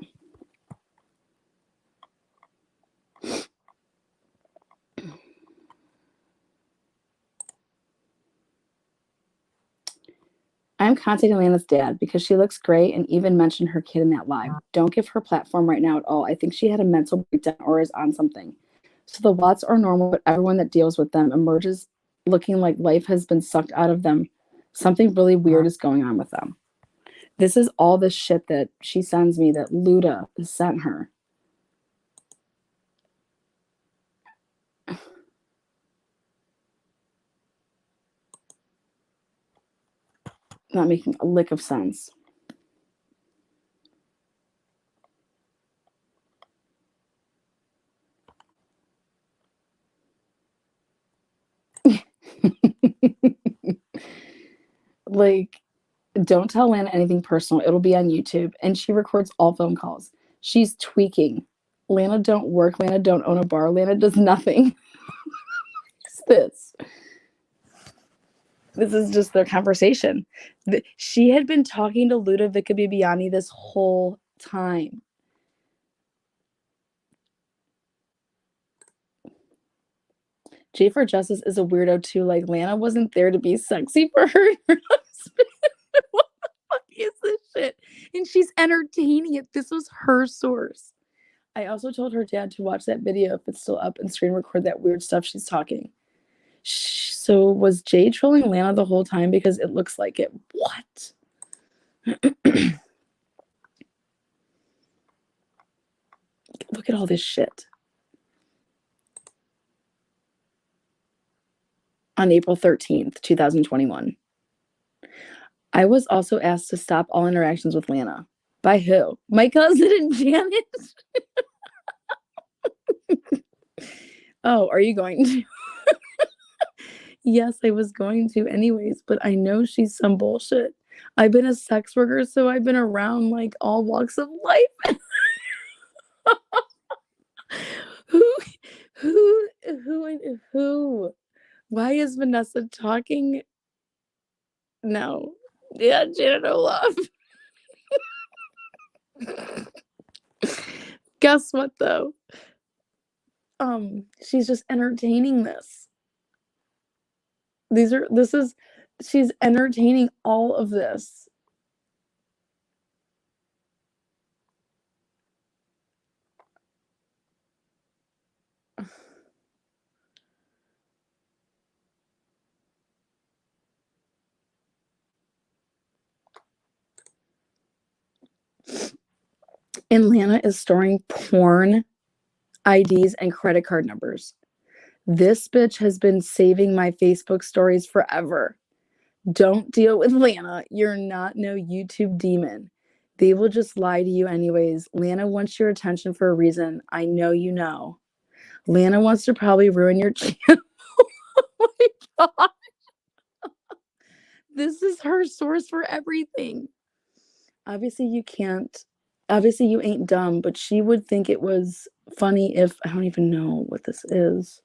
I'm contacting Lana's dad because she looks great and even mentioned her kid in that live. Don't give her platform right now at all. I think she had a mental breakdown or is on something. So the Watts are normal, but everyone that deals with them emerges looking like life has been sucked out of them. Something really weird is going on with them. This is all the shit that she sends me that Luda sent her. not making a lick of sense. Like, don't tell Lana anything personal. It'll be on YouTube. And she records all phone calls. She's tweaking. Lana don't work. Lana don't own a bar. Lana does nothing. What's this? This is just their conversation. She had been talking to Ludovica Bibiani this whole time. J for Justice is a weirdo too. Like, Lana wasn't there to be sexy for her husband. What the fuck is this shit? And she's entertaining it. This was her source. I also told her dad to watch that video if it's still up and screen record that weird stuff she's talking. So was Jay trolling Lana the whole time? Because it looks like it. What? Look at all this shit. On April 13th, 2021. I was also asked to stop all interactions with Lana. By who? My cousin and Janet? Oh, are you going to? Yes, I was going to anyways, but I know she's some bullshit. I've been a sex worker, so I've been around like all walks of life. Who? Why is Vanessa talking? No. Yeah, Janet Olaf. Guess what though? She's just entertaining this. She's entertaining all of this. And Lana is storing porn IDs and credit card numbers. This bitch has been saving my Facebook stories forever. Don't deal with Lana. You're not no YouTube demon. They will just lie to you anyways. Lana wants your attention for a reason. I know you know. Lana wants to probably ruin your channel. Oh my God. This is her source for everything. Obviously you ain't dumb, but she would think it was funny if, I don't even know what this is.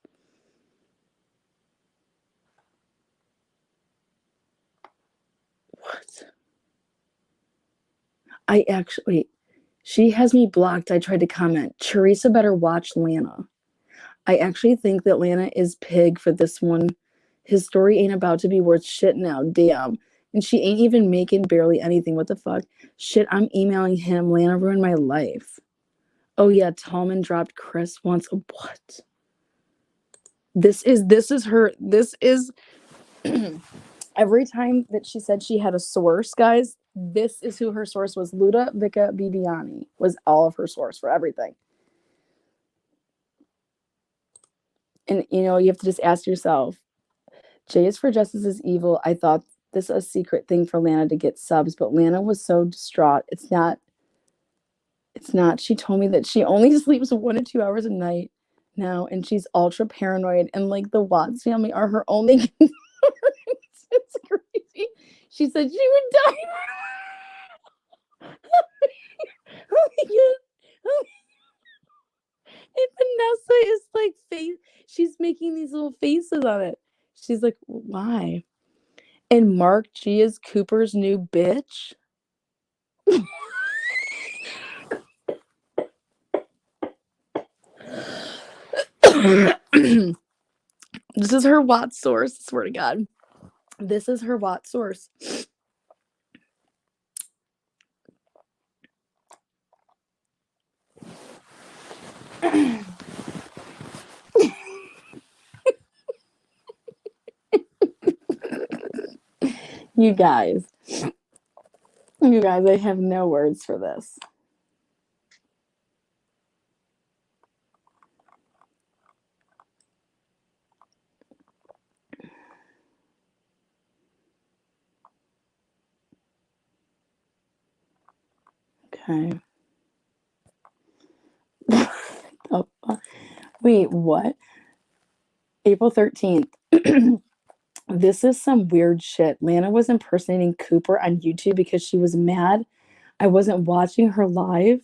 What? She has me blocked. I tried to comment. Theresa better watch Lana. I actually think that Lana is pig for this one. His story ain't about to be worth shit now. Damn. And she ain't even making barely anything. What the fuck? Shit, I'm emailing him. Lana ruined my life. Oh yeah, Tallman dropped Chris once. What? This is every time that she said she had a source, guys, this is who her source was. Ludovica Bibiani was all of her source for everything. And, you have to just ask yourself, J is for Justice is evil. I thought this a secret thing for Lana to get subs, but Lana was so distraught. It's not. She told me that she only sleeps 1 to 2 hours a night now, and she's ultra paranoid, and like the Watts family are her only concerns. It's crazy. She said she would die. Oh my God. Oh. And Vanessa is like she's making these little faces on it. She's like, why? And Mark G is Cooper's new bitch. This is her Watts source. I swear to God. This is her Watts source. You guys, I have no words for this. Okay. Oh, wait, what? April 13th. This is some weird shit. Lana was impersonating Cooper on YouTube because she was mad I wasn't watching her live,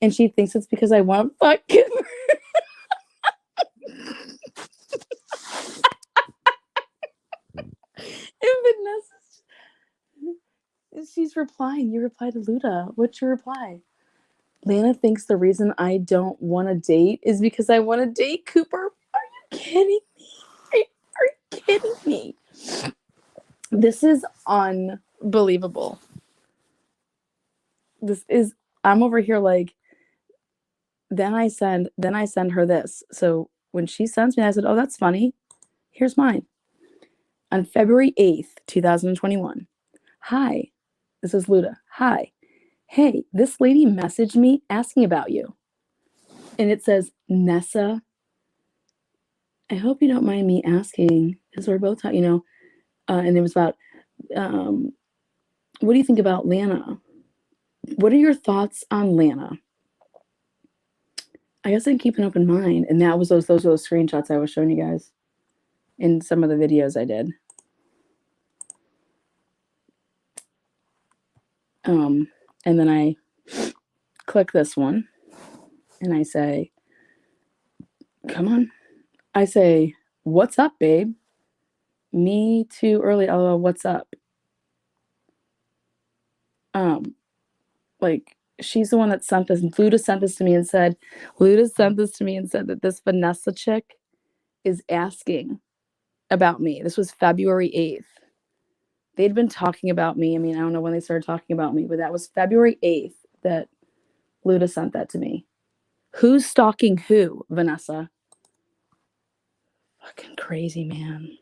and she thinks it's because I want to fuck Cooper. And Vanessa, she's replying. You reply to Luda. What's your reply? Lana thinks the reason I don't want to date is because I want to date Cooper. Are you kidding me? Are you kidding me? This is unbelievable. I'm over here like, then I send her this. So when she sends me, I said, oh, that's funny. Here's mine. On February 8th, 2021. Hi, this is Luda. Hi. Hey, this lady messaged me asking about you. And it says, Nessa, I hope you don't mind me asking, because we're both, and it was about, what do you think about Lana? What are your thoughts on Lana? I guess I'd keep an open mind. And that was those were those screenshots I was showing you guys in some of the videos I did. And then I click this one and I say, come on. I say, what's up, babe? Me too early. LOL, what's up? Like, she's the one that sent this. Luda sent this to me and said that this Vanessa chick is asking about me. This was February 8th. They'd been talking about me. I mean, I don't know when they started talking about me, but that was February 8th that Luda sent that to me. Who's stalking who, Vanessa? Fucking crazy, man.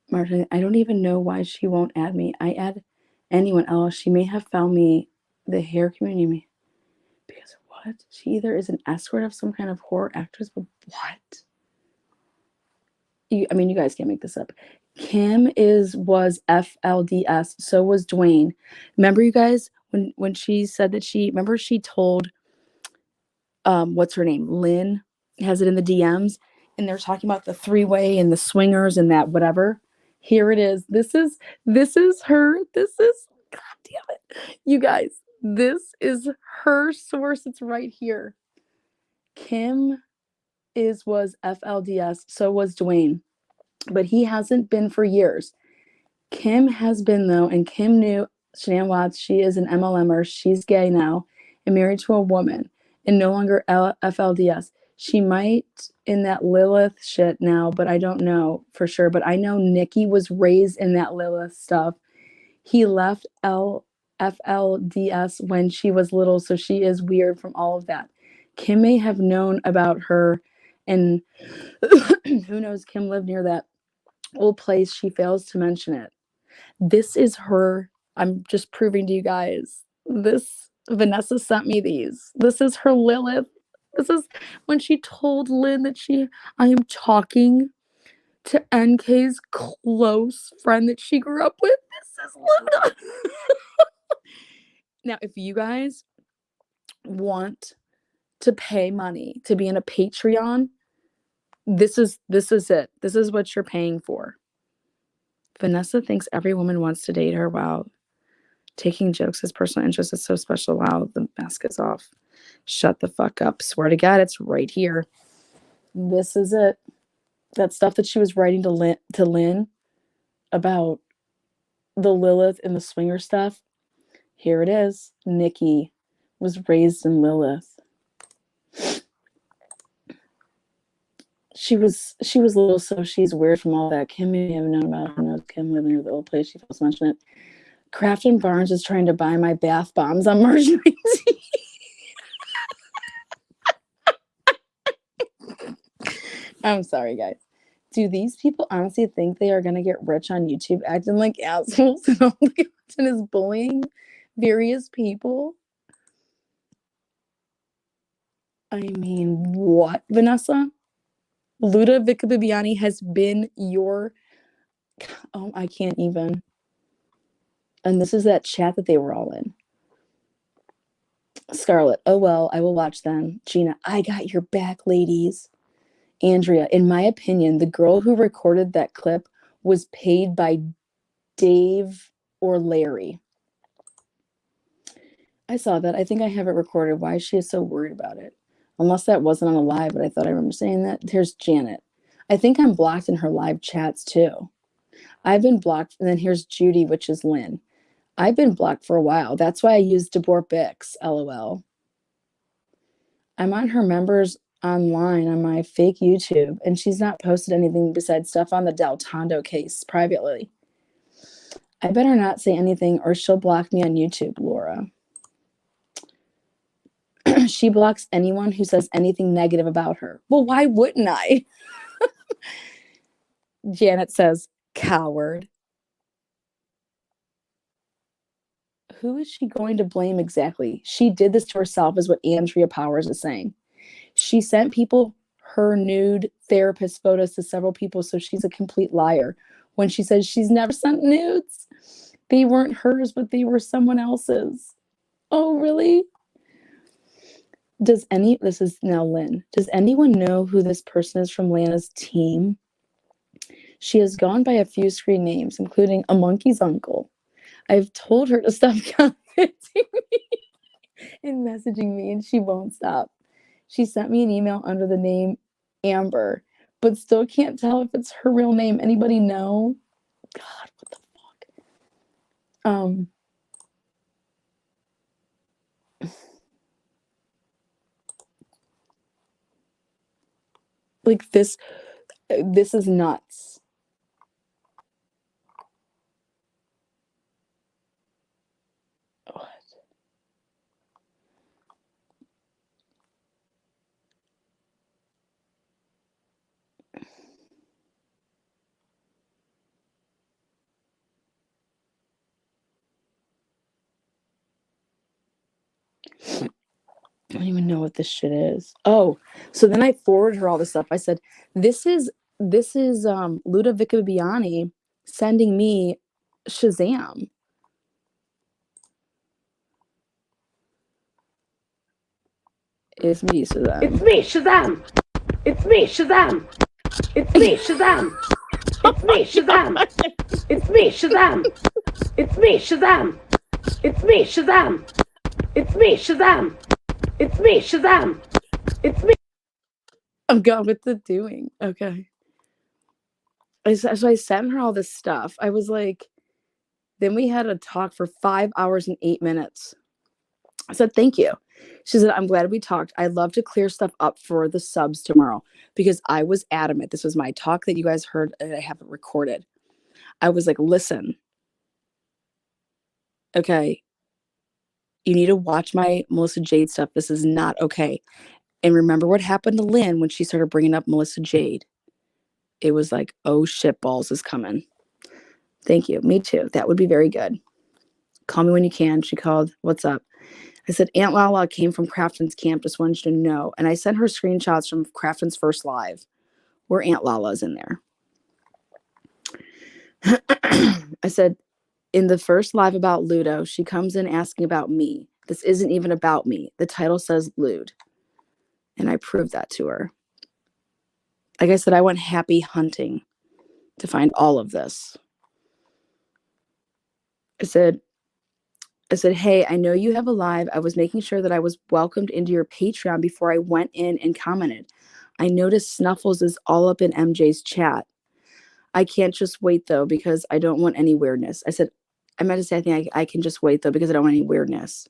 Martin, I don't even know why she won't add me. I add anyone else. She may have found me the hair community. Because what? She either is an escort of some kind of horror actress, but what? You guys can't make this up. Kim was FLDS. So was Dwayne. Remember, you guys, when she said that she told, what's her name? Lynn has it in the DMs, and they're talking about the 3-way and the swingers and that whatever. Here it is. This is her. This is, God damn it. You guys, this is her source. It's right here. Kim was FLDS. So was Dwayne. But he hasn't been for years. Kim has been, though, and Kim knew Shanann Watts. She is an MLMer. She's gay now and married to a woman and no longer FLDS. She might in that Lilith shit now, but I don't know for sure. But I know Nikki was raised in that Lilith stuff. He left FLDS when she was little, so she is weird from all of that. Kim may have known about her, and who knows, Kim lived near that old place. She fails to mention it. This is her. I'm just proving to you guys. Vanessa sent me these. This is her Lilith. This is when she told Lynn that I am talking to NK's close friend that she grew up with. This is Luna. Now, if you guys want to pay money to be in a Patreon, this is it. This is what you're paying for. Vanessa thinks every woman wants to date her. Wow. Taking jokes as personal interest is so special. Wow, the mask is off. Shut the fuck up. Swear to God, it's right here. This is it. That stuff that she was writing to Lynn about the Lilith and the swinger stuff. Here it is. Nikki was raised in Lilith. She was little, so she's weird from all that. Kim may have known about her. Knows Kim living near the old place. She first mentioned it. Kraft & Barnes is trying to buy my bath bombs on March 19th. I'm sorry, guys. Do these people honestly think they are going to get rich on YouTube acting like assholes and all the content is bullying various people? I mean, what, Vanessa? Ludovica Bibiani has been your... Oh, I can't even. And this is that chat that they were all in. Scarlett, oh well, I will watch then. Gina, I got your back, ladies. Andrea, in my opinion, the girl who recorded that clip was paid by Dave or Larry. I saw that. I think I have it recorded. Why is she so worried about it? Unless that wasn't on a live, but I thought I remember saying that. Here's Janet. I think I'm blocked in her live chats too. I've been blocked. And then here's Judy, which is Lynn. I've been blocked for a while. That's why I used DeBoer Bix, LOL. I'm on her members online on my fake YouTube, and she's not posted anything besides stuff on the Del Tondo case privately. I better not say anything or she'll block me on YouTube, Laura. She blocks anyone who says anything negative about her. Well, why wouldn't I? Janet says, coward. Who is she going to blame exactly? She did this to herself, is what Andrea Powers is saying. She sent people her nude therapist photos to several people, so she's a complete liar. When she says she's never sent nudes, they weren't hers, but they were someone else's. Oh, really? This is now Lynn. Does anyone know who this person is from Lana's team? She has gone by a few screen names, including a monkey's uncle. I've told her to stop commenting me and messaging me, and she won't stop. She sent me an email under the name Amber, but still can't tell if it's her real name. Anybody know? God, what the fuck? Like this is nuts. What? I don't even know what this shit is. Oh, so then I forwarded her all this stuff. I said, this is Ludovica Bibiani sending me Shazam. It's me, Shazam. It's me, Shazam! It's me, Shazam! It's me, Shazam! It's me, Shazam! It's me, Shazam! It's me, Shazam! It's me, Shazam! It's me, Shazam! It's me, Shazam! It's me. I'm going with the doing. Okay. So I sent her all this stuff. I was like, then we had a talk for 5 hours and 8 minutes. I said, thank you. She said, I'm glad we talked. I'd love to clear stuff up for the subs tomorrow because I was adamant. This was my talk that you guys heard and I haven't recorded. I was like, listen, okay, you need to watch my Melissa Jade stuff. This is not okay. And remember what happened to Lynn when she started bringing up Melissa Jade. It was like, oh shit, balls is coming. Thank you. Me too. That would be very good. Call me when you can. She called. What's up? I said, Aunt Lala came from Crafton's camp. Just wanted you to know. And I sent her screenshots from Crafton's first live where Aunt Lala's in there. I said, in the first live about Ludo, she comes in asking about me. This isn't even about me. The title says Lude. And I proved that to her. Like I said, I went happy hunting to find all of this. I said, hey, I know you have a live. I was making sure that I was welcomed into your Patreon before I went in and commented. I noticed Snuffles is all up in MJ's chat. I can't just wait, though, because I don't want any weirdness. I said, I meant to say, I think I can just wait, though, because I don't want any weirdness.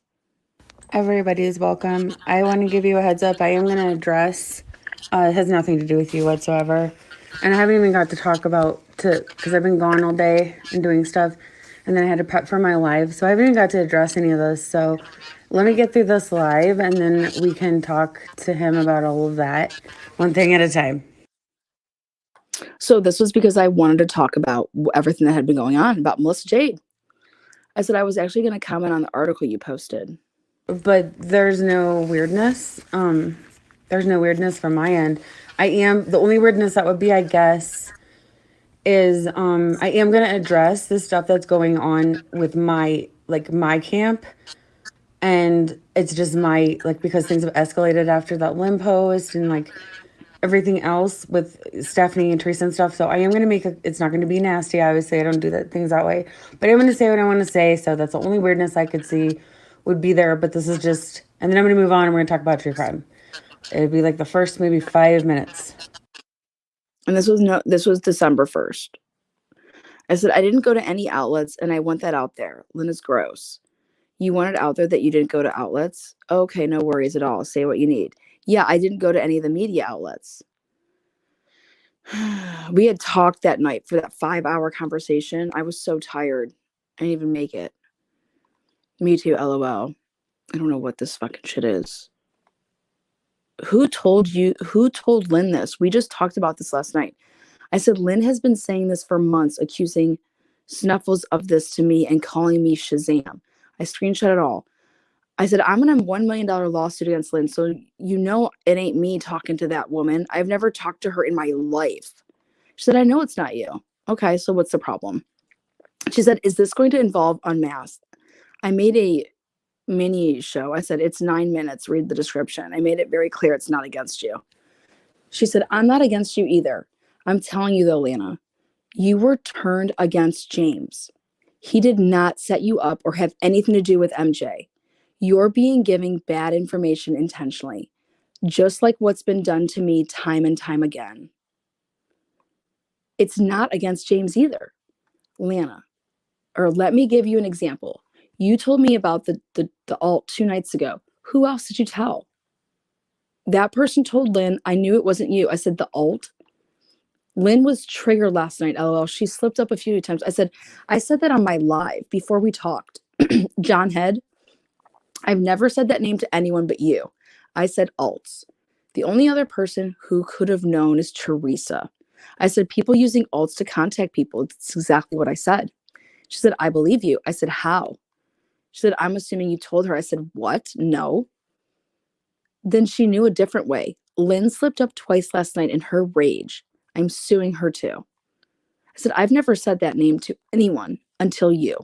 Everybody is welcome. I want to give you a heads up. I am going to address, it has nothing to do with you whatsoever. And I haven't even got to talk about, because I've been gone all day and doing stuff. And then I had to prep for my live. So I haven't even got to address any of this. So let me get through this live and then we can talk to him about all of that one thing at a time. So this was because I wanted to talk about everything that had been going on about Melissa Jade. I said I was actually going to comment on the article you posted. But there's no weirdness. there's no weirdness from my end. The only weirdness that would be, I guess, is I am gonna address the stuff that's going on with my camp. And it's just because things have escalated after that Lynn post and everything else with Stephanie and Theresa and stuff. So I am going to it's not going to be nasty. Obviously, I don't do things that way. But I'm going to say what I want to say. So that's the only weirdness I could see would be there. But this is just, and then I'm going to move on and we're going to talk about true crime. It'd be the first maybe 5 minutes. And this was December 1st. I said, I didn't go to any outlets and I want that out there. Lynn is gross. You want it out there that you didn't go to outlets? Okay, no worries at all. Say what you need. Yeah, I didn't go to any of the media outlets. We had talked that night for that 5-hour conversation. I was so tired. I didn't even make it. Me too, LOL. I don't know what this fucking shit is. Who told Lynn this? We just talked about this last night. I said, Lynn has been saying this for months, accusing Snuffles of this to me and calling me Shazam. I screenshot it all. I said, I'm in a $1 million lawsuit against Lynn, so it ain't me talking to that woman. I've never talked to her in my life. She said, I know it's not you. Okay, so what's the problem? She said, is this going to involve Unmasked? I made a mini show. I said, it's 9 minutes. Read the description. I made it very clear it's not against you. She said, I'm not against you either. I'm telling you though, Lana, you were turned against James. He did not set you up or have anything to do with MJ. You're giving bad information intentionally, just like what's been done to me time and time again. It's not against James either. Lana, or let me give you an example. You told me about the alt 2 nights ago. Who else did you tell? That person told Lynn, I knew it wasn't you. I said, the alt? Lynn was triggered last night, LOL. She slipped up a few times. I said that on my live before we talked. John Head, I've never said that name to anyone but you. I said alts. The only other person who could have known is Theresa. I said people using alts to contact people. That's exactly what I said. She said, I believe you. I said, how? She said, I'm assuming you told her. I said, what? No. Then she knew a different way. Lynn slipped up twice last night in her rage. I'm suing her too. I said, I've never said that name to anyone until you.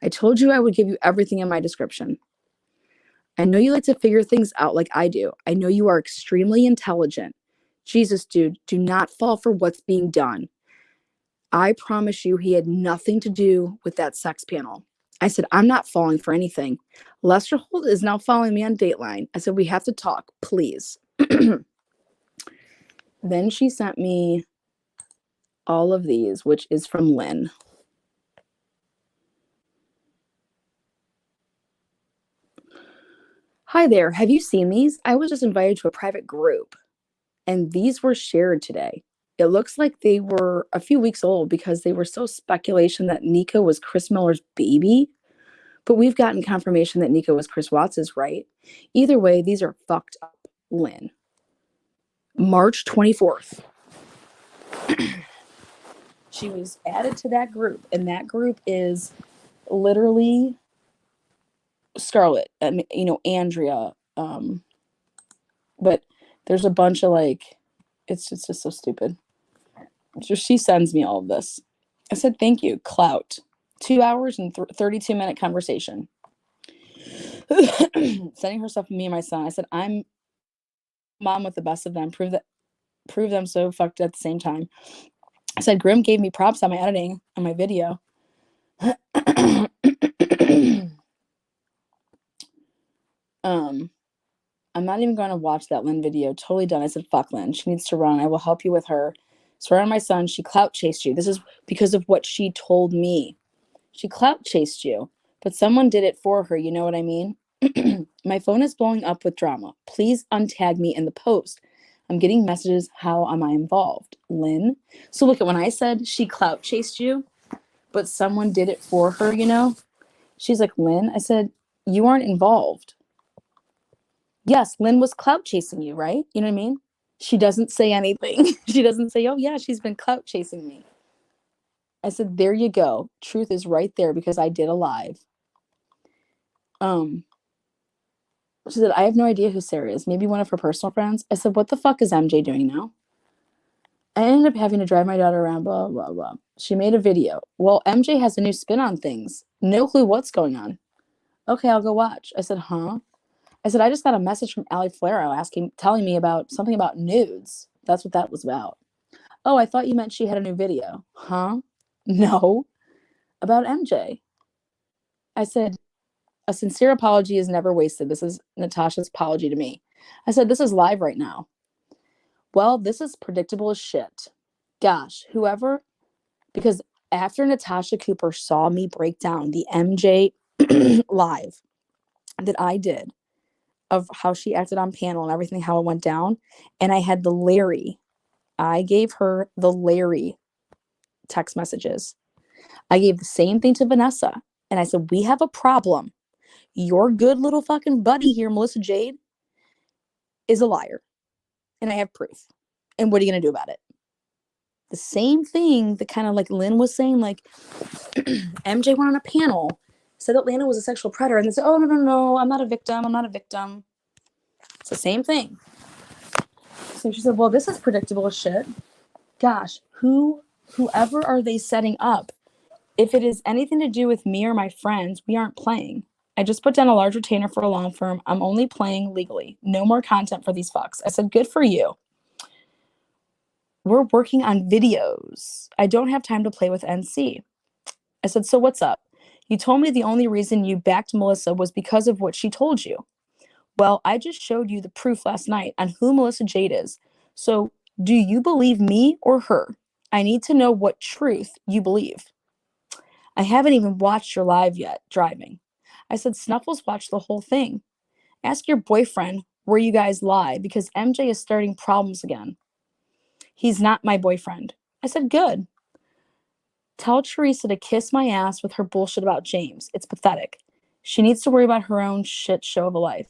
I told you I would give you everything in my description. I know you like to figure things out like I do. I know you are extremely intelligent. Jesus, dude, do not fall for what's being done. I promise you he had nothing to do with that sex panel. I said, I'm not falling for anything. Lester Holt is now following me on Dateline. I said, we have to talk, please. Then she sent me all of these, which is from Lynn. Hi there. Have you seen these? I was just invited to a private group, and these were shared today. It looks like they were a few weeks old because they were still speculation that Nico was Chris Miller's baby. But we've gotten confirmation that Nico was Chris Watts's, right? Either way, these are fucked up. Lynn. March 24th. She was added to that group, and that group is literally Scarlett, Andrea. But there's a bunch of it's just so stupid. So she sends me all of this. I said, thank you, clout. 2 hours and 32-minute conversation. Sending her stuff to me and my son. I said, I'm mom with the best of them. Prove them so fucked at the same time. I said, Grim gave me props on my editing on my video. I'm not even going to watch that Lynn video. Totally done. I said, fuck Lynn. She needs to run. I will help you with her. Swear on my son, she clout chased you. This is because of what she told me. She clout chased you, but someone did it for her. You know what I mean? My phone is blowing up with drama. Please untag me in the post. I'm getting messages. How am I involved? Lynn. So look at when I said she clout chased you, but someone did it for her, She's like, Lynn, I said, you aren't involved. Yes, Lynn was clout chasing you, right? You know what I mean? She doesn't say anything. She doesn't say, oh yeah, she's been clout chasing me. I said, there you go. Truth is right there because I did a live. She said, I have no idea who Sarah is. Maybe one of her personal friends. I said, what the fuck is MJ doing now? I ended up having to drive my daughter around, blah, blah, blah. She made a video. Well, MJ has a new spin on things. No clue what's going on. Okay, I'll go watch. I said, huh? I said, I just got a message from Ali Flaro telling me about something about nudes. That's what that was about. Oh, I thought you meant she had a new video. Huh? No. About MJ. I said, a sincere apology is never wasted. This is Natasha's apology to me. I said, this is live right now. Well, this is predictable as shit. Gosh, whoever, because after Natasha Cooper saw me break down the MJ live that I did of how she acted on panel and everything, how it went down, and I had I gave her the Larry text messages. I gave the same thing to Vanessa, and I said, we have a problem. Your good little fucking buddy here, Melissa Jade, is a liar. And I have proof. And what are you going to do about it? The same thing that kind of like Lynn was saying, like MJ went on a panel, said that Lana was a sexual predator. And they said, oh, no, I'm not a victim. I'm not a victim. It's the same thing. So she said, well, this is predictable as shit. Gosh, whoever are they setting up? If it is anything to do with me or my friends, we aren't playing. I just put down a large retainer for a law firm. I'm only playing legally. No more content for these fucks. I said, good for you. We're working on videos. I don't have time to play with NC. I said, so what's up? You told me the only reason you backed Melissa was because of what she told you. Well, I just showed you the proof last night on who Melissa Jade is. So do you believe me or her? I need to know what truth you believe. I haven't even watched your live yet, driving. I said, Snuffles watched the whole thing. Ask your boyfriend where you guys lie because MJ is starting problems again. He's not my boyfriend. I said, good. Tell Theresa to kiss my ass with her bullshit about James. It's pathetic. She needs to worry about her own shit show of a life.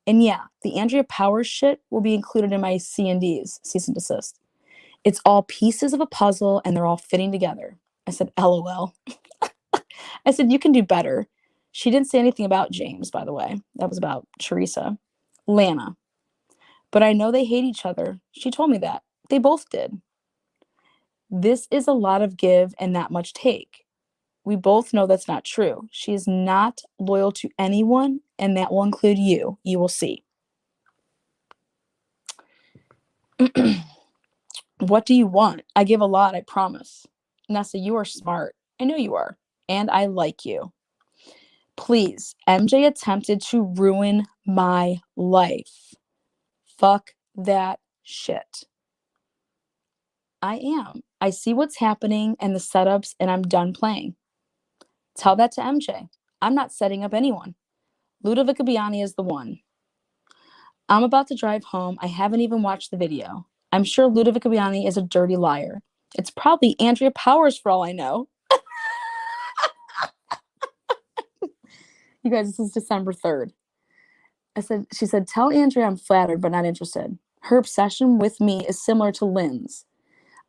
And yeah, the Andrea Powers shit will be included in my C&Ds, cease and desist. It's all pieces of a puzzle and they're all fitting together. I said, LOL. I said, you can do better. She didn't say anything about James, by the way. That was about Theresa. Lana. But I know they hate each other. She told me that. They both did. This is a lot of give and not much take. We both know that's not true. She is not loyal to anyone, and that will include you. You will see. What do you want? I give a lot, I promise. Nessa, you are smart. I know you are. And I like you. Please, MJ attempted to ruin my life. Fuck that shit. I am. I see what's happening and the setups, and I'm done playing. Tell that to MJ. I'm not setting up anyone. Ludovica Biani is the one. I'm about to drive home. I haven't even watched the video. I'm sure Ludovica Biani is a dirty liar. It's probably Andrea Powers for all I know. You guys, this is December 3rd. She said, tell Andrea I'm flattered but not interested. Her obsession with me is similar to Lynn's.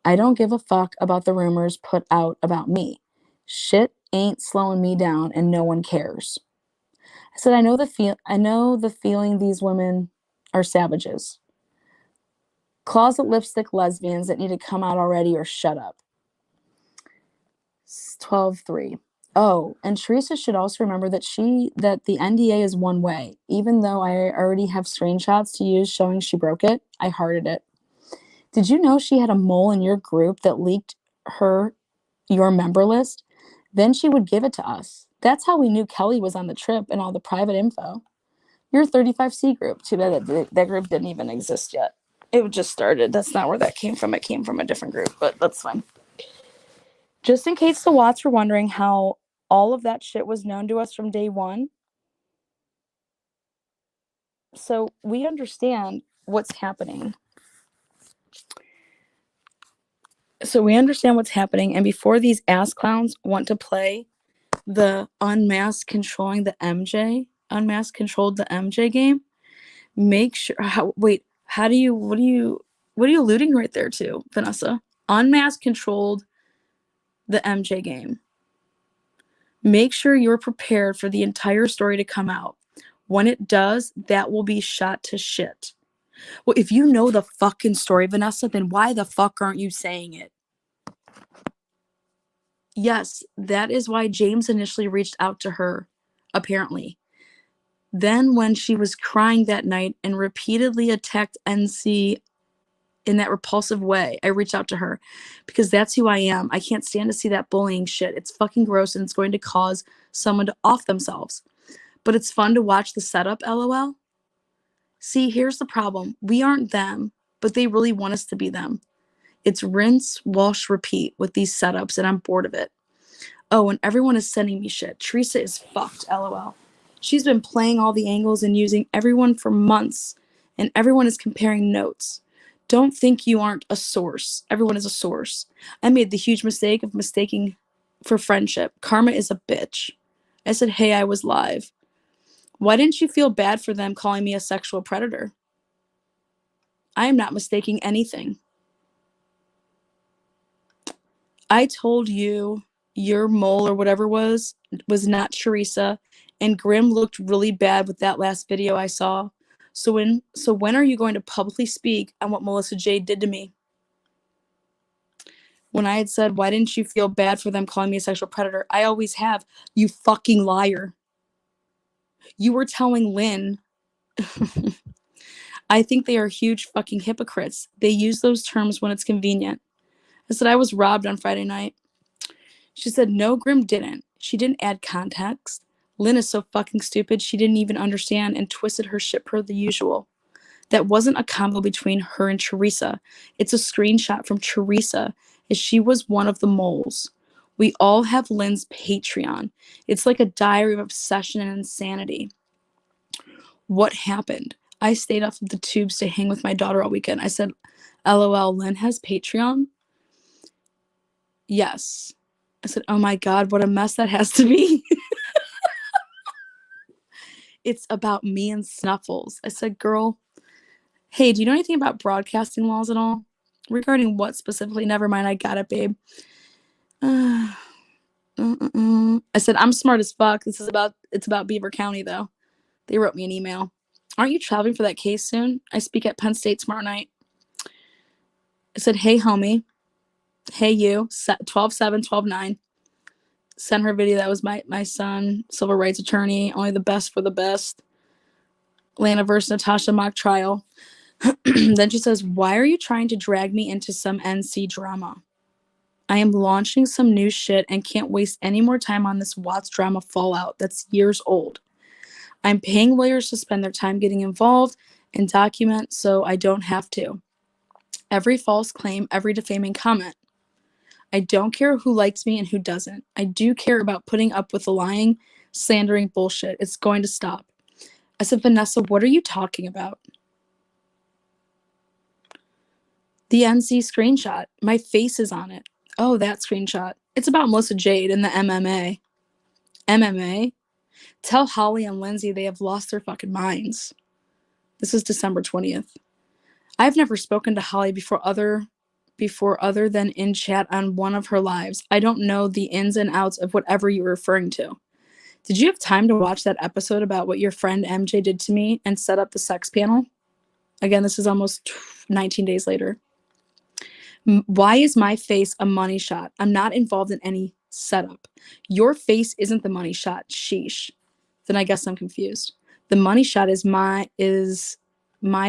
I don't give a fuck about the rumors put out about me. Shit ain't slowing me down and no one cares. I said, I know the feeling these women are savages. Closet lipstick lesbians that need to come out already or shut up. 12:3. Oh, and Theresa should also remember that the NDA is one way. Even though I already have screenshots to use showing she broke it, I hearted it. Did you know she had a mole in your group that leaked your member list? Then she would give it to us. That's how we knew Kelly was on the trip and all the private info. Your 35C group. Too bad that group didn't even exist yet. It just started. That's not where that came from. It came from a different group, but that's fine. Just in case the Watts were wondering how all of that shit was known to us from day one. So we understand what's happening. And before these ass clowns want to play the unmasked controlled the MJ game, make sure, what are you alluding right there to, Vanessa? Unmasked controlled the MJ game. Make sure you're prepared for the entire story to come out. When it does, that will be shot to shit. Well, if you know the fucking story, Vanessa, then why the fuck aren't you saying it? Yes, that is why James initially reached out to her, apparently. Then when she was crying that night and repeatedly attacked NC in that repulsive way, I reached out to her because that's who I am. I can't stand to see that bullying shit. It's fucking gross and it's going to cause someone to off themselves. But it's fun to watch the setup, LOL. See, here's the problem. We aren't them, but they really want us to be them. It's rinse, wash, repeat with these setups, and I'm bored of it. Oh, and everyone is sending me shit. Theresa is fucked, LOL. She's been playing all the angles and using everyone for months, and everyone is comparing notes. Don't think you aren't a source. Everyone is a source. I made the huge mistake of mistaking for friendship. Karma is a bitch. I said, hey, I was live. Why didn't you feel bad for them calling me a sexual predator? I am not mistaking anything. I told you your mole or whatever was not Theresa, and Grim looked really bad with that last video I saw. So when are you going to publicly speak on what Melissa Jade did to me? When I had said, why didn't you feel bad for them calling me a sexual predator? I always have, you fucking liar. You were telling Lynn, I think they are huge fucking hypocrites. They use those terms when it's convenient. I said I was robbed on Friday night. She said, no, Grim didn't. She didn't add context. Lynn is so fucking stupid, she didn't even understand and twisted her shit per the usual. That wasn't a combo between her and Theresa. It's a screenshot from Theresa, as she was one of the moles. We all have Lynn's Patreon. It's like a diary of obsession and insanity. What happened? I stayed off of the tubes to hang with my daughter all weekend. I said, LOL, Lynn has Patreon? Yes. I said, oh my God, what a mess that has to be. It's about me and Snuffles. I said, girl, hey, do you know anything about broadcasting laws at all? Regarding what specifically? Never mind, I got it, babe. I said, I'm smart as fuck. It's about Beaver County, though. They wrote me an email. Aren't you traveling for that case soon? I speak at Penn State tomorrow night. I said, hey, homie. Hey, you. 12-7, 12-9. Sent her a video. That was my son, civil rights attorney, only the best for the best. Lana versus Natasha mock trial. Then she says, why are you trying to drag me into some NC drama? I am launching some new shit and can't waste any more time on this Watts drama fallout that's years old. I'm paying lawyers to spend their time getting involved and document so I don't have to. Every false claim, every defaming comment. I don't care who likes me and who doesn't. I do care about putting up with the lying, slandering bullshit. It's going to stop. I said, Vanessa, what are you talking about? The NC screenshot. My face is on it. Oh, that screenshot. It's about Melissa Jade and the MMA. MMA? Tell Holly and Lindsay they have lost their fucking minds. This is December 20th. I've never spoken to Holly before other than in chat on one of her lives. I don't know the ins and outs of whatever you're referring to. Did you have time to watch that episode about what your friend MJ did to me and set up the sex panel? Again, this is almost 19 days later. Why is my face a money shot? I'm not involved in any setup. Your face isn't the money shot. Sheesh. Then I guess I'm confused. The money shot is my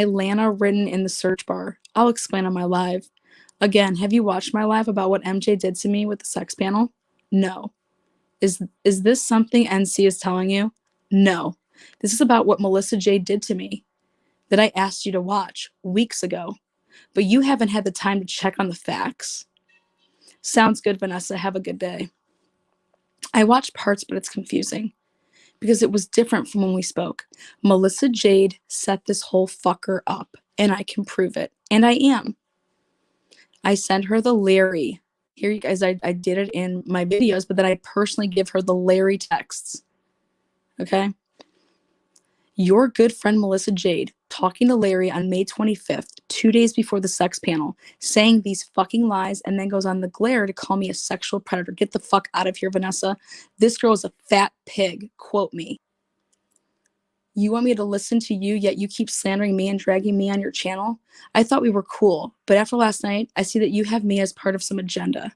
Lana written in the search bar. I'll explain on my live. Again, have you watched my live about what MJ did to me with the sex panel? No. Is this something NC is telling you? No. This is about what Melissa Jade did to me that I asked you to watch weeks ago, but you haven't had the time to check on the facts. Sounds good, Vanessa. Have a good day. I watched parts, but it's confusing because it was different from when we spoke. Melissa Jade set this whole fucker up, and I can prove it, and I am. I sent her the Larry. Here, you guys, I did it in my videos, but then I personally give her the Larry texts. Okay? Your good friend Melissa Jade talking to Larry on May 25th, 2 days before the sex panel, saying these fucking lies, and then goes on the glare to call me a sexual predator. Get the fuck out of here, Vanessa. This girl is a fat pig. Quote me. You want me to listen to you, yet you keep slandering me and dragging me on your channel? I thought we were cool, but after last night, I see that you have me as part of some agenda.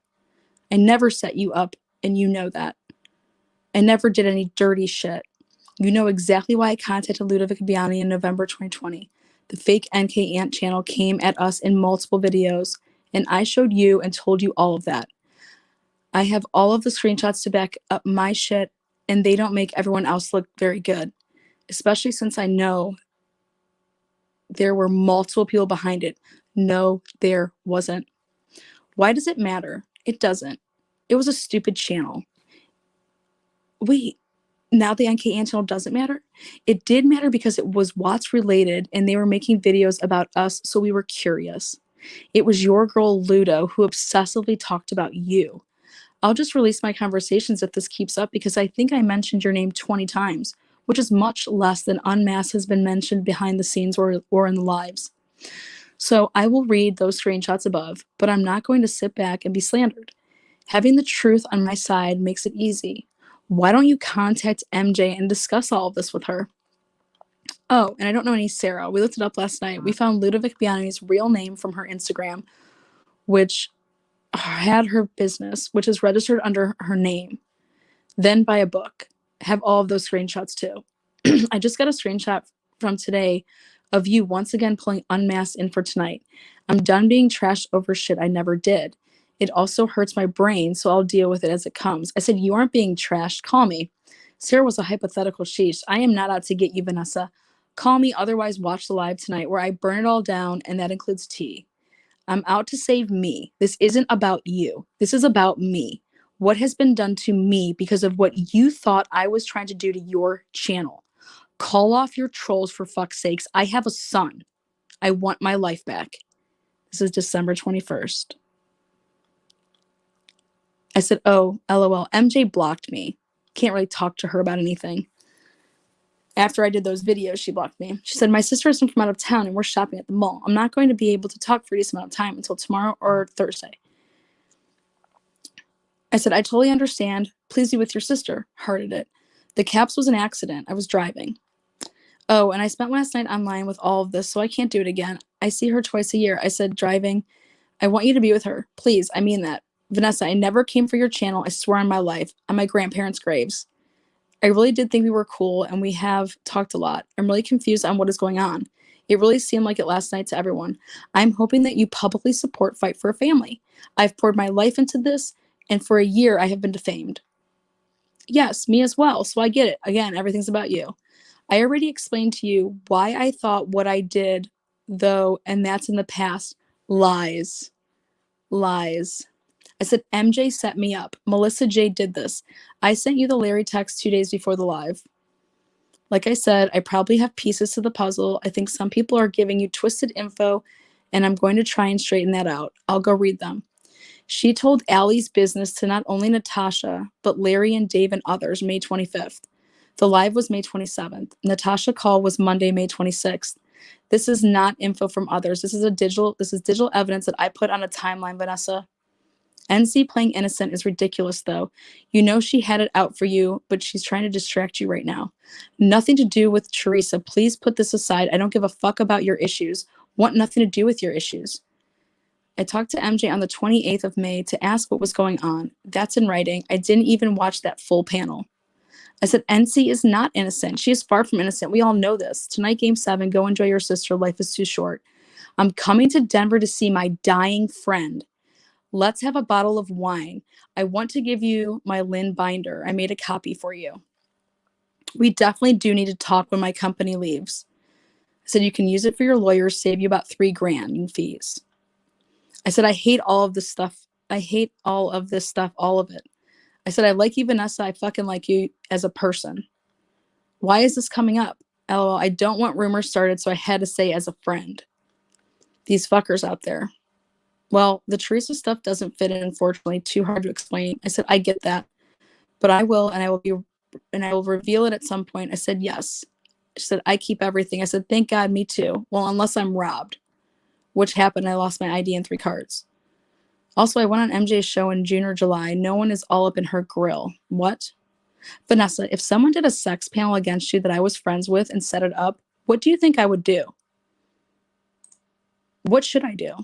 I never set you up, and you know that. I never did any dirty shit. You know exactly why I contacted Ludovic Biani in November 2020. The fake NK Ant channel came at us in multiple videos, and I showed you and told you all of that. I have all of the screenshots to back up my shit, and they don't make everyone else look very good, especially since I know there were multiple people behind it. No, there wasn't. Why does it matter? It doesn't. It was a stupid channel. Wait, now the NK Ant channel doesn't matter? It did matter because it was Watts related and they were making videos about us, so we were curious. It was your girl Ludo who obsessively talked about you. I'll just release my conversations if this keeps up because I think I mentioned your name 20 times, which is much less than Unmasked has been mentioned behind the scenes or in the lives. So I will read those screenshots above, but I'm not going to sit back and be slandered. Having the truth on my side makes it easy. Why don't you contact MJ and discuss all of this with her? Oh, and I don't know any Sarah. We looked it up last night. We found Ludovic Biani's real name from her Instagram, which had her business, which is registered under her name, then by a book. Have all of those screenshots too. I just got a screenshot from today of you once again pulling Unmasked in for tonight. I'm done being trashed over shit I never did. It also hurts my brain, so I'll deal with it as it comes. I said, you aren't being trashed. Call me. Sarah was a hypothetical sheesh. I am not out to get you, Vanessa. Call me, otherwise watch the live tonight where I burn it all down, and that includes tea. I'm out to save me. This isn't about you. This is about me. What has been done to me because of what you thought I was trying to do to your channel. Call off your trolls for fuck's sakes. I have a son. I want my life back. This is December 21st. I said, oh, LOL. MJ blocked me. Can't really talk to her about anything. After I did those videos, she blocked me. She said, my sister isn't from out of town and we're shopping at the mall. I'm not going to be able to talk for a decent amount of time until tomorrow or Thursday. I said, I totally understand. Please be with your sister. Hearted it. The caps was an accident. I was driving. Oh, and I spent last night online with all of this, so I can't do it again. I see her twice a year. I said, driving. I want you to be with her. Please, I mean that. Vanessa, I never came for your channel. I swear on my life. On my grandparents' graves. I really did think we were cool, and we have talked a lot. I'm really confused on what is going on. It really seemed like it last night to everyone. I'm hoping that you publicly support Fight for a Family. I've poured my life into this, and for a year I have been defamed. Yes, me as well, so I get it. Again, everything's about you. I already explained to you why I thought what I did, though, and that's in the past. Lies. Lies. I said, MJ set me up. Melissa Jade did this. I sent you the Larry text 2 days before the live. Like I said, I probably have pieces to the puzzle. I think some people are giving you twisted info, and I'm going to try and straighten that out. I'll go read them. She told Allie's business to not only Natasha, but Larry and Dave and others May 25th. The live was May 27th. Natasha call was Monday, May 26th. This is not info from others. This is digital evidence that I put on a timeline, Vanessa. NC playing innocent is ridiculous, though. You know she had it out for you, but she's trying to distract you right now. Nothing to do with Theresa. Please put this aside. I don't give a fuck about your issues. Want nothing to do with your issues. I talked to MJ on the 28th of May to ask what was going on. That's in writing. I didn't even watch that full panel. I said, NC is not innocent. She is far from innocent. We all know this. Tonight, Game 7, go enjoy your sister. Life is too short. I'm coming to Denver to see my dying friend. Let's have a bottle of wine. I want to give you my Lynn binder. I made a copy for you. We definitely do need to talk when my company leaves. I said, you can use it for your lawyers, save you about $3,000 in fees. I said, I hate all of this stuff. I hate all of this stuff, all of it. I said, I like you, Vanessa. I fucking like you as a person. Why is this coming up? LOL, I don't want rumors started, so I had to say as a friend. These fuckers out there. Well, the Theresa stuff doesn't fit in, unfortunately. Too hard to explain. I said, I get that. But I will, and I will reveal it at some point. I said, yes. She said, I keep everything. I said, thank God, me too. Well, unless I'm robbed. Which happened, I lost my ID and 3 cards. Also, I went on MJ's show in June or July. No one is all up in her grill. What? Vanessa, if someone did a sex panel against you that I was friends with and set it up, what do you think I would do? What should I do?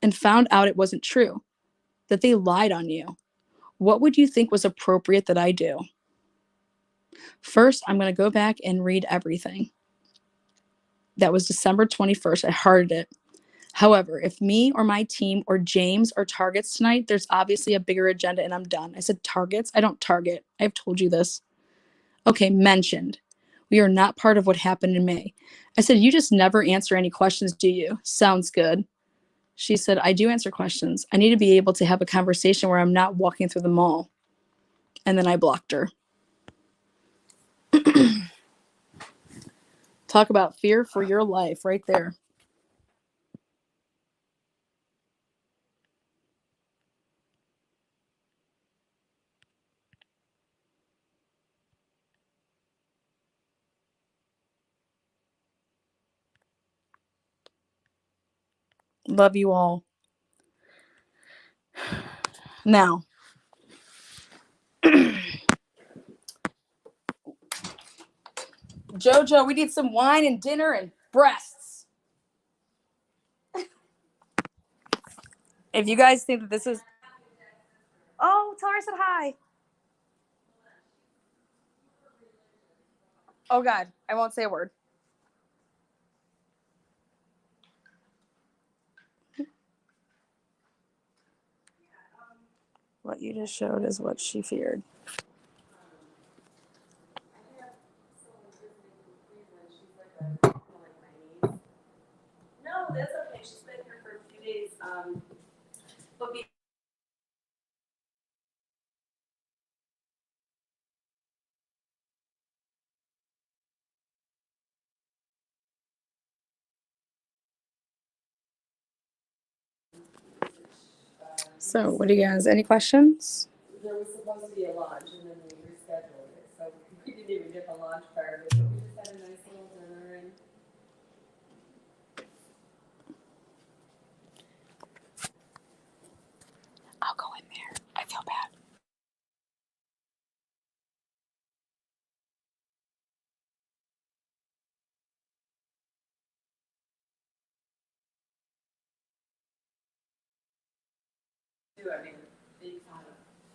And found out it wasn't true, that they lied on you. What would you think was appropriate that I do? First, I'm going to go back and read everything. That was December 21st. I hearted it. However, if me or my team or James are targets tonight, there's obviously a bigger agenda and I'm done. I said targets? I don't target. I've told you this. Okay, mentioned. We are not part of what happened in May. I said, you just never answer any questions, do you? Sounds good. She said, I do answer questions. I need to be able to have a conversation where I'm not walking through the mall. And then I blocked her. Talk about fear for your life right there. Love you all. Now, Jojo, we need some wine and dinner and breasts. If you guys think that this is... Oh, tell her I said hi. Oh, God. I won't say a word. What you just showed is what she feared. No, that's okay. She's been here for a few days. But So, what do you guys... Any questions? there was supposed to be a launch, and then we rescheduled it, so we didn't even get the launch part of it. But we just had a nice little dinner, and I'll go in there. I feel bad. I mean, big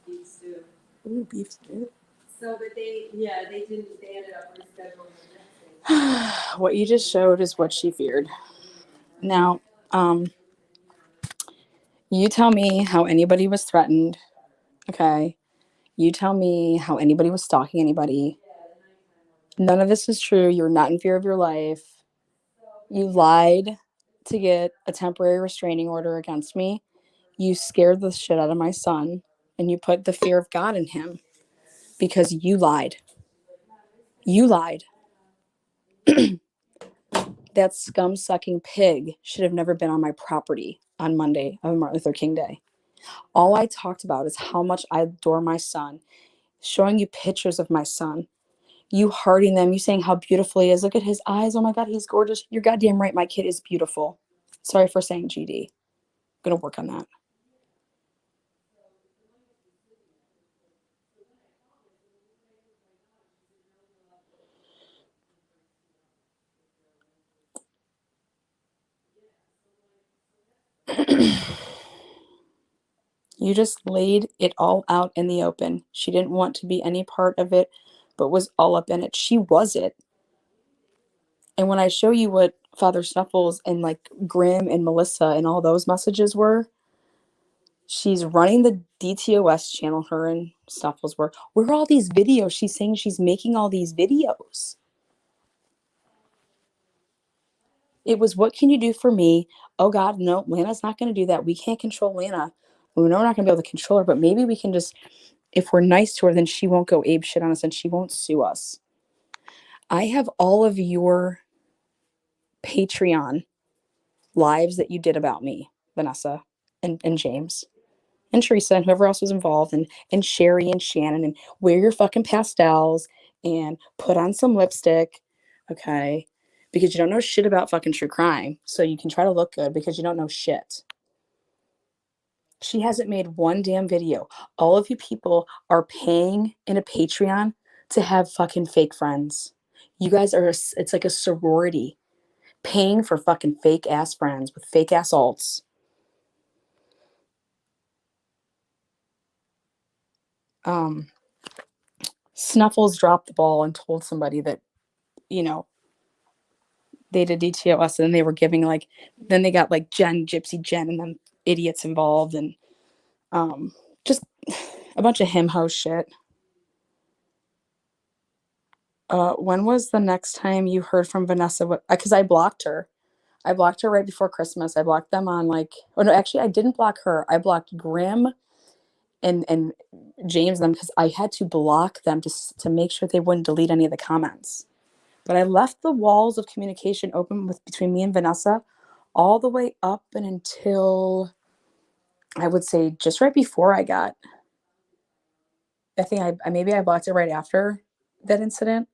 beef stew. Ooh, beef stew. So, but they ended up rescheduling the next day. What you just showed is what she feared. Now, you tell me how anybody was threatened, okay? You tell me how anybody was stalking anybody. None of this is true. You're not in fear of your life. You lied to get a temporary restraining order against me. You scared the shit out of my son, and you put the fear of God in him because you lied. You lied. That scum-sucking pig should have never been on my property on Monday of Martin Luther King Day. All I talked about is how much I adore my son, showing you pictures of my son, you hearting them, you saying how beautiful he is. Look at his eyes. Oh my God, he's gorgeous. You're goddamn right. My kid is beautiful. Sorry for saying GD. I'm going to work on that. You just laid it all out in the open. She didn't want to be any part of it, but was all up in it. She was it. And when I show you what Father Snuffles and like Grimm and Melissa and all those messages were, she's running the DTOS channel, her and Snuffles were. Where are all these videos? She's saying she's making all these videos. It was, what can you do for me? Oh God, no, Lana's not going to do that. We can't control Lana. We know we're not going to be able to control her, but maybe we can just, if we're nice to her, then she won't go ape shit on us and she won't sue us. I have all of your Patreon lives that you did about me, Vanessa and James and Theresa and whoever else was involved, and Sherry and Shannon, and wear your fucking pastels and put on some lipstick, okay? Because you don't know shit about fucking true crime. So you can try to look good because you don't know shit. She hasn't made one damn video. All of you people are paying in a Patreon to have fucking fake friends. You guys are, it's like a sorority. Paying for fucking fake ass friends with fake ass alts. Snuffles dropped the ball and told somebody that, you know, they did DTOS and they were giving like, then they got like Gypsy Jen and them idiots involved and just a bunch of him ho shit. When was the next time you heard from Vanessa? Because I blocked her. I blocked her right before Christmas. I blocked them on like, oh no, actually I didn't block her. I blocked Grim and James them because I had to block them to make sure they wouldn't delete any of the comments. But I left the walls of communication open between me and Vanessa all the way up and until I would say just right before I think I maybe I blocked it right after that incident.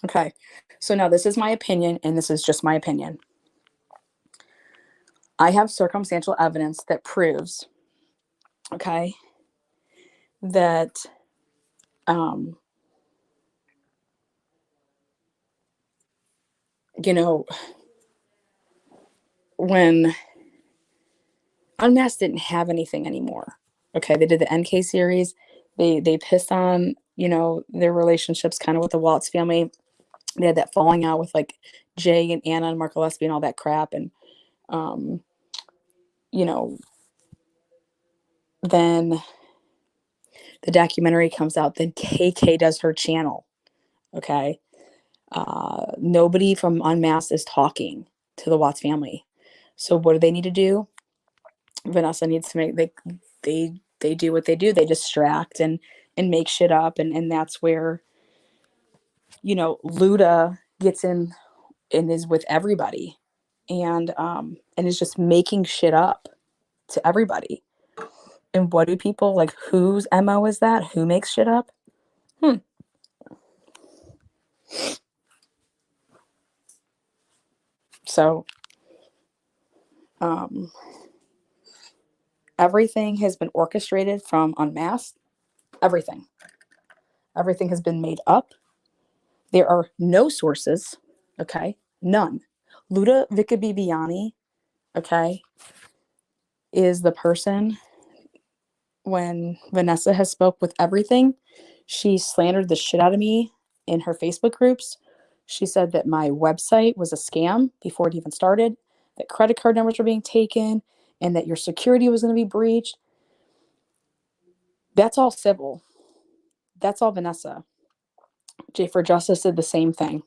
Okay, so now this is my opinion, and this is just my opinion. I have circumstantial evidence that proves, okay, that you know, when Unmasked didn't have anything anymore. Okay, they did the NK series. They pissed on, you know, their relationships kind of with the Waltz family. They had that falling out with like Jay and Anna and Mark Gillespie and all that crap. And you know, then the documentary comes out, then KK does her channel. Okay. Nobody from Unmasked is talking to the Watts family. So what do they need to do? Vanessa needs to make they do what they do. They distract and make shit up, and that's where, you know, Luda gets in and is with everybody and is just making shit up to everybody. And what do people like, whose MO is that? Who makes shit up? So everything has been orchestrated from Unmasked. Everything has been made up. There are no sources. Okay, none. Luda Vikabibiani, okay, is the person. When Vanessa has spoke with everything, she slandered the shit out of me in her Facebook groups. She said that my website was a scam before it even started, that credit card numbers were being taken, and that your security was going to be breached. That's all civil. That's all Vanessa. J for Justice did the same thing.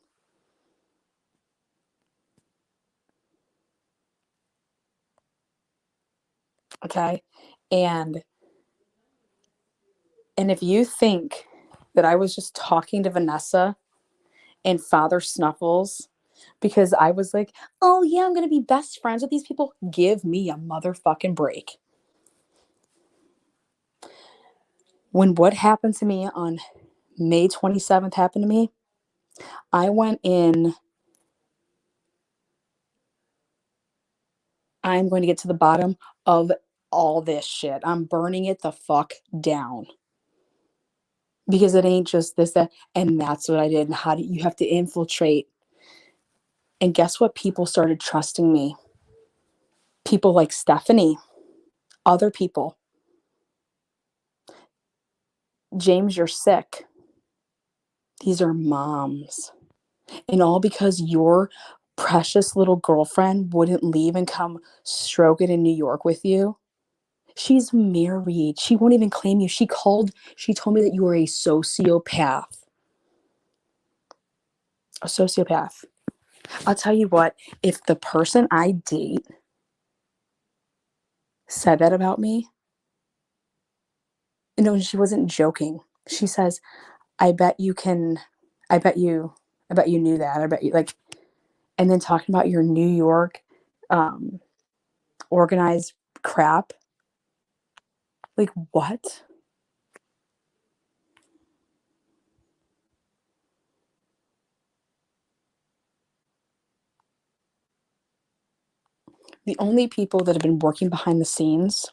Okay. And if you think that I was just talking to Vanessa and Father Snuffles because I was like, oh yeah, I'm going to be best friends with these people, give me a motherfucking break. When what happened to me on May 27th happened to me, I went in, I'm going to get to the bottom of all this shit. I'm burning it the fuck down. Because it ain't just this, that, and that's what I did. And how do you have to infiltrate? And guess what? People started trusting me. People like Stephanie, other people. James, you're sick. These are moms. And all because your precious little girlfriend wouldn't leave and come stroke it in New York with you. She's married. She won't even claim you. She told me that you are a sociopath. A sociopath. I'll tell you what, if the person I date said that about me, no, she wasn't joking. She says, I bet you knew that. I bet you like, and then talking about your New York organized crap. Like, what? The only people that have been working behind the scenes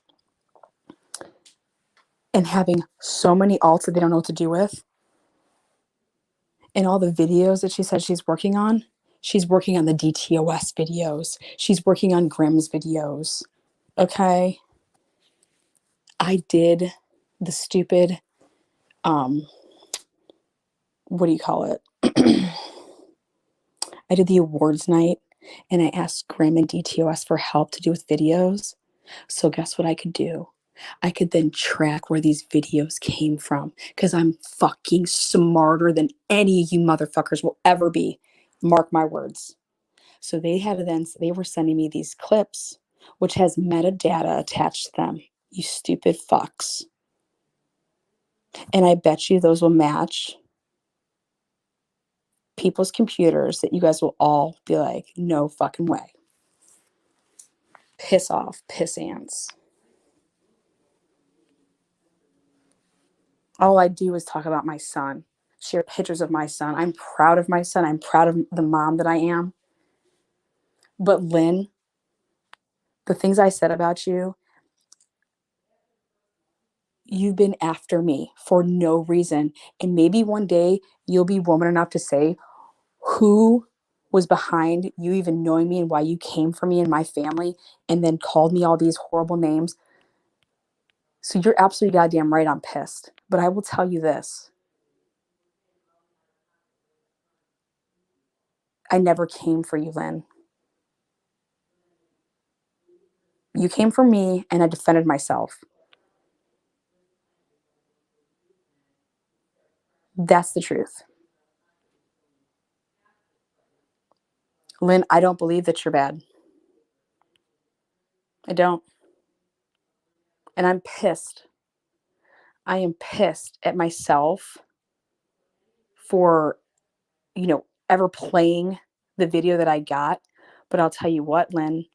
and having so many alts that they don't know what to do with, and all the videos that she said she's working on the DTOS videos. She's working on Grimm's videos. Okay. I did the stupid, what do you call it? I did the awards night and I asked Grimm and DTOS for help to do with videos. So guess what I could do? I could then track where these videos came from because I'm fucking smarter than any of you motherfuckers will ever be. Mark my words. So they were sending me these clips, which has metadata attached to them. You stupid fucks. And I bet you those will match people's computers that you guys will all be like, no fucking way. Piss off, piss ants. All I do is talk about my son, share pictures of my son. I'm proud of my son. I'm proud of the mom that I am. But Lynn, the things I said about you, you've been after me for no reason. And maybe one day you'll be woman enough to say who was behind you even knowing me and why you came for me and my family and then called me all these horrible names. So you're absolutely goddamn right, I'm pissed. But I will tell you this. I never came for you, Lynn. You came for me and I defended myself. That's the truth. Lynn, I don't believe that you're bad. I don't. And I'm pissed. I am pissed at myself for, ever playing the video that I got. But I'll tell you what, Lynn,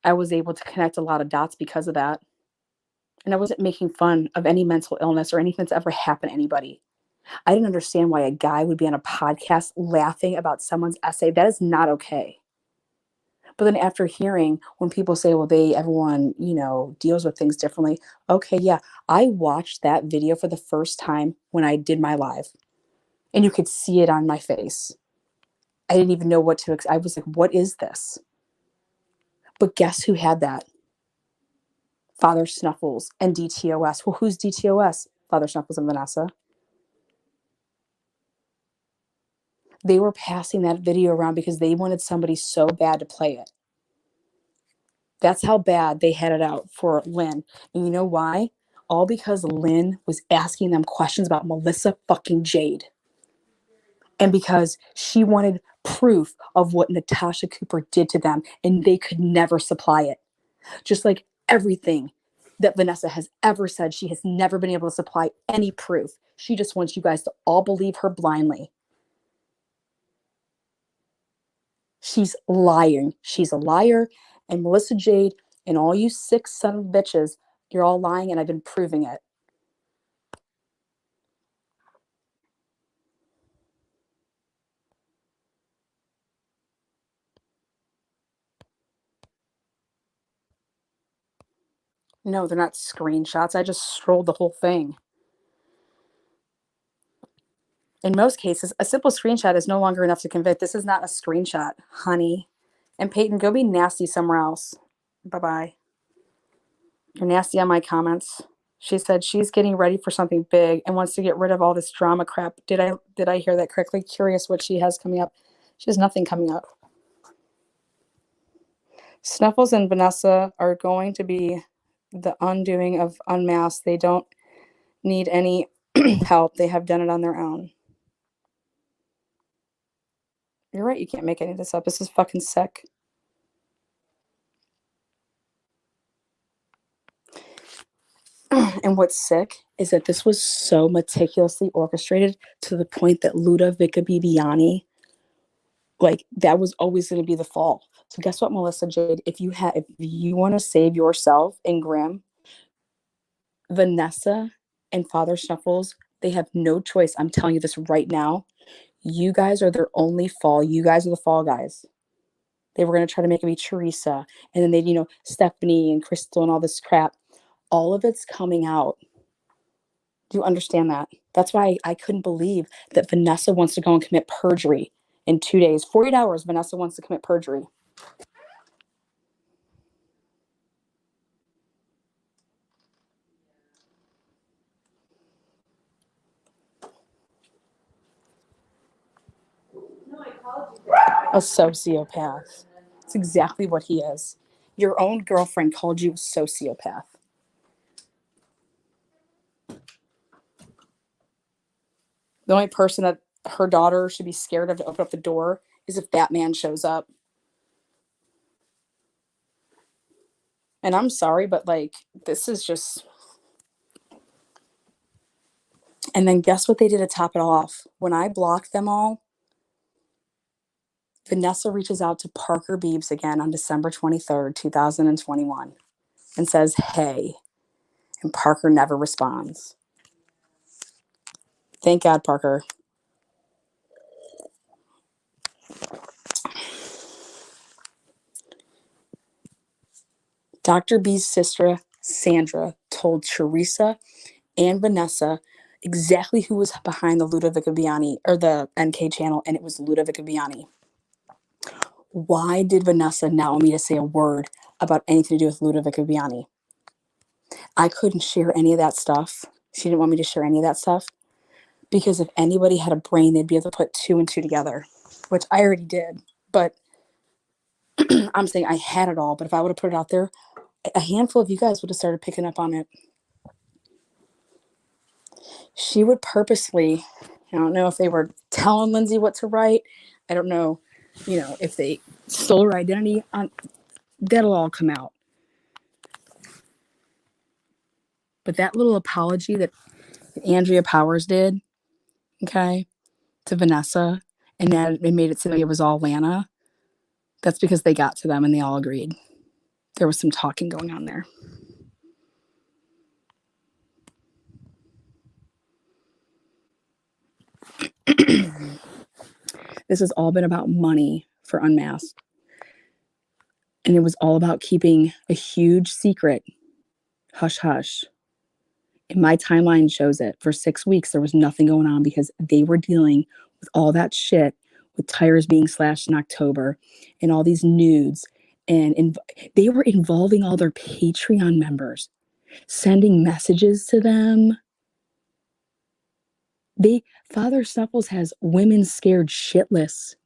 I was able to connect a lot of dots because of that. And I wasn't making fun of any mental illness or anything that's ever happened to anybody. I didn't understand why a guy would be on a podcast laughing about someone's essay. That is not okay. But then after hearing when people say, well, everyone, deals with things differently. Okay, yeah. I watched that video for the first time when I did my live. And you could see it on my face. I didn't even know what to I was like, what is this? But guess who had that? Father Snuffles and DTOS. Well, who's DTOS? Father Snuffles and Vanessa. They were passing that video around because they wanted somebody so bad to play it. That's how bad they had it out for Lynn. And you know why? All because Lynn was asking them questions about Melissa fucking Jade. And because she wanted proof of what Natasha Cooper did to them, and they could never supply it. Just like everything that Vanessa has ever said, she has never been able to supply any proof. She just wants you guys to all believe her blindly. She's lying. She's a liar. And Melissa Jade and all you 6 son of bitches, you're all lying, and I've been proving it. No, they're not screenshots. I just scrolled the whole thing. In most cases, a simple screenshot is no longer enough to convict. This is not a screenshot, honey. And Peyton, go be nasty somewhere else. Bye-bye. You're nasty on my comments. She said she's getting ready for something big and wants to get rid of all this drama crap. Did I hear that correctly? Curious what she has coming up. She has nothing coming up. Snuffles and Vanessa are going to be the undoing of Unmasked. They don't need any help. They have done it on their own. You're right. You can't make any of this up. This is fucking sick. And what's sick is that this was so meticulously orchestrated to the point that Ludovica Bibiani, like, that was always going to be the fall. So guess what, Melissa Jade? If you want to save yourself in Grimm, Vanessa and Father Snuffles, they have no choice. I'm telling you this right now. You guys are their only fall. You guys are the fall guys. They were going to try to make me Theresa. And then they'd, Stephanie and Crystal and all this crap. All of it's coming out. Do you understand that? That's why I couldn't believe that Vanessa wants to go and commit perjury in 2 days. 48 hours, Vanessa wants to commit perjury. A sociopath. That's exactly what he is. Your own girlfriend called you a sociopath. The only person that her daughter should be scared of to open up the door is if that man shows up. And I'm sorry, but this is just. And then guess what they did to top it off? When I blocked them all, Vanessa reaches out to Parker Beebs again on December 23rd, 2021, and says, hey. And Parker never responds. Thank God, Parker. Dr. B's sister, Sandra, told Theresa and Vanessa exactly who was behind the Ludovic Viviani or the NK channel, and it was Ludovic Viviani. Why did Vanessa not want me to say a word about anything to do with Ludovic Viviani? I couldn't share any of that stuff. She didn't want me to share any of that stuff because if anybody had a brain, they'd be able to put 2 and 2 together, which I already did. But I'm saying I had it all. But if I would have put it out there, a handful of you guys would have started picking up on it. She would purposely, I don't know if they were telling Lindsay what to write. I don't know, if they stole her identity. That'll all come out. But that little apology that Andrea Powers did, okay, to Vanessa, and that it made it seem like it was all Lana, that's because they got to them and they all agreed. There was some talking going on there. This has all been about money for Unmasked. And it was all about keeping a huge secret hush hush. And my timeline shows it. For 6 weeks, there was nothing going on because they were dealing with all that shit with tires being slashed in October and all these nudes. And they were involving all their Patreon members, sending messages to them. Father Snuffles has women scared shitless.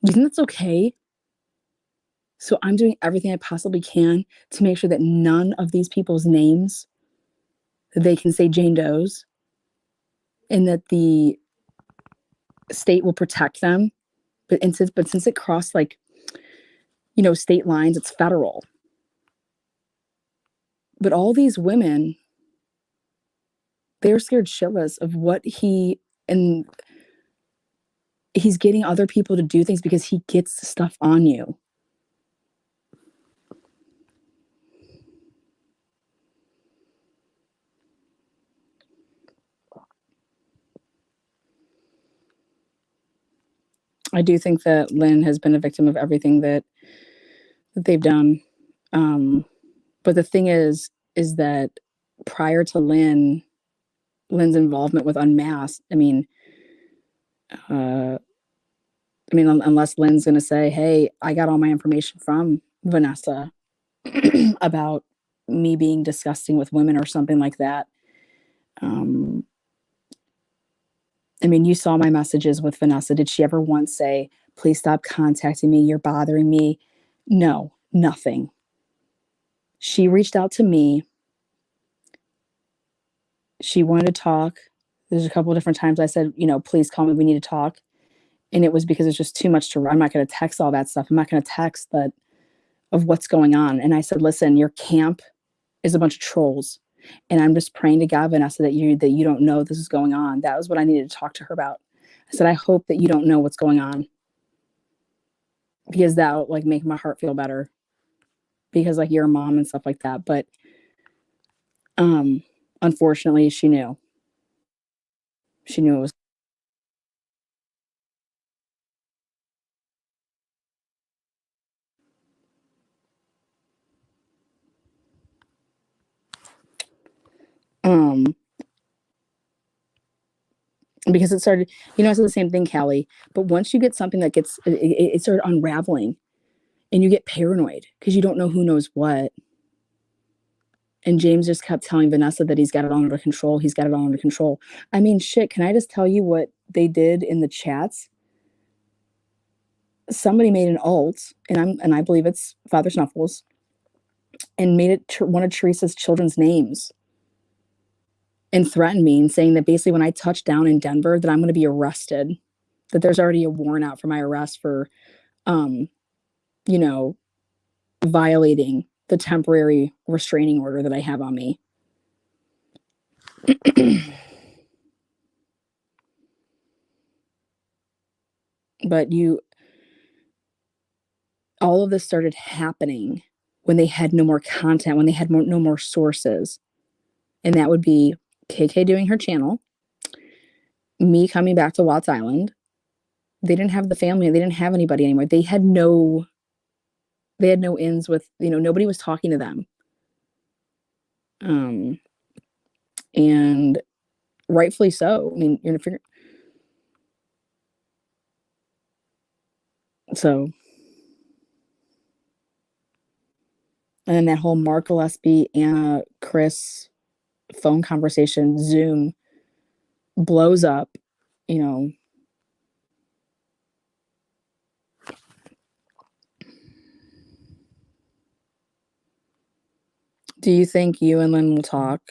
You think that's okay? So I'm doing everything I possibly can to make sure that none of these people's names, that they can say Jane Doe's, and that the state will protect them. But since it crossed state lines, it's federal. But all these women, they're scared shitless of what and he's getting other people to do things because he gets stuff on you. I do think that Lynn has been a victim of everything that they've done. But the thing is that prior to Lynn's involvement with Unmasked, unless Lynn's going to say, hey, I got all my information from Vanessa about me being disgusting with women or something like that. You saw my messages with Vanessa. Did she ever once say, please stop contacting me, you're bothering me? No, nothing. She reached out to me. She wanted to talk. There's a couple of different times I said, please call me, we need to talk. And it was because it's just too much to run. I'm not going to text all that stuff. I'm not going to text that of what's going on. And I said, listen, your camp is a bunch of trolls. And I'm just praying to God, Vanessa, that you don't know this is going on. That was what I needed to talk to her about. I said, I hope that you don't know what's going on. Because that'll make my heart feel better. Because you're a mom and stuff like that. But unfortunately, she knew. She knew it was Because it started, I said the same thing, Callie, but once you get something that gets, it started unraveling and you get paranoid because you don't know who knows what. And James just kept telling Vanessa that he's got it all under control. He's got it all under control. I mean, shit, can I just tell you what they did in the chats? Somebody made an alt, and I believe it's Father Snuffles, and made it one of Theresa's children's names. And threatened me and saying that basically when I touch down in Denver that I'm going to be arrested, that there's already a warrant out for my arrest for, violating the temporary restraining order that I have on me. But all of this started happening when they had no more content, when they had no more sources. And that would be KK doing her channel, me coming back to Watts Island. They didn't have the family. They didn't have anybody anymore. They had no ins with, nobody was talking to them. And rightfully so. I mean, you're gonna figure. So, and then that whole Mark Gillespie, Anna, Chris phone conversation, Zoom blows up, Do you think you and Lynn will talk?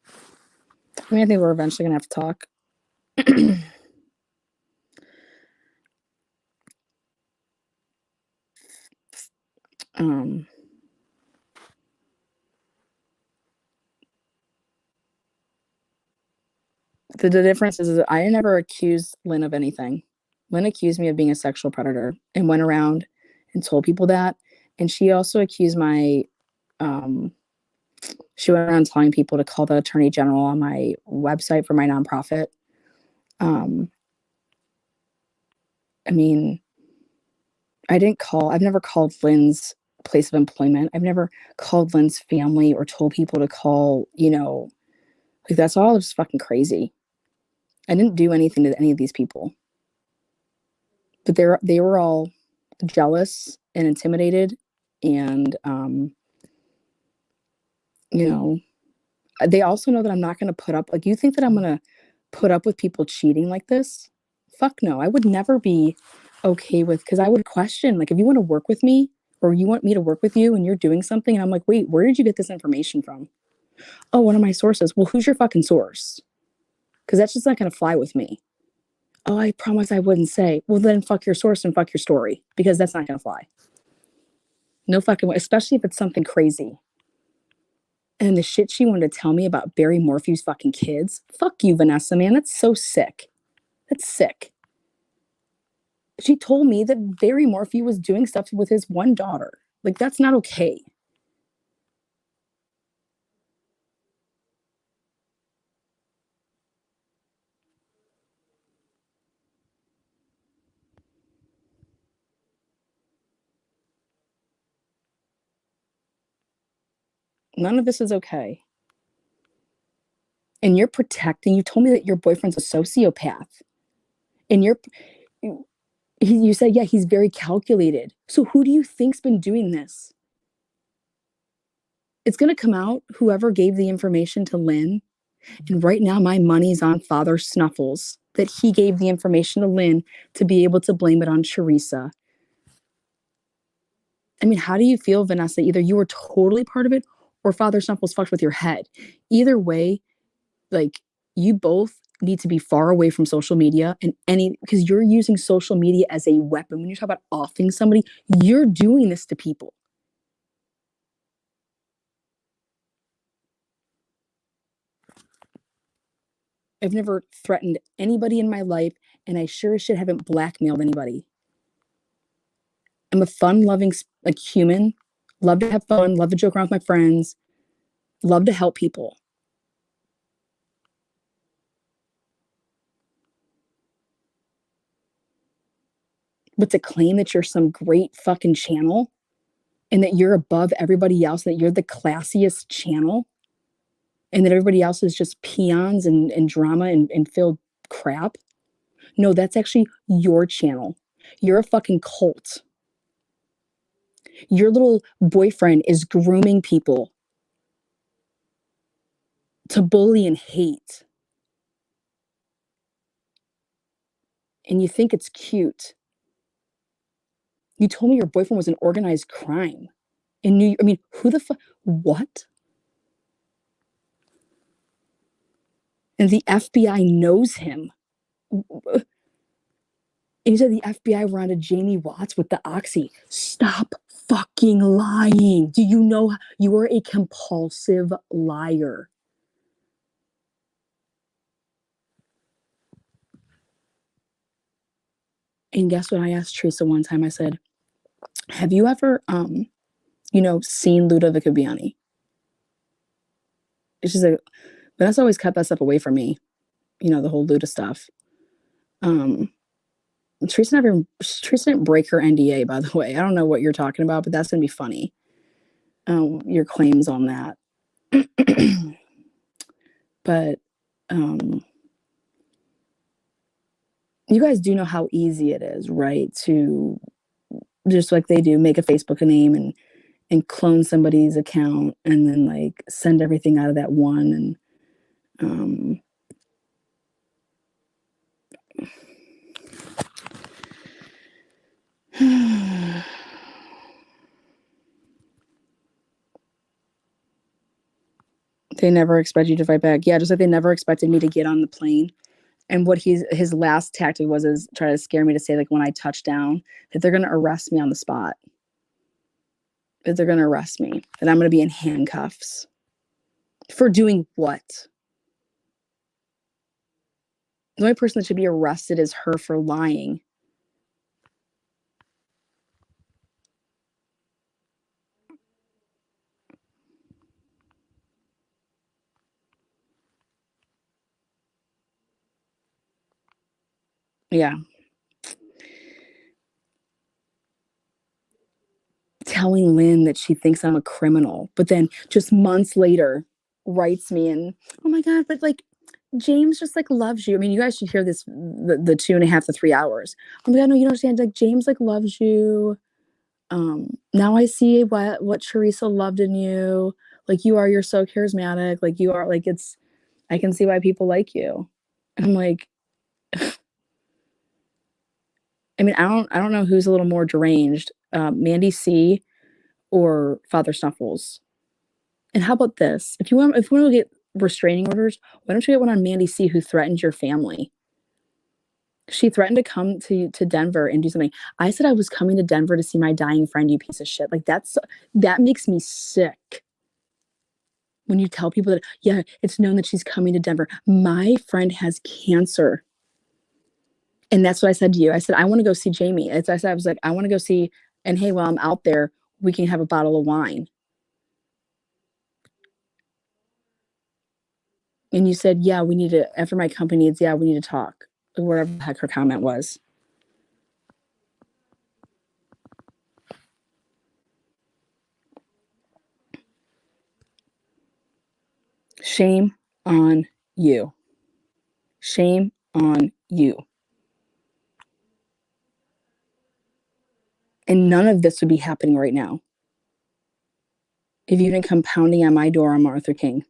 I mean, I think we're eventually gonna have to talk. The difference is I never accused Lynn of anything. Lynn accused me of being a sexual predator and went around and told people that. And she also accused she went around telling people to call the attorney general on my website for my nonprofit. I mean, I've never called Lynn's place of employment. I've never called Lynn's family or told people to call, that's all just fucking crazy. I didn't do anything to any of these people. But they were all jealous and intimidated, and they also know that I'm not going to put up, you think that I'm going to put up with people cheating like this? Fuck no. I would never be okay with, because I would question, if you want to work with me or you want me to work with you and you're doing something and I'm like, wait, where did you get this information from? Oh, one of my sources. Well, who's your fucking source? Because that's just not going to fly with me. Oh, I promise I wouldn't say. Well, then fuck your source and fuck your story, because that's not going to fly. No fucking way, especially if it's something crazy. And the shit she wanted to tell me about Barry Morphew's fucking kids. Fuck you, Vanessa, man. That's so sick. That's sick. She told me that Barry Morphew was doing stuff with his one daughter. That's not okay. None of this is okay. And you told me that your boyfriend's a sociopath. And you said, yeah, he's very calculated. So who do you think's been doing this? It's going to come out, whoever gave the information to Lynn. And right now my money's on Father Snuffles, that he gave the information to Lynn to be able to blame it on Theresa. I mean, how do you feel, Vanessa? Either you were totally part of it or Father Snuffles fucked with your head. Either way, you both need to be far away from social media because you're using social media as a weapon. When you talk about offing somebody, you're doing this to people. I've never threatened anybody in my life, and I sure as shit haven't blackmailed anybody. I'm a fun-loving human. Love to have fun. Love to joke around with my friends. Love to help people. But to claim that you're some great fucking channel and that you're above everybody else, that you're the classiest channel, and that everybody else is just peons and drama and filled crap. No, that's actually your channel. You're a fucking cult. Your little boyfriend is grooming people to bully and hate. And you think it's cute. You told me your boyfriend was an organized crime in New York. I mean, who the fuck? What? And the FBI knows him. And you said the FBI were on to Jamie Watts with the oxy. Stop fucking lying. Do you know you are a compulsive liar? And guess what I asked Theresa one time? I said, have you ever, seen Ludovic Biani? She's like, Vanessa always kept that stuff away from me. The whole Luda stuff. Theresa didn't break her NDA, by the way. I don't know what you're talking about, but that's going to be funny. Your claims on that. But you guys do know how easy it is, right? To just like they do, make a Facebook name and clone somebody's account and then like send everything out of that one. And they never expect you to fight back. Yeah, just like they never expected me to get on the plane. And what his last tactic was is try to scare me to say, like, when I touch down, that they're going to arrest me on the spot. That they're going to arrest me. That I'm going to be in handcuffs. For doing what? The only person that should be arrested is her for lying. Yeah. Telling Lynn that she thinks I'm a criminal, but then just months later writes me and, oh my God, but like James just like loves you. I mean, you guys should hear this, the 2.5 to 3 hours. Oh my God, no, you don't understand. Like James like loves you. Now I see what Theresa loved in you. Like you're so charismatic. Like you are like, I can see why people like you. And I'm like, I mean, I don't know who's a little more deranged, Mandy C or Father Snuffles. And how about this? If you want to get restraining orders, why don't you get one on Mandy C, who threatened your family? She threatened to come to Denver and do something. I said I was coming to Denver to see my dying friend, you piece of shit. Like that makes me sick. When you tell people that, yeah, it's known that she's coming to Denver. My friend has cancer. And that's what I said to you. I said, I want to go see Jamie. I was like, I want to go see, and hey, while I'm out there, we can have a bottle of wine. And you said, yeah, we need to, after my company needs, yeah, we need to talk. Whatever the heck her comment was. Shame on you. Shame on you. And none of this would be happening right now if you didn't come pounding on my door on Martin Luther King,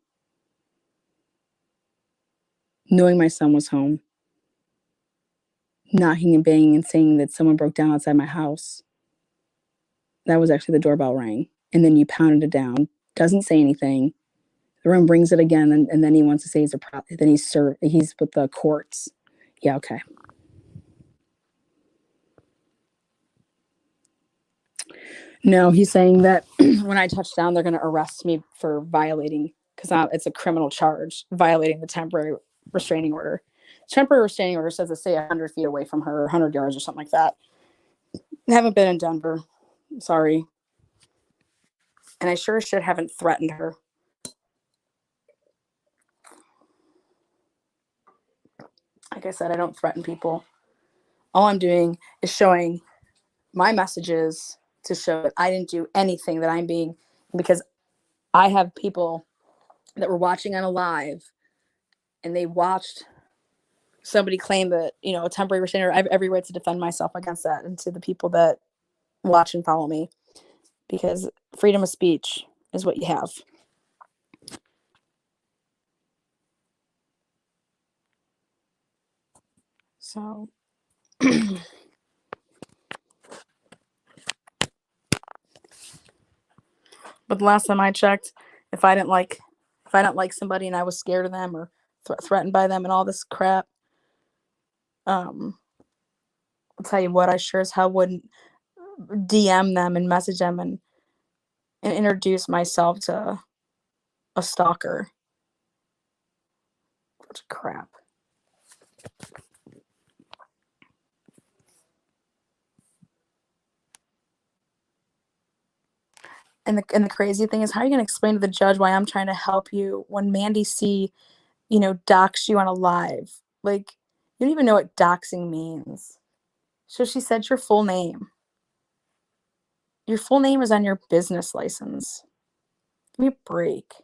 knowing my son was home, knocking and banging and saying that someone broke down outside my house. That was actually the doorbell rang. And then you pounded it down, doesn't say anything. The room brings it again, and then he wants to say he's with the courts. Yeah, okay. No, he's saying that when I touch down, they're going to arrest me for violating, because it's a criminal charge, violating the temporary restraining order. Temporary restraining order says to stay 100 feet away from her, 100 yards or something like that. I haven't been in Denver. Sorry. And I sure as shit haven't threatened her. Like I said, I don't threaten people. All I'm doing is showing my messages to show that I didn't do anything, that I'm being, because I have people that were watching on a live and they watched somebody claim that, you know, a temporary restrainer, I have every right to defend myself against that and to the people that watch and follow me, because freedom of speech is what you have. So but the last time I checked, if I didn't like somebody and I was scared of them or threatened by them and all this crap, I'll tell you what, I sure as hell wouldn't DM them and message them and introduce myself to a stalker. Such crap. And the crazy thing is, how are you going to explain to the judge why I'm trying to help you when Mandy C, you know, doxed you on a live? Like, you don't even know what doxing means. So she said your full name. Your full name is on your business license. Give me a break.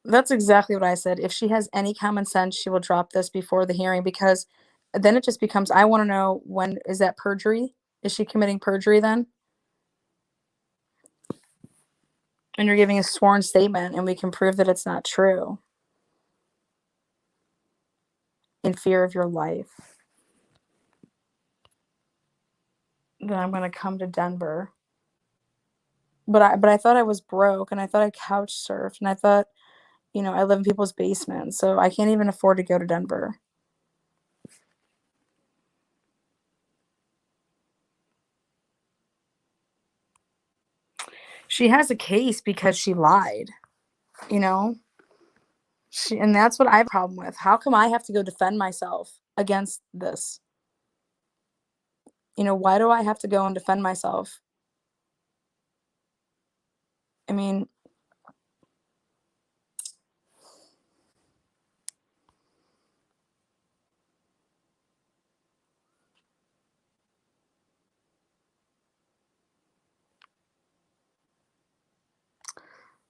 That's exactly what I said. If she has any common sense, she will drop this before the hearing, because then it just becomes, I want to know, when is that perjury? Is she committing perjury then? And you're giving a sworn statement and we can prove that it's not true. In fear of your life. Then I'm going to come to Denver. But I thought I was broke, and I thought I couch surfed, and I thought, you know, I live in people's basements, so I can't even afford to go to Denver. She has a case because she lied, you know? And that's what I have a problem with. How come I have to go defend myself against this? You know, why do I have to go and defend myself? I mean,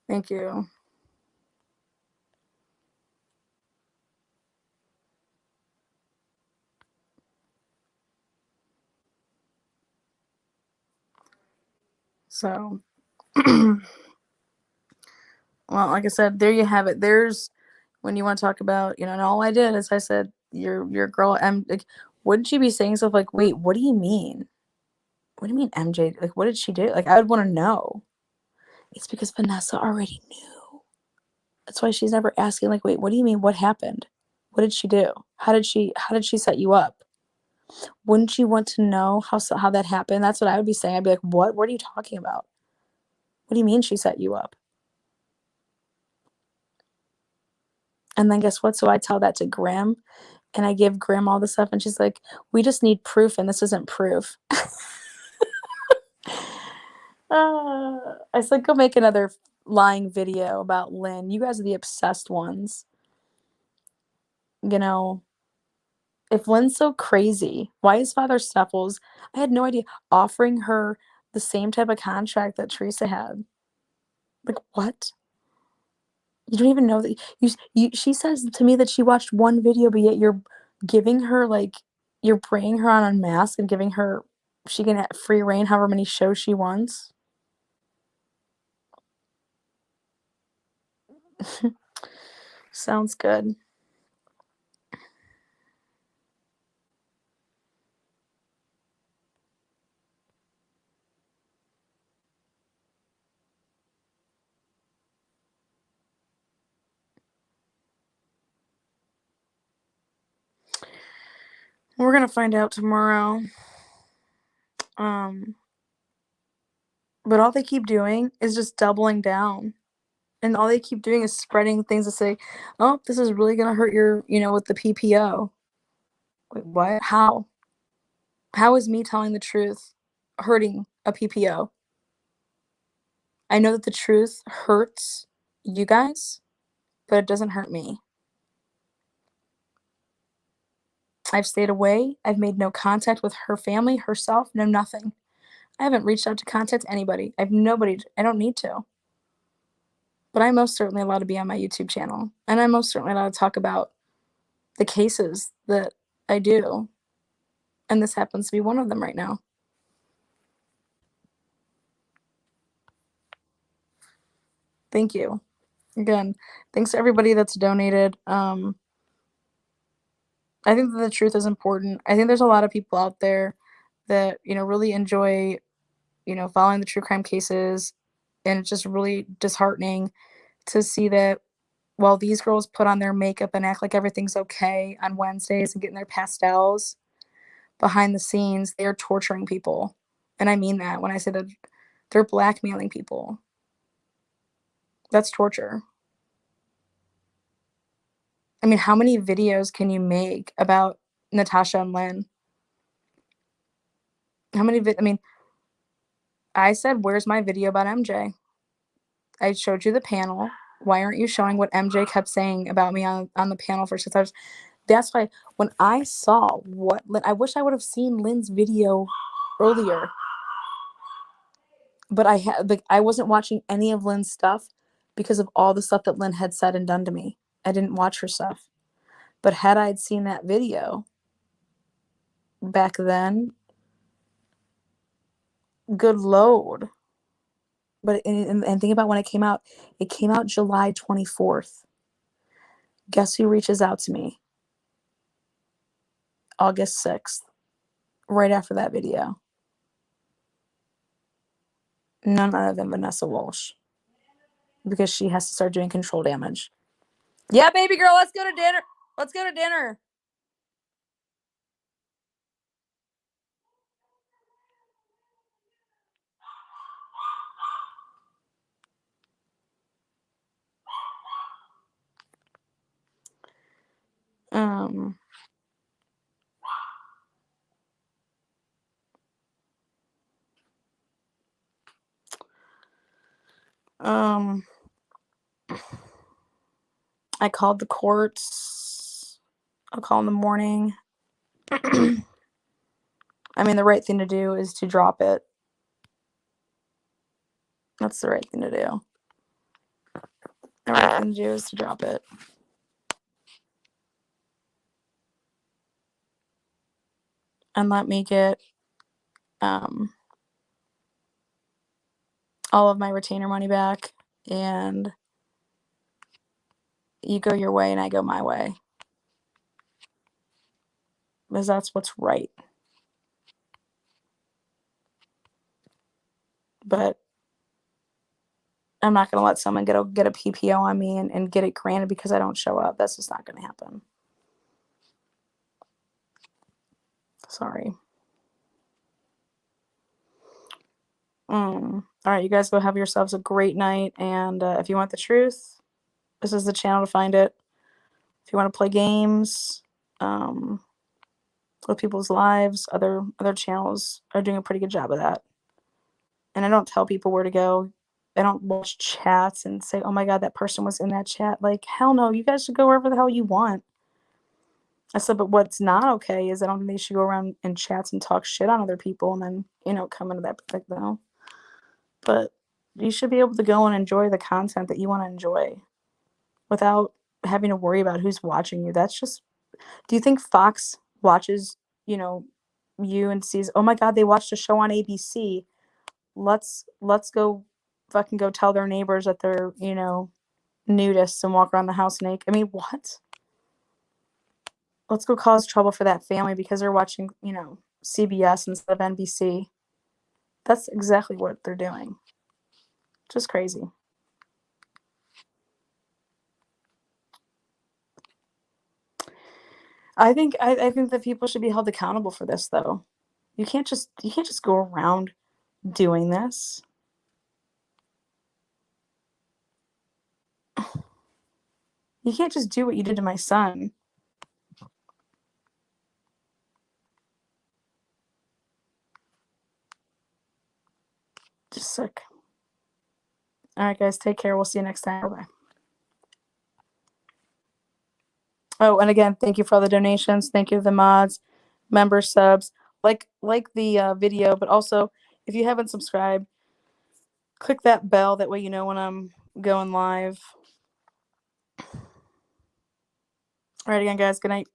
thank you. So, well, like I said, there you have it. There's, when you want to talk about, you know, and all I did is I said, your girl, like, wouldn't she be saying stuff like, wait, what do you mean? What do you mean MJ? Like, what did she do? Like, I would want to know. It's because Vanessa already knew. That's why she's never asking, like, wait, what do you mean? What happened? What did she do? How did she set you up? Wouldn't you want to know how that happened? That's what I would be saying. I'd be like, what? What are you talking about? What do you mean she set you up? And then guess what? So I tell that to Grim, and I give Grim all the stuff, and she's like, we just need proof, and this isn't proof. I said, go make another lying video about Lynn. You guys are the obsessed ones. You know, if Lynn's so crazy, why is Father Snuffles, I had no idea, offering her the same type of contract that Theresa had? Like, what? You don't even know that she says to me that she watched one video, but yet you're giving her, like, you're bringing her on Unmasked and giving her, she can have free reign however many shows she wants. Sounds good. We're gonna find out tomorrow. But all they keep doing is just doubling down. And all they keep doing is spreading things to say, oh, this is really gonna hurt your, you know, with the PPO. Wait, what? How? How is me telling the truth hurting a PPO? I know that the truth hurts you guys, but it doesn't hurt me. I've stayed away. I've made no contact with her family, herself, no nothing. I haven't reached out to contact anybody. I have nobody. I don't need to. But I'm most certainly allowed to be on my YouTube channel. And I'm most certainly allowed to talk about the cases that I do. And this happens to be one of them right now. Thank you. Again, thanks to everybody that's donated. I think that the truth is important. I think there's a lot of people out there that, really enjoy, following the true crime cases. And it's just really disheartening to see that while these girls put on their makeup and act like everything's okay on Wednesdays and getting their pastels, behind the scenes, they are torturing people. And I mean that when I say that they're blackmailing people. That's torture. I mean, how many videos can you make about Natasha and Lynn? How many I said, where's my video about MJ? I showed you the panel. Why aren't you showing what MJ kept saying about me on the panel for 6 hours? That's why when I saw what Lynn, I wish I would have seen Lynn's video earlier. But I wasn't watching any of Lynn's stuff because of all the stuff that Lynn had said and done to me. I didn't watch her stuff. But had I seen that video back then, good load. But and think about when it came out. It came out July 24th. Guess who reaches out to me? August 6th, right after that video. None other than Vanessa Walsh. Because she has to start doing control damage. Yeah, baby girl, let's go to dinner. Let's go to dinner. I called the courts. I'll call in the morning. I mean, the right thing to do is to drop it. That's the right thing to do. The right thing to do is to drop it. And let me get all of my retainer money back. And you go your way and I go my way. Because that's what's right. But I'm not going to let someone get a PPO on me and get it granted because I don't show up. That's just not going to happen. Sorry. All right, you guys go have yourselves a great night. And if you want the truth, this is the channel to find it. If you want to play games with people's lives, other channels are doing a pretty good job of that. And I don't tell people where to go. I don't watch chats and say, oh my God, that person was in that chat. Like, hell no, you guys should go wherever the hell you want. I said, but what's not okay is I don't think they should go around in chats and talk shit on other people and then, come into that, like, no. But you should be able to go and enjoy the content that you want to enjoy without having to worry about who's watching you. That's just, do you think Fox watches, you and sees, oh my God, they watched a show on ABC. Let's go fucking go tell their neighbors that they're, nudists and walk around the house naked. I mean, what? Let's go cause trouble for that family because they're watching, CBS instead of NBC. That's exactly what they're doing. Just crazy. I think that people should be held accountable for this, though. You can't just go around doing this. You can't just do what you did to my son. Just sick. All right, guys, take care. We'll see you next time. Bye. Oh, and again, thank you for all the donations. Thank you to the mods, member subs. Like the video, but also if you haven't subscribed, click that bell. That way you know when I'm going live. All right, again, guys. Good night.